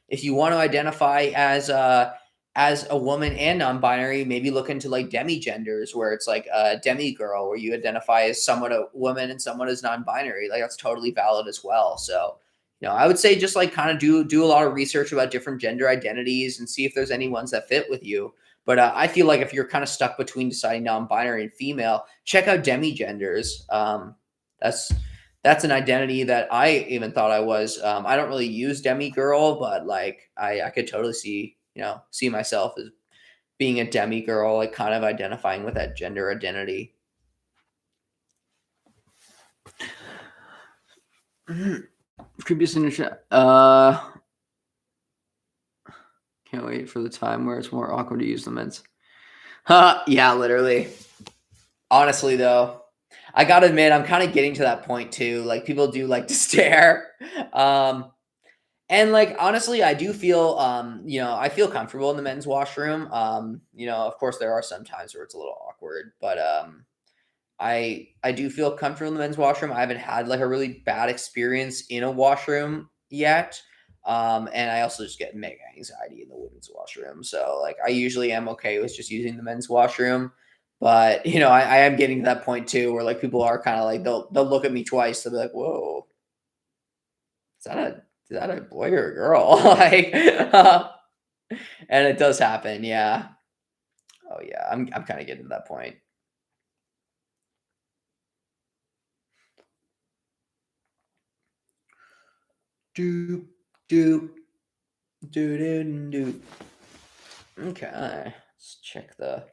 [SPEAKER 1] if you want to identify as a woman and non-binary, maybe look into like demi-genders where it's like a demi-girl where you identify as somewhat a woman and someone as non-binary. Like that's totally valid as well. So, I would say just like kind of do a lot of research about different gender identities and see if there's any ones that fit with you. But I feel like if you're kind of stuck between deciding non-binary and female, check out demi-genders. That's that's an identity that I even thought I was. I don't really use demi girl, but like I could totally see myself as being a demi girl, like kind of identifying with that gender identity. Creepiest in the chat. Can't wait for the time where it's more awkward to use the men's. Yeah, literally. Honestly, though, I gotta admit, I'm kind of getting to that point too. Like people do like to stare. Um, And like honestly, I do feel I feel comfortable in the men's washroom. Of course there are some times where it's a little awkward, but I do feel comfortable in the men's washroom. I haven't had like a really bad experience in a washroom yet. And I also just get mega anxiety in the women's washroom. So like I usually am okay with just using the men's washroom. But I am getting to that point too where like people are kind of like they'll look at me twice, they'll be like, whoa, is that a boy or a girl? Like, and it does happen, yeah. Oh yeah, I'm kind of getting to that point. Doop doop doo doo doo. Okay, let's check the.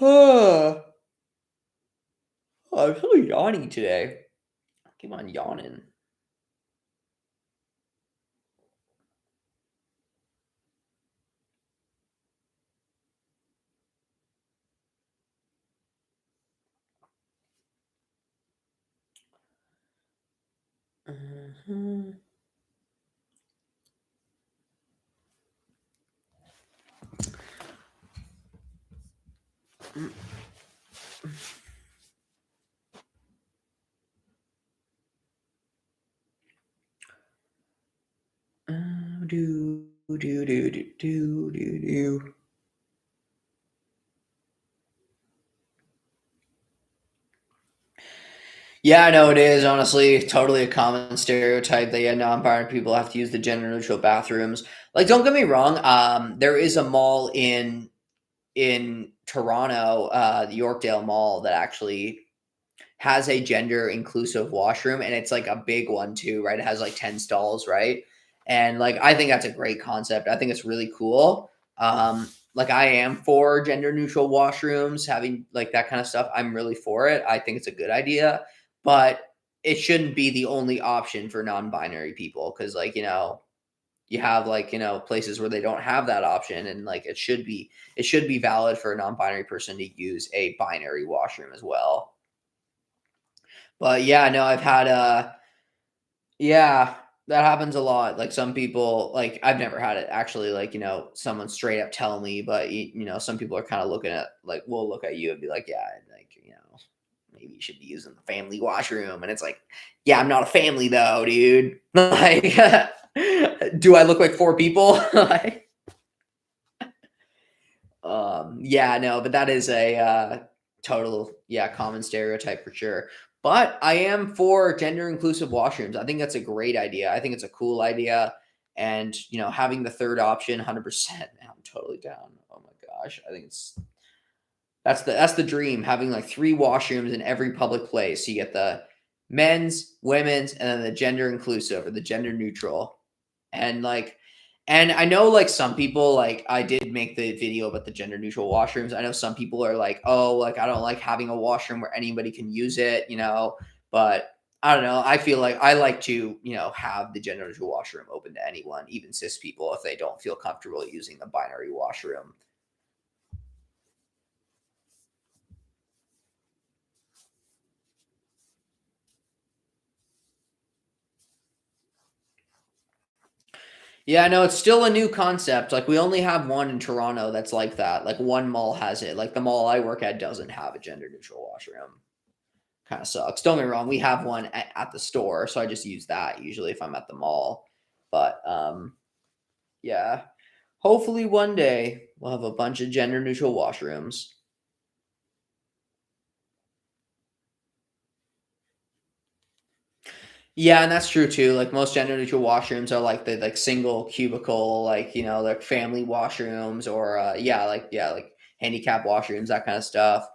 [SPEAKER 1] Oh, I'm so yawny today. Keep on yawning. Mhm. Do do do do do do do. Yeah, I know it is honestly totally a common stereotype that yeah, non-binary people have to use the gender neutral bathrooms. Like, don't get me wrong. There is a mall in Toronto, the Yorkdale Mall, that actually has a gender inclusive washroom, and it's like a big one too, right? It has like 10 stalls, right? And like I think that's a great concept. I think it's really cool. Like I am for gender neutral washrooms, having like that kind of stuff. I'm really for it. I think it's a good idea, but it shouldn't be the only option for non-binary people because like, you have like, places where they don't have that option and like it should be valid for a non-binary person to use a binary washroom as well. But yeah, no, I've had yeah, that happens a lot. Like some people, like I've never had it actually, like, someone straight up tell me, but some people are kind of looking at like we'll look at you and be like, yeah, like, maybe you should be using the family washroom. And it's like, yeah, I'm not a family though, dude. Like do I look like four people? Like, yeah, no, but that is a total, yeah, common stereotype for sure. But I am for gender inclusive washrooms. I think that's a great idea. I think it's a cool idea. And, having the third option, 100%, man, I'm totally down. Oh my gosh. I think that's the dream, having like three washrooms in every public place. You get the men's, women's, and then the gender inclusive or the gender neutral. And like, and I know like some people, like I did make the video about the gender neutral washrooms. I know some people are like, oh, like I don't like having a washroom where anybody can use it. But I don't know. I feel like I like to, have the gender neutral washroom open to anyone, even cis people, if they don't feel comfortable using the binary washroom. Yeah, no, it's still a new concept. Like we only have one in Toronto that's like that. Like one mall has it. Like the mall I work at doesn't have a gender neutral washroom. Kind of sucks. Don't get me wrong, we have one at the store, so I just use that usually if I'm at the mall. But yeah. Hopefully one day we'll have a bunch of gender neutral washrooms. Yeah, and that's true too. Like most gender neutral washrooms are like the like single cubicle, like like family washrooms or like handicap washrooms, that kind of stuff.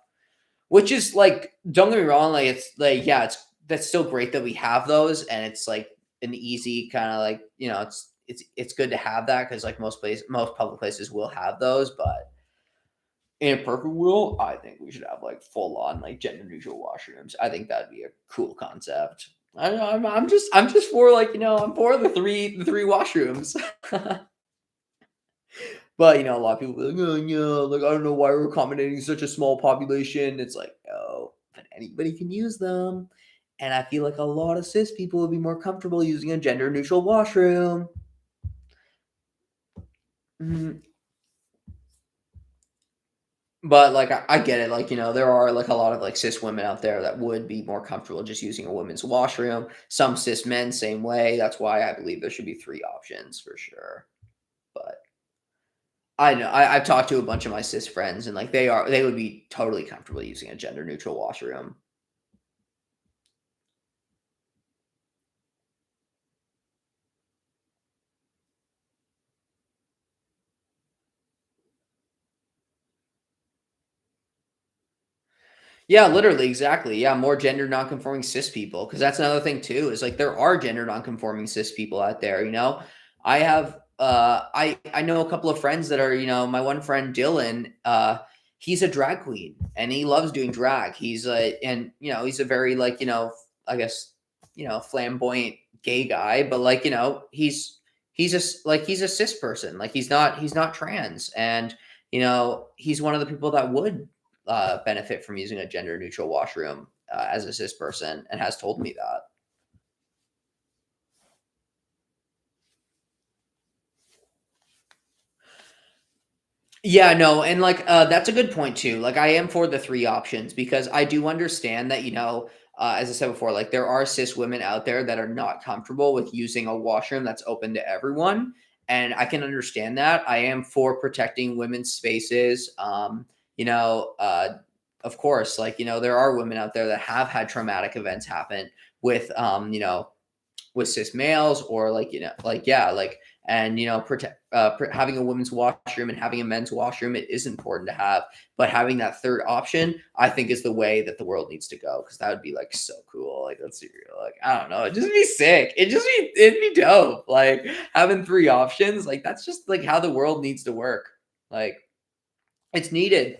[SPEAKER 1] Which is like, don't get me wrong, like it's like yeah, it's that's still great that we have those, and it's like an easy kind of like it's good to have that because like most public places will have those, but in a perfect world, I think we should have like full on like gender neutral washrooms. I think that'd be a cool concept. I'm just for like I'm for the three washrooms. But a lot of people are like, oh yeah, like I don't know why we're accommodating such a small population. It's like, oh, but anybody can use them. And I feel like a lot of cis people would be more comfortable using a gender neutral washroom. Mhm. But like I get it, like there are like a lot of like cis women out there that would be more comfortable just using a women's washroom. Some cis men, same way. That's why I believe there should be three options for sure. But I know I've talked to a bunch of my cis friends, and like they would be totally comfortable using a gender neutral washroom. Yeah, literally, exactly. Yeah, more gender nonconforming cis people, because that's another thing too. Is like there are gender nonconforming cis people out there. I have I know a couple of friends that are my one friend Dylan. He's a drag queen and he loves doing drag. He's a very like I guess flamboyant gay guy, but like he's a cis person. Like he's not trans, and he's one of the people that would benefit from using a gender neutral washroom as a cis person and has told me that. Yeah, no, and like that's a good point too. Like I am for the three options because I do understand that, as I said before, like there are cis women out there that are not comfortable with using a washroom that's open to everyone. And I can understand that. I am for protecting women's spaces. You know, of course, like, there are women out there that have had traumatic events happen with with cis males or like like yeah like and protect having a women's washroom and having a men's washroom, it is important to have, but having that third option I think is the way that the world needs to go, because that would be like so cool. Like let's see, like I don't know, it'd just be sick, it'd be dope, like having three options. Like that's just like how the world needs to work. Like it's needed.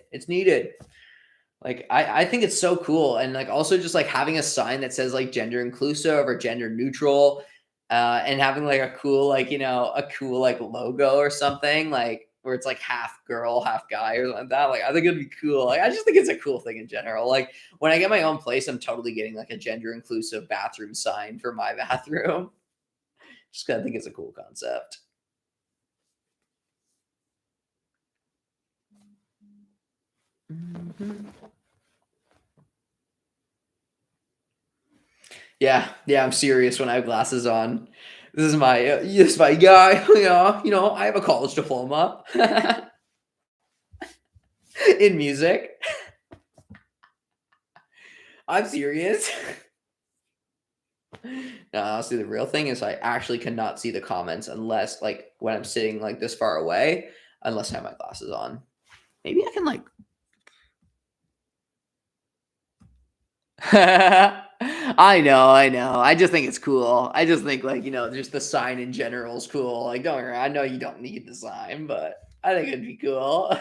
[SPEAKER 1] Like I think it's so cool, and like also just like having a sign that says like gender inclusive or gender neutral, and having like a cool like a cool like logo or something like where it's like half girl half guy or something like that. Like I think it'd be cool. Like I just think it's a cool thing in general. Like when I get my own place, I'm totally getting like a gender inclusive bathroom sign for my bathroom. Just 'cause I think it's a cool concept. Mhm. Yeah, yeah, I'm serious when I have glasses on. This is my guy. I have a college diploma in music. I'm serious. No, honestly, the real thing is I actually cannot see the comments unless like when I'm sitting like this far away, unless I have my glasses on. Maybe I can like I know. I just think it's cool. I just think like, just the sign in general is cool. Like, don't worry, I know you don't need the sign, but I think it'd be cool.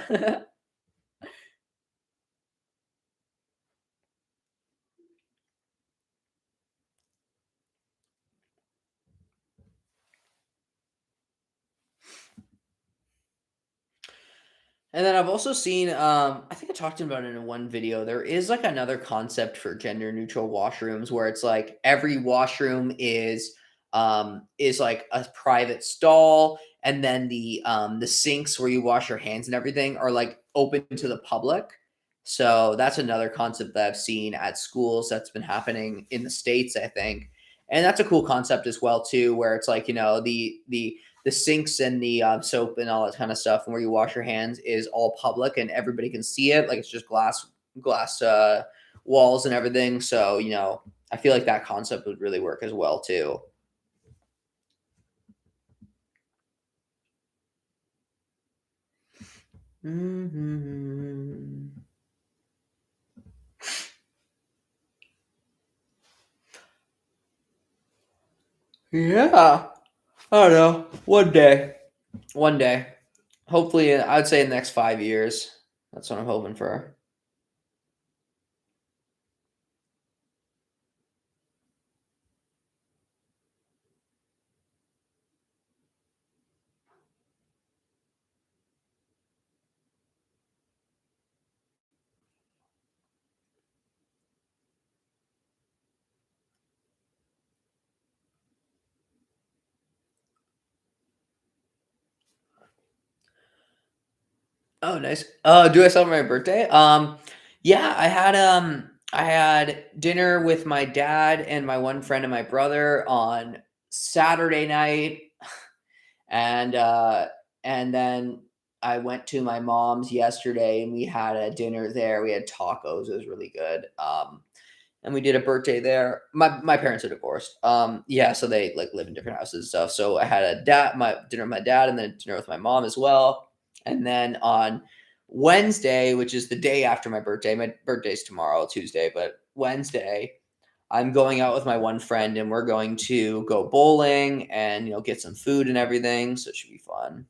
[SPEAKER 1] And then I've also seen, I think I talked about it in one video. There is like another concept for gender neutral washrooms where it's like every washroom is like a private stall, and then the sinks where you wash your hands and everything are like open to the public. So that's another concept that I've seen at schools that's been happening in the States, I think. And that's a cool concept as well too, where it's like, the sinks and the soap and all that kind of stuff, and where you wash your hands is all public and everybody can see it. Like it's just glass walls and everything. So I feel like that concept would really work as well too. Mhm. Yeah, I don't know. One day. Hopefully, I would say in the next 5 years. That's what I'm hoping for. Oh, nice. Do I celebrate my birthday? Yeah, I had dinner with my dad and my one friend and my brother on Saturday night, and then I went to my mom's yesterday and we had a dinner there. We had tacos. It was really good. And we did a birthday there. My parents are divorced. Yeah, so they like live in different houses and stuff. So I had my dinner with my dad and then dinner with my mom as well. And then on Wednesday, which is the day after my birthday's tomorrow, Tuesday, but Wednesday, I'm going out with my one friend and we're going to go bowling and get some food and everything. So it should be fun.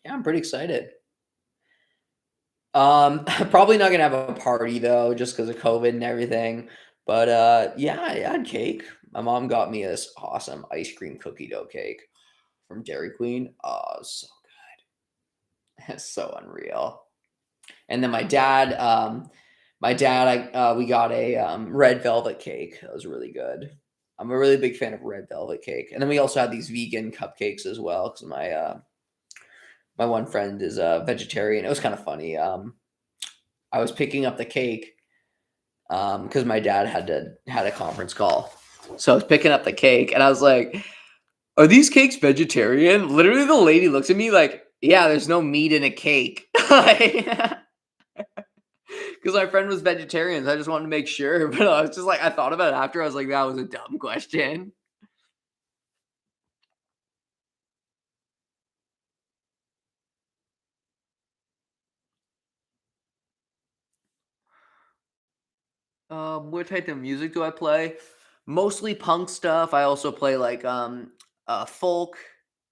[SPEAKER 1] Yeah, I'm pretty excited. Probably not gonna have a party though, just because of COVID and everything. But yeah, I had cake. My mom got me this awesome ice cream cookie dough cake from Dairy Queen. Oh, so it's so unreal. And then we got a red velvet cake. That was really good. I'm a really big fan of red velvet cake. And then we also had these vegan cupcakes as well because my one friend is a vegetarian. It was kind of funny. I was picking up the cake because my dad had a conference call, so I was picking up the cake, and I was like, "Are these cakes vegetarian?" Literally, the lady looks at me like, "Yeah, there's no meat in a cake." Because my friend was vegetarian, so I just wanted to make sure. But I was just like, I thought about it after. I was like, that was a dumb question. What type of music do I play? Mostly punk stuff. I also play like folk,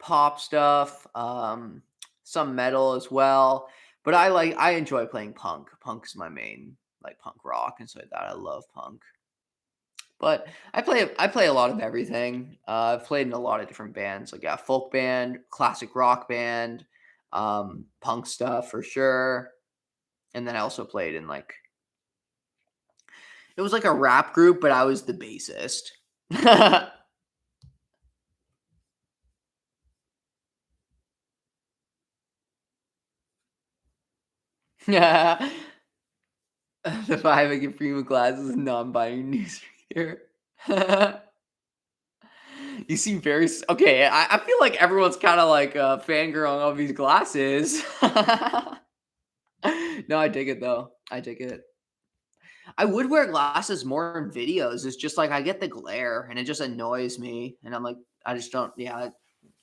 [SPEAKER 1] pop stuff, some metal as well. But I enjoy playing punk. Punk is my main like punk rock and so like that. I love punk. But I play a lot of everything. I've played in a lot of different bands, like yeah, folk band, classic rock band, punk stuff for sure. And then I also played in like it was like a rap group, but I was the bassist. Yeah. The five I get free with glasses, non-binary news reader. You seem very okay. I feel like everyone's kind of like fangirling all these glasses. No, I dig it though. I dig it. I would wear glasses more in videos. It's just like I get the glare and it just annoys me. And I'm like, I just don't, yeah, it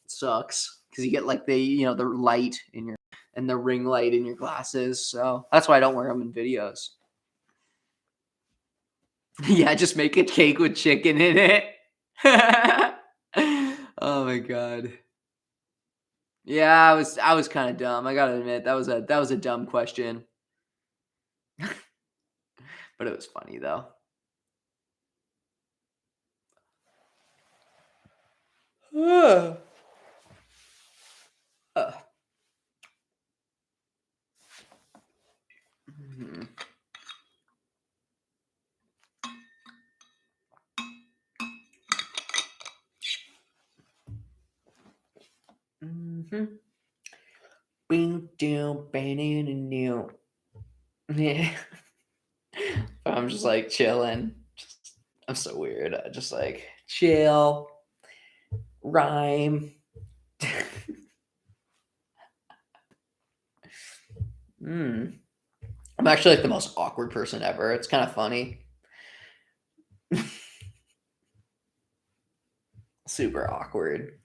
[SPEAKER 1] sucks because you get like the light in your and the ring light in your glasses. So that's why I don't wear them in videos. Yeah, just make a cake with chicken in it. Oh my god. Yeah, I was kind of dumb. I gotta admit that was a dumb question, but it was funny though. Uh, mhm. Mhm. Bing, down, bang, and new. Yeah. I'm just like chilling. I'm so weird. I just like chill, rhyme. Mm. I'm actually like the most awkward person ever. It's kind of funny. Super awkward.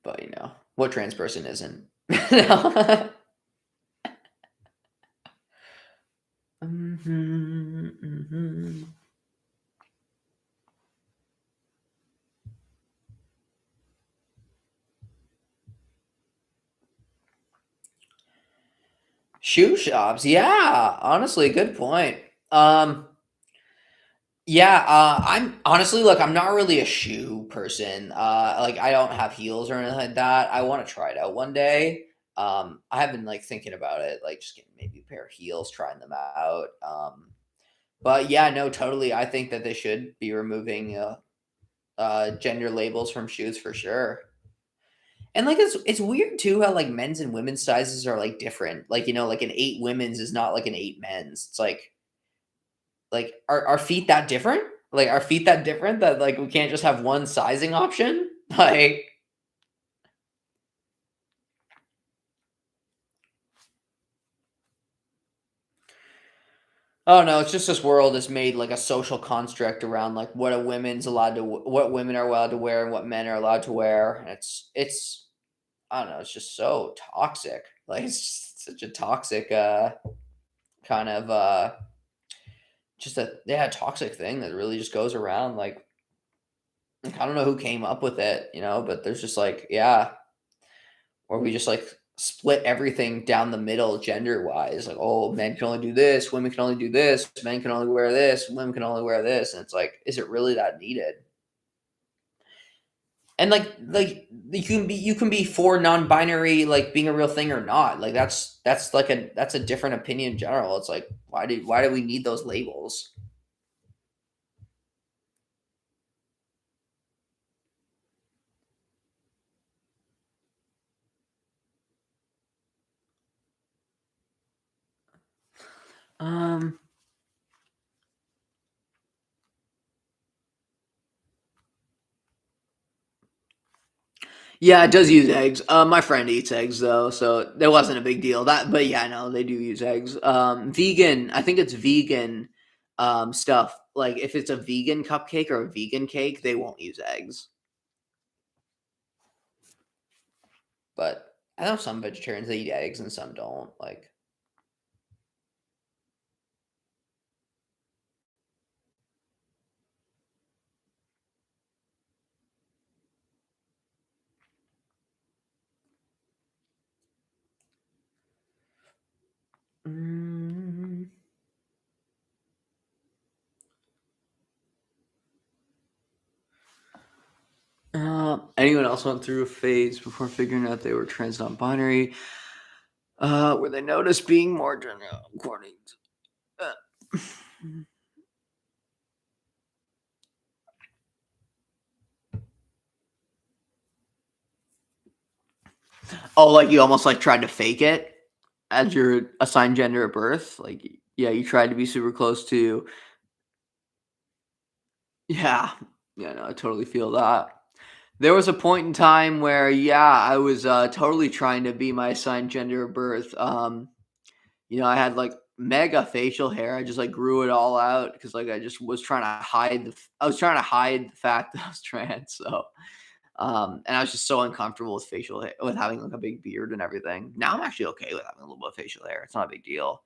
[SPEAKER 1] But what trans person isn't? No. Mhm, mhm. Shoe shops. Yeah, honestly, good point. Um, yeah, I'm honestly, look, I'm not really a shoe person. Like I don't have heels or anything like that. I want to try it out one day. I have been like thinking about it, like just getting maybe a pair of heels, trying them out. But yeah, no, totally. I think that they should be removing gender labels from shoes for sure. And like it's weird too how like men's and women's sizes are like different. Like like an eight women's is not like an eight men's. It's like are our feet that different? Like are feet that different that like we can't just have one sizing option? Like oh no, it's just this world is made like a social construct around like what a women's allowed to what women are allowed to wear and what men are allowed to wear. And it's I don't know, it's just so toxic. Like it's just such a toxic kind of just a yeah, toxic thing that really just goes around like, I don't know who came up with it, but there's just like yeah, or we just like split everything down the middle gender wise. Like, oh, men can only do this, women can only do this, men can only wear this, women can only wear this. And it's like, is it really that needed? And like you can be for non-binary like being a real thing or not. Like that's a different opinion in general. It's like why do we need those labels? Um, yeah, it does use eggs. My friend eats eggs though, so that wasn't a big deal. But yeah, no, they do use eggs. Vegan, I think it's vegan stuff. Like if it's a vegan cupcake or a vegan cake, they won't use eggs. But I know some vegetarians they eat eggs and some don't. Like, mm, anyone else went through a phase before figuring out they were trans non-binary? Where they noticed being more gender according to, oh, like you almost like tried to fake it as your assigned gender at birth. Like, yeah, you tried to be super close to. Yeah, yeah, no, I totally feel that. There was a point in time where, yeah, I was totally trying to be my assigned gender at birth. I had like mega facial hair. I just like grew it all out because like I just was trying to hide I was trying to hide the fact that I was trans. So and I was just so uncomfortable with facial hair, with having like a big beard and everything. Now I'm actually okay with having a little bit of facial hair. It's not a big deal.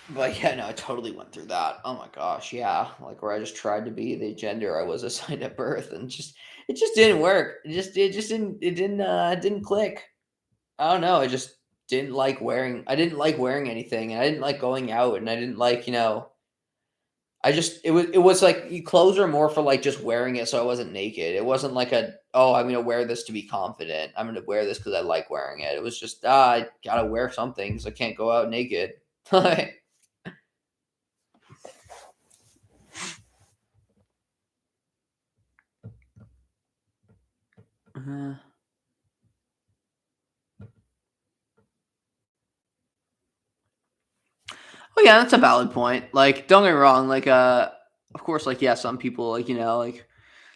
[SPEAKER 1] But yeah, no, I totally went through that. Oh my gosh, yeah. Like where I just tried to be the gender I was assigned at birth and it just didn't work. It didn't click. I don't know. I just didn't like wearing anything and I didn't like going out and I didn't like, it was like clothes are more for like just wearing it so I wasn't naked. It wasn't like oh, I'm gonna wear this to be confident. I'm gonna wear this because I like wearing it. It was just I gotta wear something because I can't go out naked. Like, uh, oh yeah, that's a valid point. Like, don't get me wrong. Like, of course, like yeah, some people like like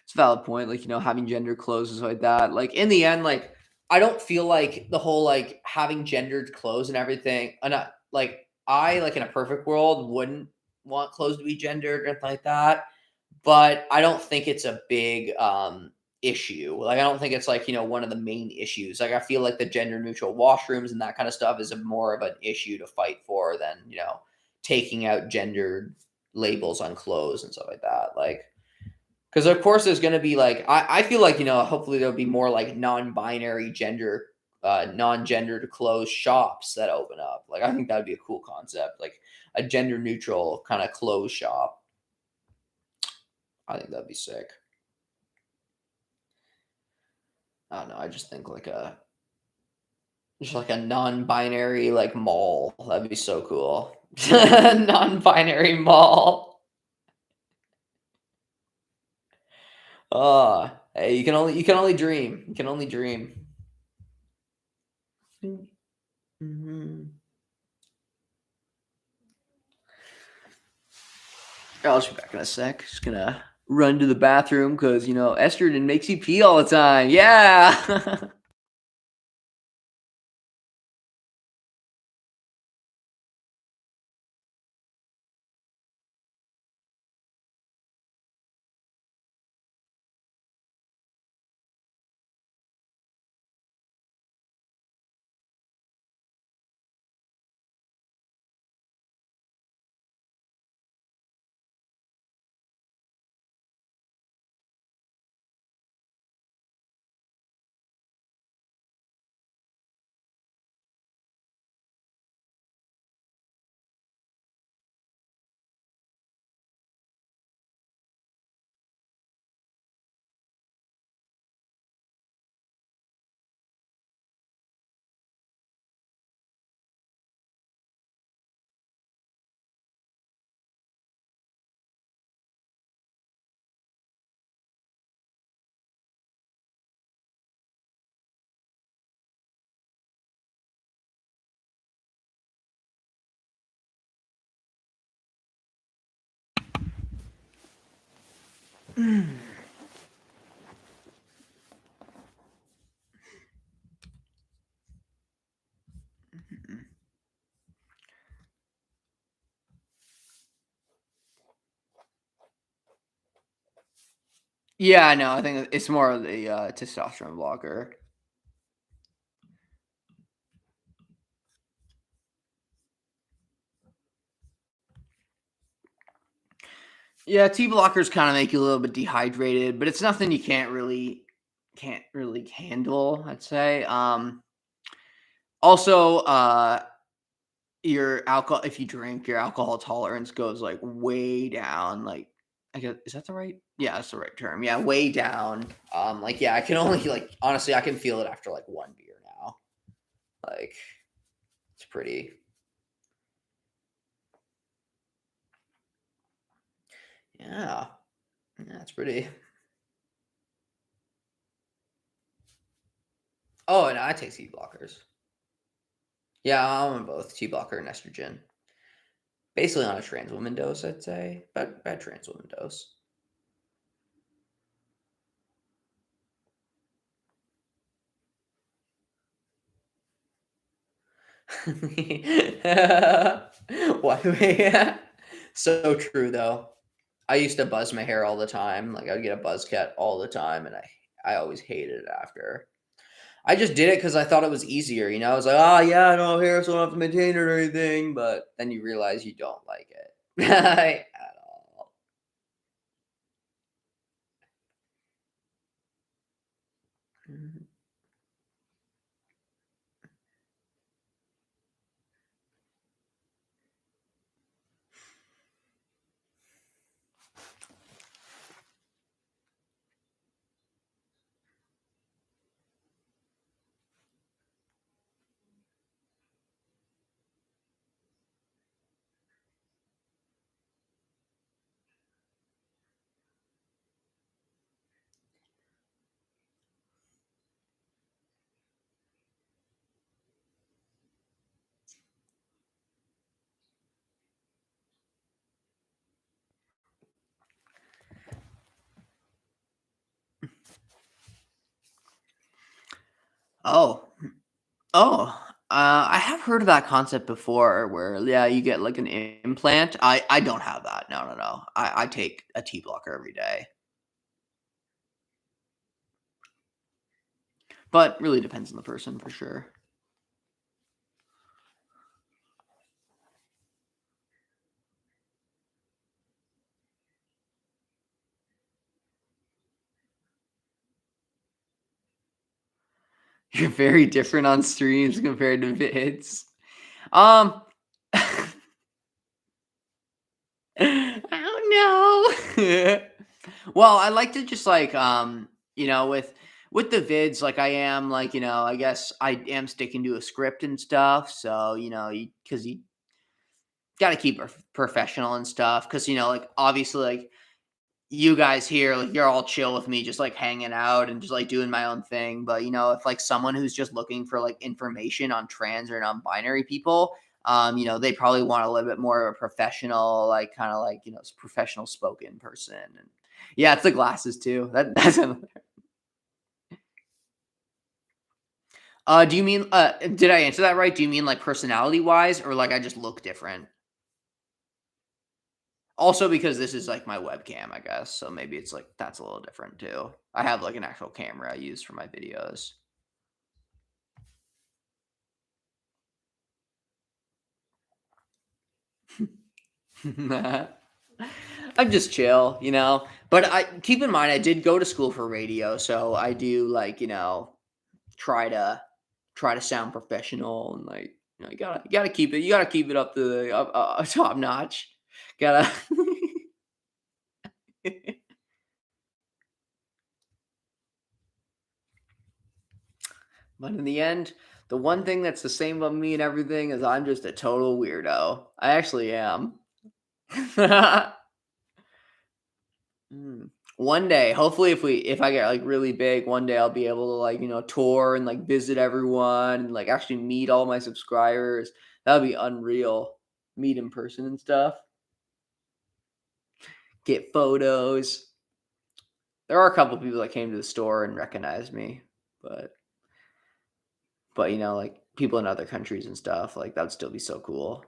[SPEAKER 1] it's a valid point. Like having gender clothes is like that. Like in the end, like I don't feel like the whole like having gendered clothes and everything. Not like I like in a perfect world wouldn't want clothes to be gendered or anything like that. But I don't think it's a big issue. Like I don't think it's like one of the main issues. Like I feel like the gender neutral washrooms and that kind of stuff is a more of an issue to fight for than taking out gendered labels on clothes and stuff like that. Like because of course there's going to be like I feel like hopefully there'll be more like non-binary non-gendered clothes shops that open up. Like I think that would be a cool concept, like a gender neutral kind of clothes shop. I think that'd be sick. I don't know. I just think like just like a non-binary like mall. That'd be so cool. Non-binary mall. Oh, hey, you can only dream. You can only dream. Mhm. I'll just be back in a sec. Just gonna run to the bathroom because estrogen makes you pee all the time. Yeah. Yeah, no, I think it's more of the, testosterone blocker. Yeah, T blockers kinda make you a little bit dehydrated, but it's nothing you can't really handle, I'd say. Also, your alcohol if you drink, your alcohol tolerance goes, like, way down, like, I guess is that the right yeah, that's the right term. Yeah, way down. Like, yeah, I can only, like honestly, I can feel it after, like, 1 beer now. Like, it's pretty yeah. Yeah, it's pretty oh, and I take T blockers. Yeah, I'm on both T blocker and estrogen. Basically on a trans woman dose, I'd say, but bad trans woman dose. Why so true, though. I used to buzz my hair all the time, like, I would get a buzz cut all the time, and I always hated it after. I just did it because I thought it was easier, you know? I was like, "Oh, yeah, no hair, so I don't have to maintain it or anything," but then you realize you don't like it at all. Mhm. Oh. Oh, I have heard of that concept before where, yeah, you get, like, an implant. I don't have that. No, no, no. I take a T blocker every day, but really depends on the person for sure. You're very different on streams compared to vids. Um, I don't know. Well, I like to just like with the vids, like I am like, I guess I am sticking to a script and stuff. So, because you gotta keep it professional and stuff. Cause like obviously like you guys here, like you're all chill with me just like hanging out and just like doing my own thing. But if like someone who's just looking for like information on trans or non-binary people, they probably want a little bit more of a professional, like kind of like, professional spoken person. And yeah, it's the glasses too. That's another. Do you mean did I answer that right? Do you mean like personality wise or like I just look different? Also because this is, like, my webcam, I guess, so maybe it's, like, that's a little different too. I have, like, an actual camera I use for my videos. I'm just chill, But I keep in mind I did go to school for radio, so I do, like, try to sound professional and, like, you gotta keep it up to the top notch. Gotta But in the end, the one thing that's the same about me and everything is I'm just a total weirdo. I actually am. Mm. One day, hopefully, if I get like really big, one day I'll be able to like tour and like visit everyone and like actually meet all my subscribers. That'd be unreal. Meet in person and stuff. Get photos. There are a couple people that came to the store and recognized me, but you know, like people in other countries and stuff, like that would still be so cool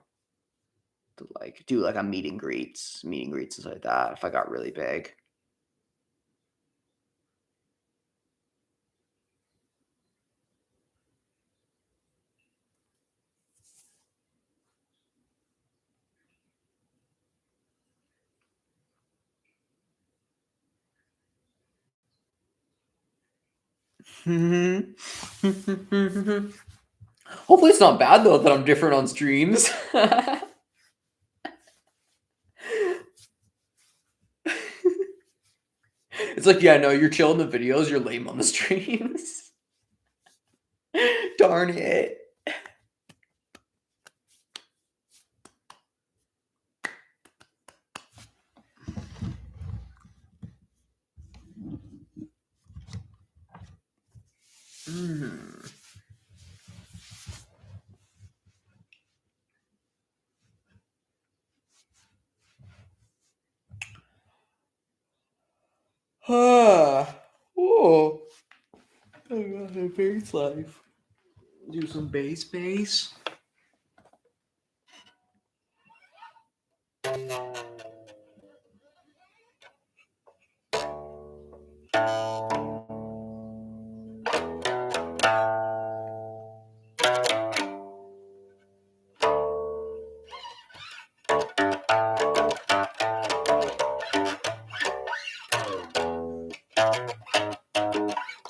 [SPEAKER 1] to like do like a meet and greets and stuff like that if I got really big. Hopefully it's not bad though that I'm different on streams. It's like, yeah, no, you're chill in the videos, you're lame on the streams. Darn it. Mm. Oh, I got a base life. Do some base.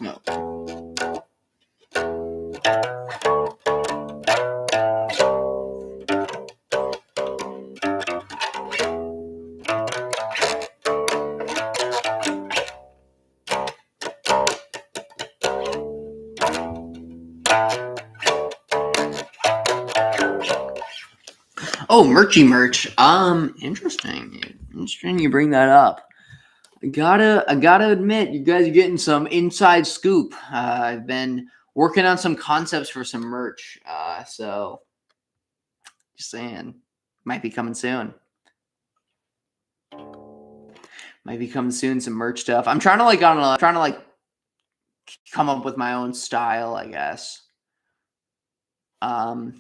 [SPEAKER 1] No. Oh, merch. Interesting. Interesting you bring that up. I gotta admit, you guys are getting some inside scoop. I've been working on some concepts for some merch. So just saying, might be coming soon. Some merch stuff. I'm trying to like come up with my own style, I guess.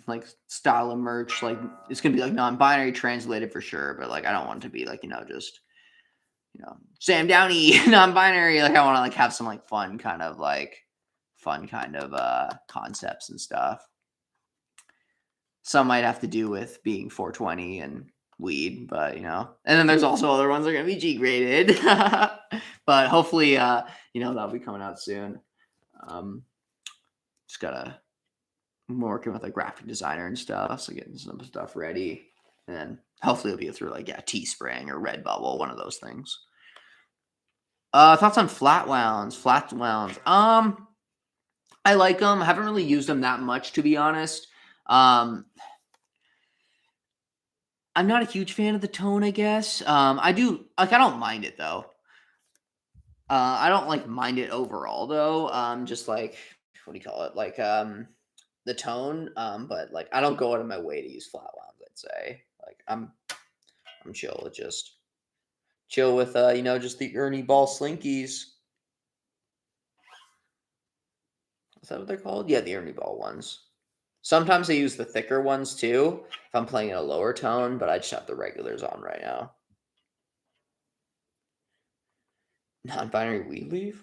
[SPEAKER 1] Like style of merch, like it's gonna be like non-binary translated for sure, but like I don't want it to be like, you know, just Sam Downey non-binary. Like I want to like have some like fun kind of concepts and stuff. Some might have to do with being 420 and weed, but and then there's also other ones that are gonna be G graded. But hopefully that'll be coming out soon. Just gotta I'm working with a graphic designer and stuff, so getting some stuff ready. And then hopefully it'll be through like Teespring or Redbubble, one of those things. Thoughts on flat wounds. I like them. I haven't really used them that much, to be honest. I'm not a huge fan of the tone, I guess. I don't mind it though. I don't like mind it overall though. Just like what do you call it? Like the tone. But like I don't go out of my way to use flat wounds. I'd say like I'm chill with just just the Ernie ball slinkies. Is that what they're called? Yeah, the Ernie ball ones. Sometimes I use the thicker ones too if I'm playing in a lower tone, but I just have the regulars on right now. Non-binary weed leaf?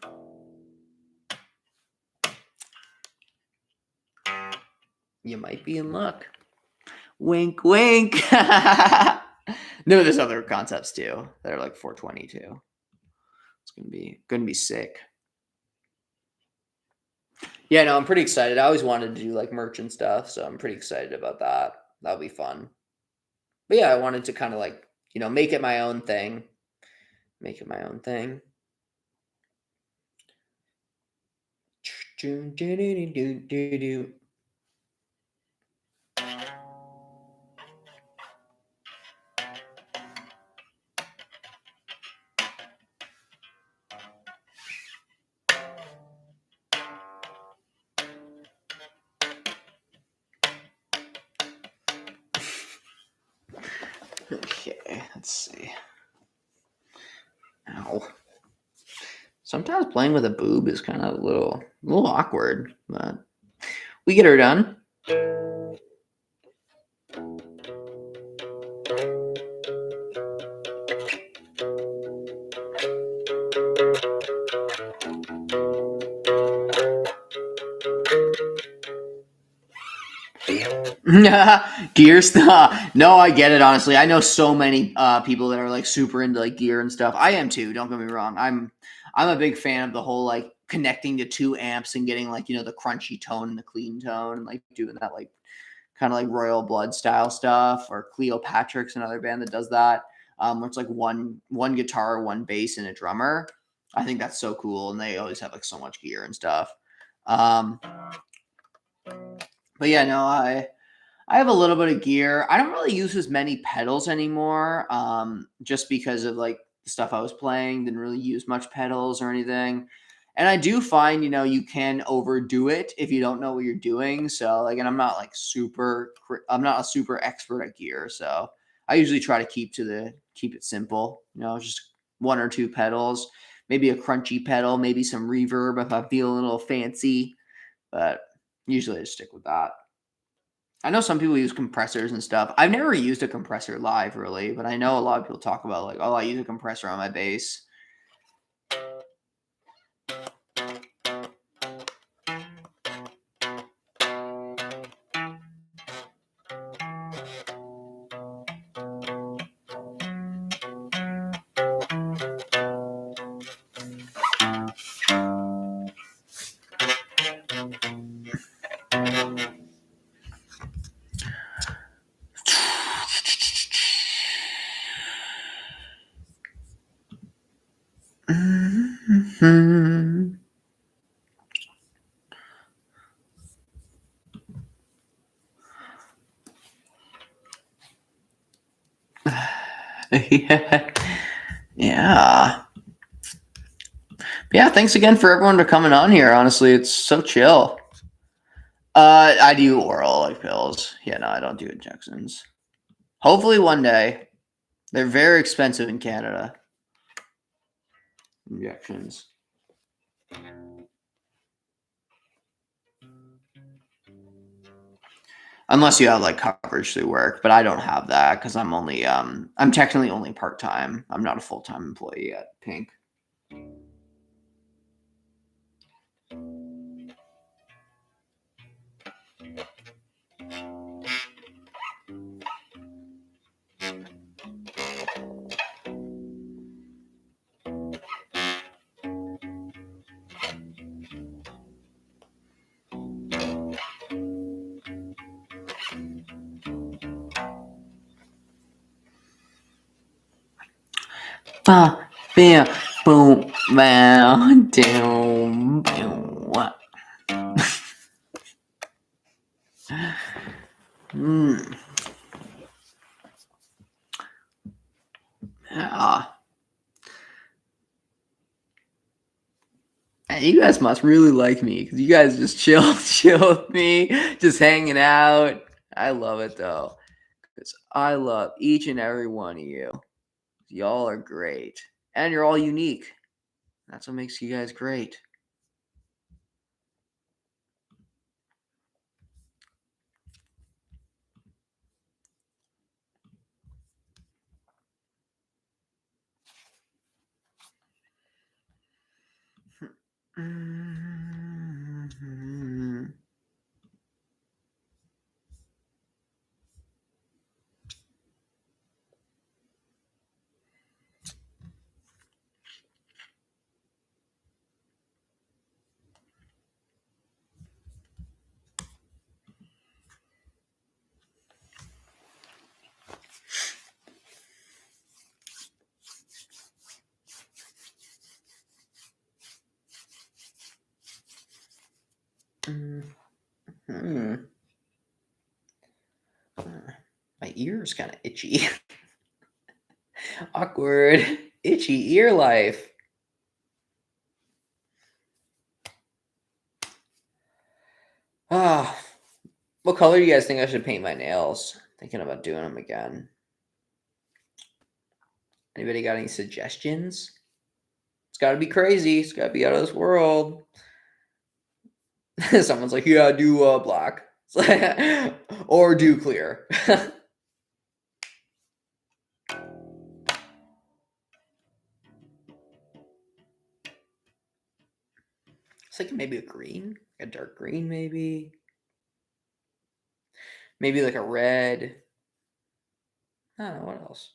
[SPEAKER 1] You might be in luck. Wink, wink. No, there's other concepts too that are like 420 too. It's gonna be sick. Yeah, no, I'm pretty excited. I always wanted to do like merch and stuff, so I'm pretty excited about that. That'll be fun. But yeah, I wanted to kind of like, make it my own thing. Make it my own thing. Okay, let's see. Ow. Sometimes playing with a boob is kind of a little awkward, but we get her done. Gear stuff. No, I get it. Honestly, I know so many people that are like super into like gear and stuff. I am too. Don't get me wrong. I'm a big fan of the whole like connecting to 2 amps and getting like the crunchy tone and the clean tone and like doing that like kind of like Royal Blood style stuff, or Cleopatric's another band that does that. Where it's like one guitar, one bass, and a drummer. I think that's so cool, and they always have like so much gear and stuff. But yeah, no, I have a little bit of gear. I don't really use as many pedals anymore, just because of like the stuff I was playing. Didn't really use much pedals or anything. And I do find, you can overdo it if you don't know what you're doing. So like, and I'm not like I'm not a super expert at gear. So I usually try to keep it simple, just 1 or 2 pedals, maybe a crunchy pedal, maybe some reverb if I feel a little fancy, but usually I just stick with that. I know some people use compressors and stuff. I've never used a compressor live really, but I know a lot of people talk about like, oh, I use a compressor on my bass. Mm-hmm. Yeah. Yeah. Yeah, thanks again for everyone for coming on here. Honestly, it's so chill. I do oral like pills. Yeah, no, I don't do injections. Hopefully one day. They're very expensive in Canada. Injections. Unless you have like coverage through work, but I don't have that because I'm technically only part-time. I'm not a full-time employee at Pink. Ba, bam, boom, bam, down, boom. Yeah. And you guys must really like me because you guys just chill with me, just hanging out. I love it though, because I love each and every one of you. Y'all are great, and you're all unique. That's what makes you guys great. Mm-hmm. Mm-hmm. My ear's kind of itchy. Awkward. Itchy ear life. Ah, what color do you guys think I should paint my nails? Thinking about doing them again. Anybody got any suggestions? It's got to be crazy. It's got to be out of this world. Someone's like, yeah, do black. Or do clear. It's like maybe a green, a dark green, maybe. Maybe like a red. I don't know what else.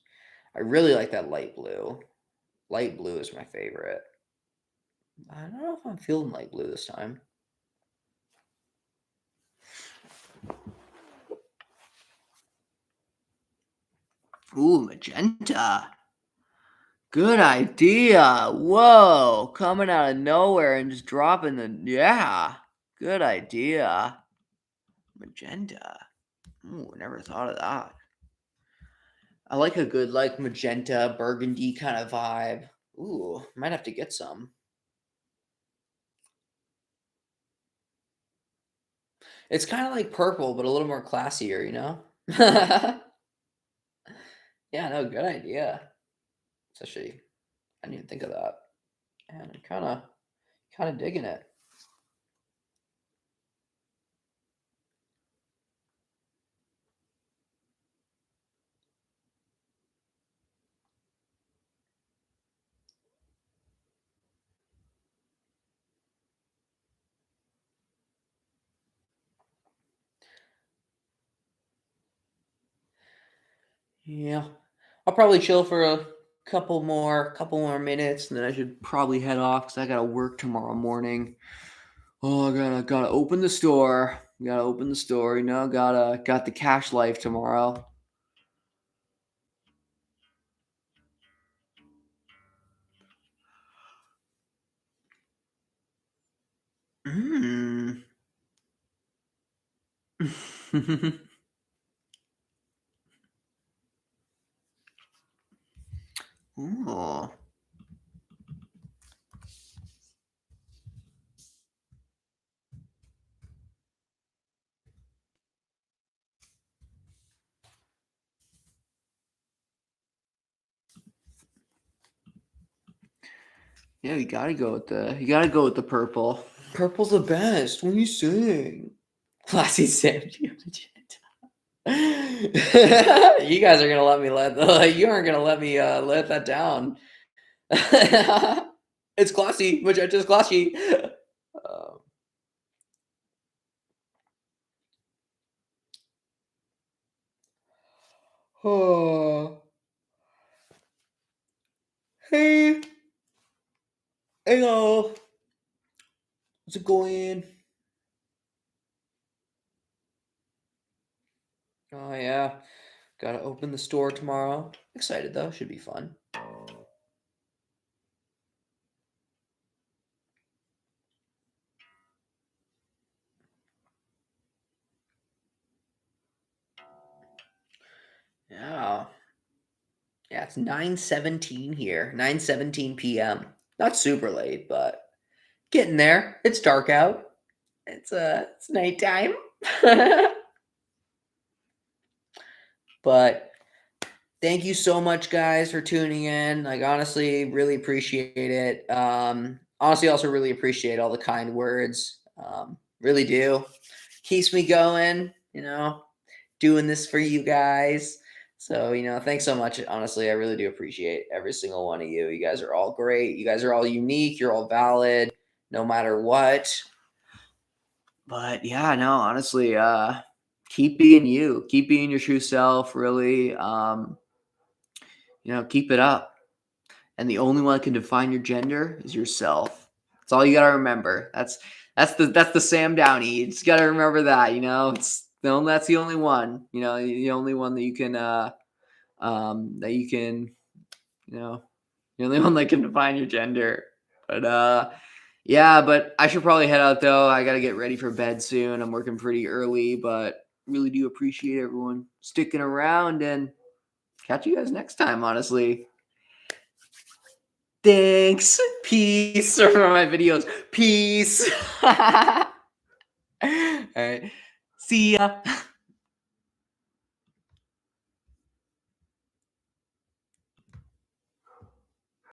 [SPEAKER 1] I really like that light blue. Light blue is my favorite. I don't know if I'm feeling light blue this time. Ooh, magenta. Good idea. Whoa, coming out of nowhere and just dropping the, yeah, good idea. Magenta. Ooh, never thought of that. I like a good, like, magenta, burgundy kind of vibe. Ooh, might have to get some. It's kind of like purple, but a little more classier, you know? Yeah, no, good idea. Especially, I didn't even think of that. And I'm kind of digging it. Yeah. I'll probably chill for a couple more minutes, and then I should probably head off because I gotta work tomorrow morning. Oh, I gotta open the store. Gotta open the store, you know, got the cash life tomorrow. Mm. Oh. Yeah, you gotta go with the purple. Purple's the best when you sing. Classy Sam. You guys are gonna let me you aren't gonna let me let that down. It's classy, magenta's classy. Um, oh. Hey, hello. How's it going? Oh yeah, gotta open the store tomorrow. Excited though, should be fun. Yeah. Yeah, it's 9:17 here. 9:17 p.m. Not super late, but getting there. It's dark out. It's nighttime. But thank you so much, guys, for tuning in. Like, honestly, really appreciate it. Honestly, also really appreciate all the kind words. Really do. Keeps me going, you know, doing this for you guys. So, you know, thanks so much. Honestly, I really do appreciate every single one of you. You guys are all great. You guys are all unique. You're all valid, no matter what. But yeah, no, honestly, keep being you. Keep being your true self, really. You know, keep it up. And the only one that can define your gender is yourself. That's all you gotta remember. That's the Sam Downey. You just gotta remember that, you know. That's the only one. You know, the only one that you can you know, the only one that can define your gender. But yeah, but I should probably head out though. I gotta get ready for bed soon. I'm working pretty early, but really do appreciate everyone sticking around, and catch you guys next time, honestly. Thanks. Peace. For my videos. Peace. All right. See ya.